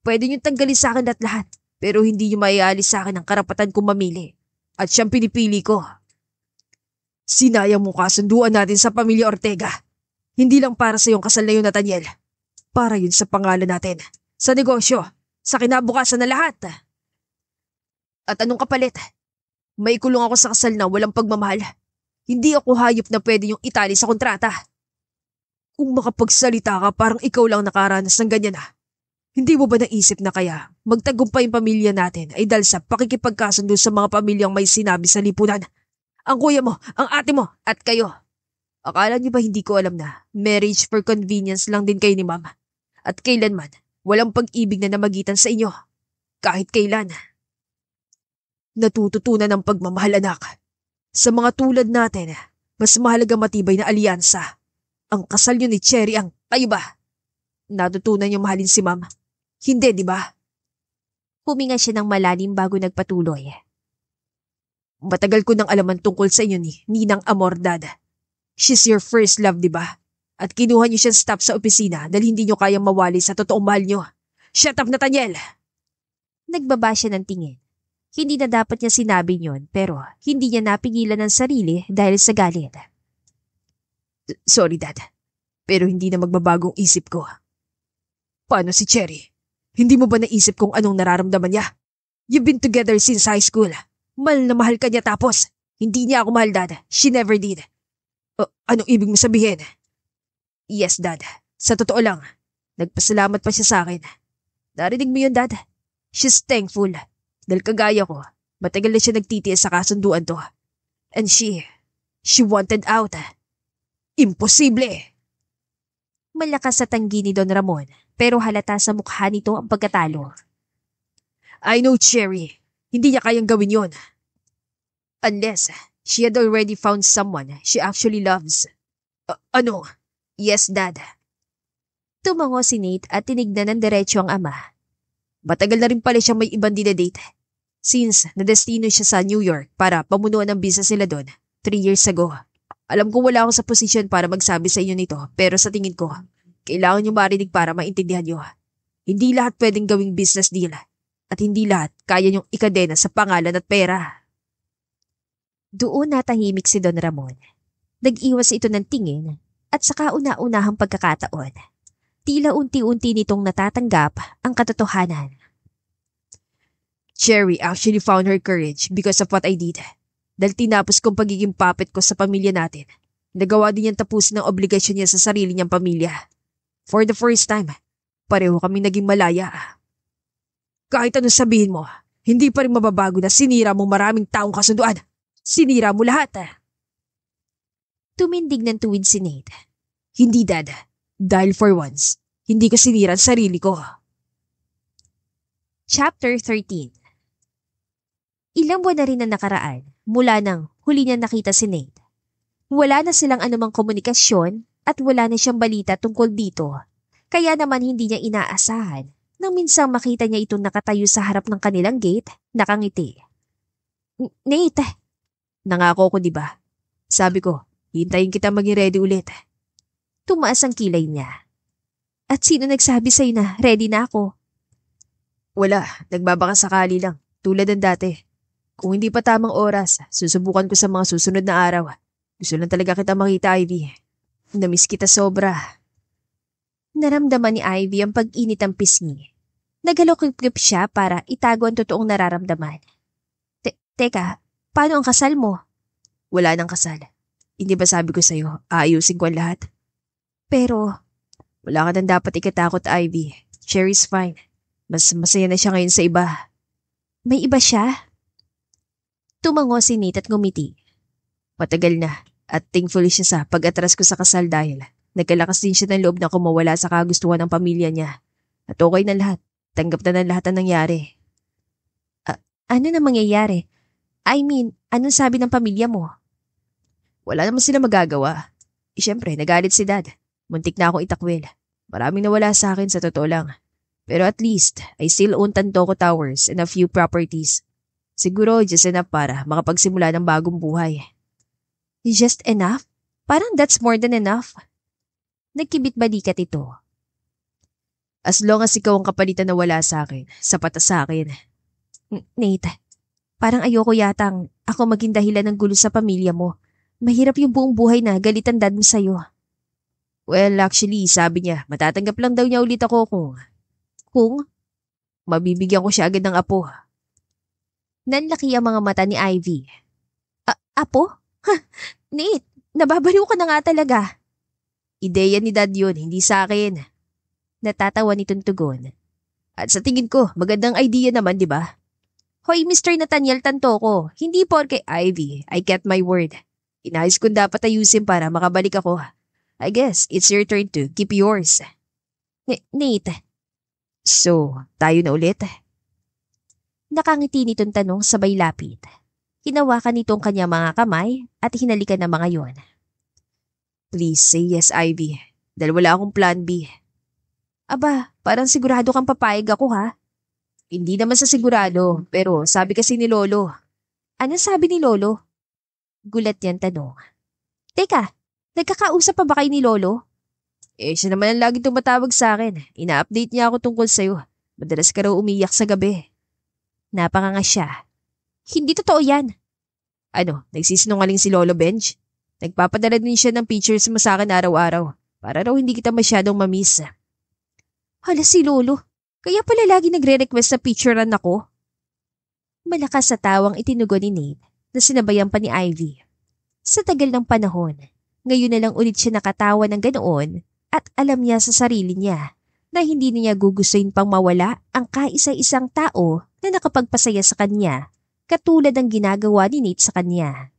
Speaker 2: Pwede niyong tanggalin sa akin lahat, pero hindi niyo maialis sa akin ang karapatan kong mamili. At siyang pinipili ko. Sinayang mo kasunduan natin sa pamilya Ortega. Hindi lang para sa iyong kasal na yun, Nathaniel. Para yun sa pangalan natin, sa negosyo, sa kinabukasan na lahat. At anong kapalit? May kulong ako sa kasal na walang pagmamahal. Hindi ako hayop na pwede yung itali sa kontrata. Kung makapagsalita ka parang ikaw lang nakaranas ng ganyan na. Hindi mo ba naisip na kaya magtagumpay yung pamilya natin ay dahil sa pakikipagkasundo sa mga pamilyang may sinabi sa lipunan? Ang kuya mo, ang ate mo, at kayo. Akala niyo ba hindi ko alam na marriage for convenience lang din kayo ni Mama? At kailanman, walang pag-ibig na namagitan sa inyo. Kahit kailan. Natututunan ng pagmamahal, anak. Sa mga tulad natin, mas mahalaga matibay na alyansa. Ang kasal niyo ni Cherry ang kayo ba? Natutunan niyo mahalin si Mama. Hindi, di ba?
Speaker 1: Huminga siya ng malalim bago nagpatuloy.
Speaker 2: Matagal ko nang alaman tungkol sa inyo ni Ninang Amor, Dad. She's your first love, di ba? At kinuha niyo siyang staff sa opisina dahil hindi niyo kayang mawali sa totoong mahal niyo. Shut up, Nathaniel!
Speaker 1: Nagbaba siya ng tingin. Hindi na dapat niya sinabi yun, pero hindi niya napigilan ng sarili dahil sa galit.
Speaker 2: Sorry, Dad. Pero hindi na magbabagong isip ko. Paano si Cherry? Hindi mo ba naisip kung anong nararamdaman niya? You've been together since high school. Mahal na mahal ka niya tapos hindi niya ako mahal, Dad. She never did. Anong ibig mo sabihin? Yes, Dad. Sa totoo lang, nagpasalamat pa siya sa akin. Narinig mo yun, Dad? She's thankful. Dahil kagaya ko, matagal na siya nagtitiis sa kasunduan to. And she wanted out. Imposible!
Speaker 1: Malakas sa tanggi ni Don Ramon, pero halata sa mukha nito ang pagkatalo.
Speaker 2: I know, Cherry. Hindi niya kayang gawin yon. Unless she had already found someone she actually loves. Ano? Yes, Dad.
Speaker 1: Tumango si Nate at tinignan ng diretso ang ama.
Speaker 2: Matagal na rin pala siyang may ibang dinadate. Since nadestino siya sa New York para pamunuan ng business nila doon 3 years ago. Alam ko wala ako sa posisyon para magsabi sa inyo nito, pero sa tingin ko, kailangan niyo marinig para maintindihan niyo. Hindi lahat pwedeng gawing business deal. At hindi lahat kaya niyong ikadena sa pangalan at pera.
Speaker 1: Doon natahimik si Don Ramon. Nag-iwas ito ng tingin at sa kauna-unahang pagkakataon, tila unti-unti nitong natatanggap ang katotohanan.
Speaker 2: Cherry actually found her courage because of what I did. Dahil tinapos kong pagiging puppet ko sa pamilya natin, nagawa din niyang tapusin ang obligasyon niya sa sarili niyang pamilya. For the first time, pareho kami naging malaya. Kahit anong sabihin mo, hindi pa rin mababago na sinira mo maraming taong kasunduan. Sinira mo lahat.
Speaker 1: Tumindig ng tuwid si Nate.
Speaker 2: Hindi, Dad. Dahil for once, hindi ko sinira ang sarili ko.
Speaker 1: Chapter 13. Ilang buwan na rin ang nakaraan mula nang huli niya nakita si Nate. Wala na silang anumang komunikasyon at wala na siyang balita tungkol dito. Kaya naman hindi niya inaasahan nang minsang makita niya itong nakatayo sa harap ng kanilang gate, nakangiti. Nate!
Speaker 2: Nangako ko, di ba? Sabi ko, hintayin kita maging ready ulit.
Speaker 1: Tumaas ang kilay niya. At sino nagsabi sa'yo na ready na ako?
Speaker 2: Wala, nagbabaka sakali lang, tulad ng dati. Kung hindi pa tamang oras, susubukan ko sa mga susunod na araw. Gusto lang talaga kita makita, Ivy. Namiss kita sobra.
Speaker 1: Naramdaman ni Ivy ang pag-init ang pisngi. Naghalokip-kip siya para itago ang totoong nararamdaman. Teka, paano ang kasal mo?
Speaker 2: Wala nang kasal. Hindi ba sabi ko sa'yo, aayusin ko ang lahat?
Speaker 1: Pero,
Speaker 2: wala ka nang dapat ikatakot, Ivy. Cherry's fine. Mas masaya na siya ngayon sa iba.
Speaker 1: May iba siya? Tumango si Nate at ngumiti.
Speaker 2: Matagal na at thankful siya sa pag-atras ko sa kasal dahil nagkalakas din siya ng loob na kumawala sa kagustuhan ng pamilya niya. At okay na lahat. tanggap na ng lahat ng nangyari.
Speaker 1: Ano na mangyayari? I mean, anong sabi ng pamilya mo?
Speaker 2: Wala naman sila magagawa. Siyempre, nagalit si Dad. Muntik na akong itakwil. Maraming nawala sa akin sa totoo lang. Pero at least, I still own Tantoco Towers and a few properties. Siguro just enough para makapagsimula ng bagong buhay.
Speaker 1: Just enough? Parang that's more than enough. Nagkibit balikat ito.
Speaker 2: As long as ikaw ang kapalitan na wala sa akin, sapat na sa akin.
Speaker 1: Nate, parang ayoko yatang ako maging dahilan ng gulo sa pamilya mo. Mahirap yung buong buhay na galit ang dad mo sa'yo.
Speaker 2: Well, actually, sabi niya, matatanggap lang daw niya ulit ako kung mabibigyan ko siya agad ng apo.
Speaker 1: Nanlaki ang mga mata ni Ivy. Apo? Nate, nababaliw ka na nga talaga.
Speaker 2: Ideya ni Dad yun, hindi sa akin.
Speaker 1: Natatawa nitong tugon.
Speaker 2: At sa tingin ko, magandang idea naman, di ba?
Speaker 1: Hoy, Mr. Nathaniel Tantoco, hindi porke
Speaker 2: Ivy, I kept my word. Inayos kong dapat ayusin para makabalik ako. I guess it's your turn to keep yours.
Speaker 1: Nate.
Speaker 2: So, tayo na ulit?
Speaker 1: Nakangiti nitong tanong sabay lapit. Hinawakan nitong kanyang mga kamay at hinalikan ng mga yon.
Speaker 2: Please say yes, Ivy. Dahil wala akong plan B.
Speaker 1: Aba, parang sigurado kang papayag ako ha?
Speaker 2: Hindi naman sa sigurado, pero sabi kasi ni Lolo.
Speaker 1: Ano sabi ni Lolo? Gulat niyan tanong. Teka, nagkakausap pa ba kayo ni Lolo?
Speaker 2: Siya naman ang laging tumatawag sa akin. Ina-update niya ako tungkol sa'yo. Madalas ka raw umiyak sa gabi.
Speaker 1: Napakanga siya. Hindi totoo yan.
Speaker 2: Ano, nagsisinungaling si Lolo Benj? Nagpapadala din siya ng pictures mo sa akin araw-araw. Para raw hindi kita masyadong mamiss.
Speaker 1: Hala si Lolo. Kaya pala lagi nagre-request na picturean ako. Malakas sa tawang itinugon ni Nate na sinabayan pa ni Ivy. Sa tagal ng panahon, ngayon na lang ulit siya nakatawa ng ganoon at alam niya sa sarili niya na hindi niya gugustuhin pang mawala ang kaisa-isang tao na nakapagpasaya sa kanya katulad ng ginagawa ni Nate sa kanya.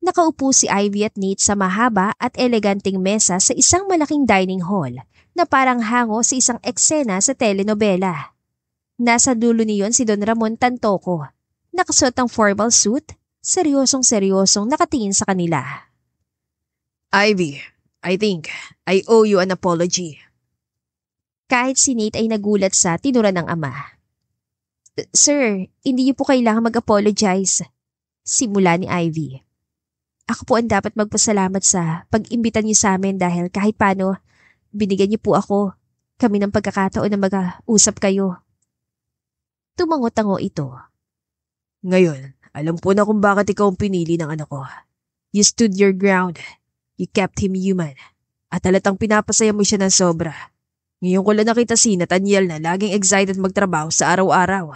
Speaker 1: Nakaupo si Ivy at Nate sa mahaba at eleganteng mesa sa isang malaking dining hall na parang hango sa isang eksena sa telenovela. Nasa dulo niyon si Don Ramon Tantoco, nakasuot ang formal suit, seryosong-seryosong nakatingin sa kanila.
Speaker 2: Ivy, I think I owe you an apology.
Speaker 1: Kahit si Nate ay nagulat sa tinura ng ama. Sir, hindi niyo po kailangan mag-apologize. Simula ni Ivy. Ako po ang dapat magpasalamat sa pag-imbita niyo sa amin dahil kahit paano, binigyan niyo po ako. Kami ng pagkakataon na mag-usap kayo. Tumango-tango ito.
Speaker 2: Ngayon, alam ko na kung bakit ikaw ang pinili ng anak ko. You stood your ground. You kept him human. At halatang pinapasaya mo siya ng sobra. Ngayon ko lang nakita si Nathaniel na laging excited magtrabaho sa araw-araw.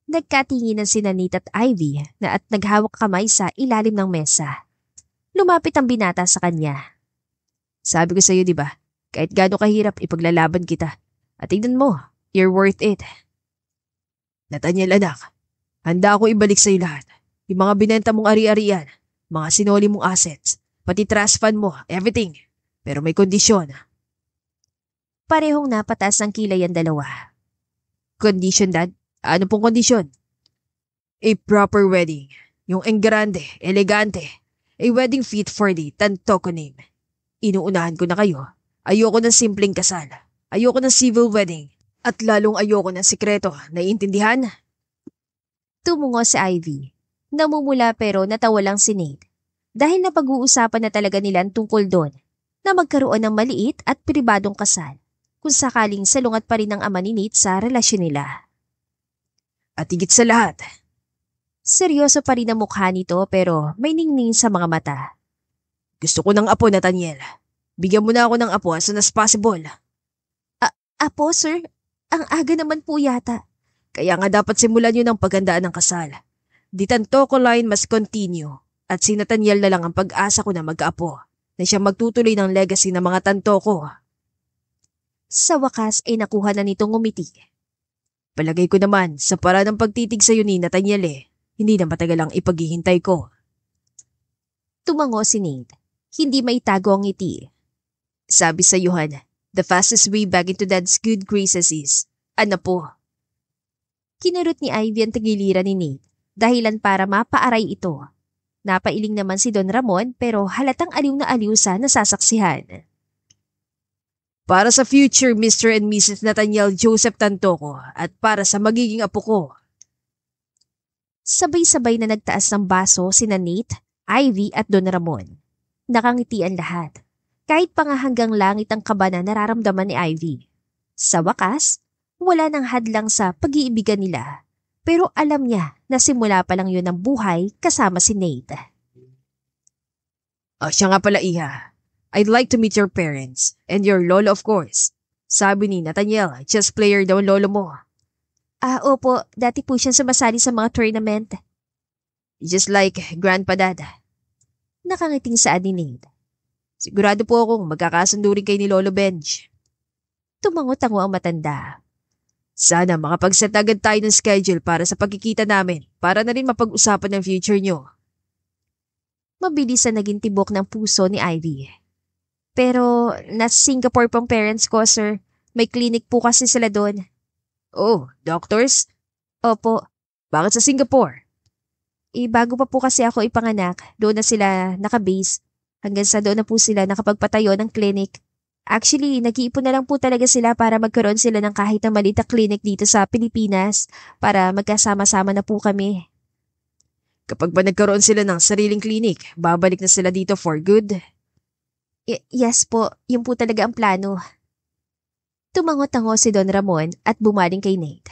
Speaker 1: Nagkatinginan si Nate at Ivy na at naghawak kamay sa ilalim ng mesa. Lumapit ang binata sa kanya.
Speaker 2: Sabi ko sa'yo, di ba? Kahit gaano kahirap, ipaglalaban kita. At tignan mo, you're worth it. Nathaniel anak, handa ako ibalik sa'yo lahat. Yung mga binenta mong ari-arian, mga sinoli mong assets, pati trust fund mo, everything. Pero may kondisyon.
Speaker 1: Parehong napataas ang kilay ang dalawa.
Speaker 2: Condition, Dad? Ano pong kondisyon? A proper wedding. Yung engrande, elegante. A wedding fit for the Tantoco name. Inuunahan ko na kayo. Ayoko ng simpleng kasal. Ayoko ng civil wedding. At lalong ayoko ng sikreto. Naiintindihan?
Speaker 1: Tumungo si Ivy. Namumula pero natawa lang si Nate. Dahil napag-uusapan na talaga nila tungkol doon na magkaroon ng maliit at pribadong kasal kung sakaling salungat pa rin ang ama ni Nate sa relasyon nila.
Speaker 2: At higit sa lahat,
Speaker 1: seryoso pa rin ang mukha nito pero may ningning sa mga mata.
Speaker 2: Gusto ko ng apo, Nathaniel. Bigyan mo na ako ng apo as soon as possible.
Speaker 1: Apo, sir? Ang aga naman po yata.
Speaker 2: Kaya nga dapat simulan yun ang paghandaan ng kasal. The Tantoco line must continue at si Nathaniel na lang ang pag-asa ko na mag-apo na siyang magtutuloy ng legacy ng mga Tantoco.
Speaker 1: Sa wakas ay nakuha na nitong ngumiti.
Speaker 2: Palagay ko naman sa paraan ng pagtitig sa'yo ni Nathaniel hindi na matagal ang ipaghihintay ko.
Speaker 1: Tumango si Nate. Hindi maitago ang ngiti.
Speaker 2: Sabi sa Yohan, The fastest way back into Dad's good graces is, ano po?
Speaker 1: Kinurot ni Ivy ang tagiliran ni Nate, dahilan para mapaaray ito. Napailing naman si Don Ramon pero halatang aliw na aliw sa nasasaksihan.
Speaker 2: Para sa future Mr. and Mrs. Nathaniel Joseph Tantoco at para sa magiging apo ko.
Speaker 1: Sabay-sabay na nagtaas ng baso sina Nate, Ivy at Don Ramon. Nakangiti ang lahat. Kahit pa nga hanggang langit ang kaba na nararamdaman ni Ivy. Sa wakas, wala nang hadlang sa pag-iibigan nila. Pero alam niya na simula pa lang yun ang buhay kasama si Nate.
Speaker 2: Siya nga pala, Iha. I'd like to meet your parents. And your lolo, of course. Sabi ni Nathaniel, chess player daw ang lolo mo.
Speaker 1: Opo. Dati po siyang sumasali sa mga tournament.
Speaker 2: Just like Grandpa Dad.
Speaker 1: Nakangiting saad ni Nate.
Speaker 2: Sigurado po akong magkakasundo rin kay ni Lolo Benj.
Speaker 1: Tumango-tango ang matanda.
Speaker 2: Sana makapag-set agad tayo ng schedule para sa pagkikita namin para na rin mapag-usapan ng future nyo.
Speaker 1: Mabilis na naging tibok ng puso ni Ivy. Pero nasa Singapore pang parents ko, sir. May clinic po kasi sila doon.
Speaker 2: Oh, doctors?
Speaker 1: Opo.
Speaker 2: Bakit sa Singapore?
Speaker 1: Bago pa po kasi ako ipanganak, doon na sila nakabase. Hanggang sa doon na po sila nakapagpatayo ng clinic. Actually, nag-iipon na lang po talaga sila para magkaroon sila ng kahit na maliit na clinic dito sa Pilipinas para magkasama-sama na po kami.
Speaker 2: Kapag ba nagkaroon sila ng sariling clinic, babalik na sila dito for good?
Speaker 1: Yes po, yun po talaga ang plano. Tumango-tango si Don Ramon at bumaling kay Nate.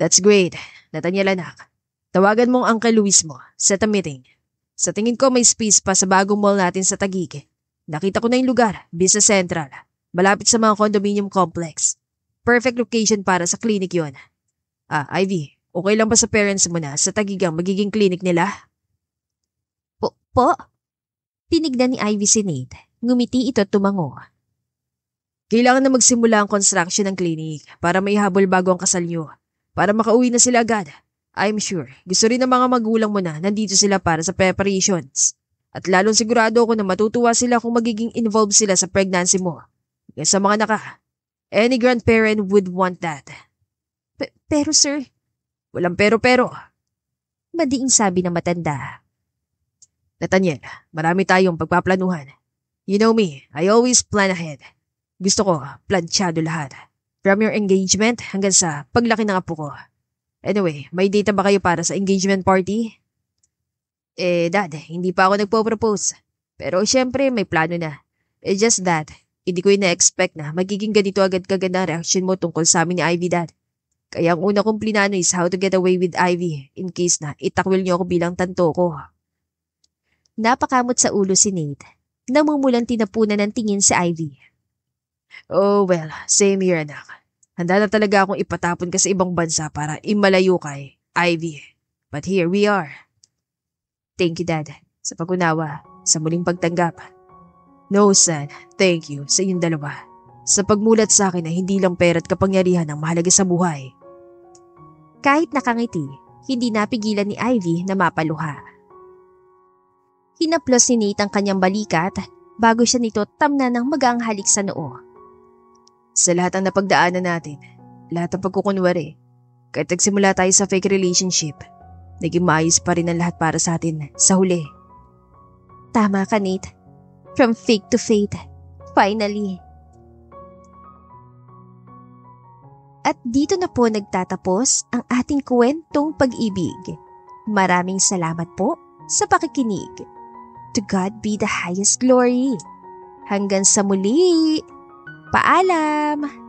Speaker 2: That's great, Nathaniel anak. Tawagan mong Uncle Luis mo, set a meeting. Sa tingin ko may space pa sa bagong mall natin sa Taguig. Nakita ko na yung lugar, Business Central. Malapit sa mga condominium complex. Perfect location para sa clinic yon. Ivy, okay lang ba sa parents mo na sa Taguig ang magiging clinic nila?
Speaker 1: Po? Tinignan ni Ivy si Nate. Ngumiti ito at tumango.
Speaker 2: Kailangan na magsimula ang construction ng clinic para may habol bago ang kasal nyo. Para makauwi na sila agad. I'm sure, gusto rin ng mga magulang mo na nandito sila para sa preparations. At lalong sigurado ako na matutuwa sila kung magiging involved sila sa pregnancy mo. Kaya sa mga naka, any grandparent would want that.
Speaker 1: Pero sir,
Speaker 2: walang pero.
Speaker 1: madiing sabi ng matanda.
Speaker 2: Nathaniel, marami tayong pagpaplanuhan. You know me, I always plan ahead. Gusto ko, planchado lahat. From your engagement hanggang sa paglaki ng apo ko. Anyway, may data ba kayo para sa engagement party? Dad, hindi pa ako nagpo-propose. Pero syempre may plano na. Just that, hindi ko ina-expect na magiging ganito agad kaganda ang reaction mo tungkol sa amin ni Ivy, Dad. Kaya ang una kong plinano is how to get away with Ivy in case na itakwil niyo ako bilang tanto ko.
Speaker 1: Napakamot sa ulo si Nate. Namumulang tinapunan ng tingin si Ivy.
Speaker 2: Oh well, same here anak. Handa na talaga akong ipatapon ka sa ibang bansa para imalayo kay Ivy. But here we are. Thank you, Dad, sa pag-unawa, sa muling pagtanggap. No, son, thank you sa inyong dalawa. Sa pagmulat sa akin na hindi lang pera at kapangyarihan ang mahalaga sa buhay.
Speaker 1: Kahit nakangiti, hindi napigilan ni Ivy na mapaluha. Hinaplos ni Nate ang kanyang balikat bago siya nito tamna ng magaang halik sa noo.
Speaker 2: Sa lahat ng napagdaanan natin, lahat ng pagkukunwari, kahit nagsimula tayo sa fake relationship, naging maayos pa rin ang lahat para sa atin sa huli.
Speaker 1: Tama ka, Nate. From fake to faith. Finally. At dito na po nagtatapos ang ating kwentong pag-ibig. Maraming salamat po sa pakikinig. To God be the highest glory. Hanggang sa muli. Paalam!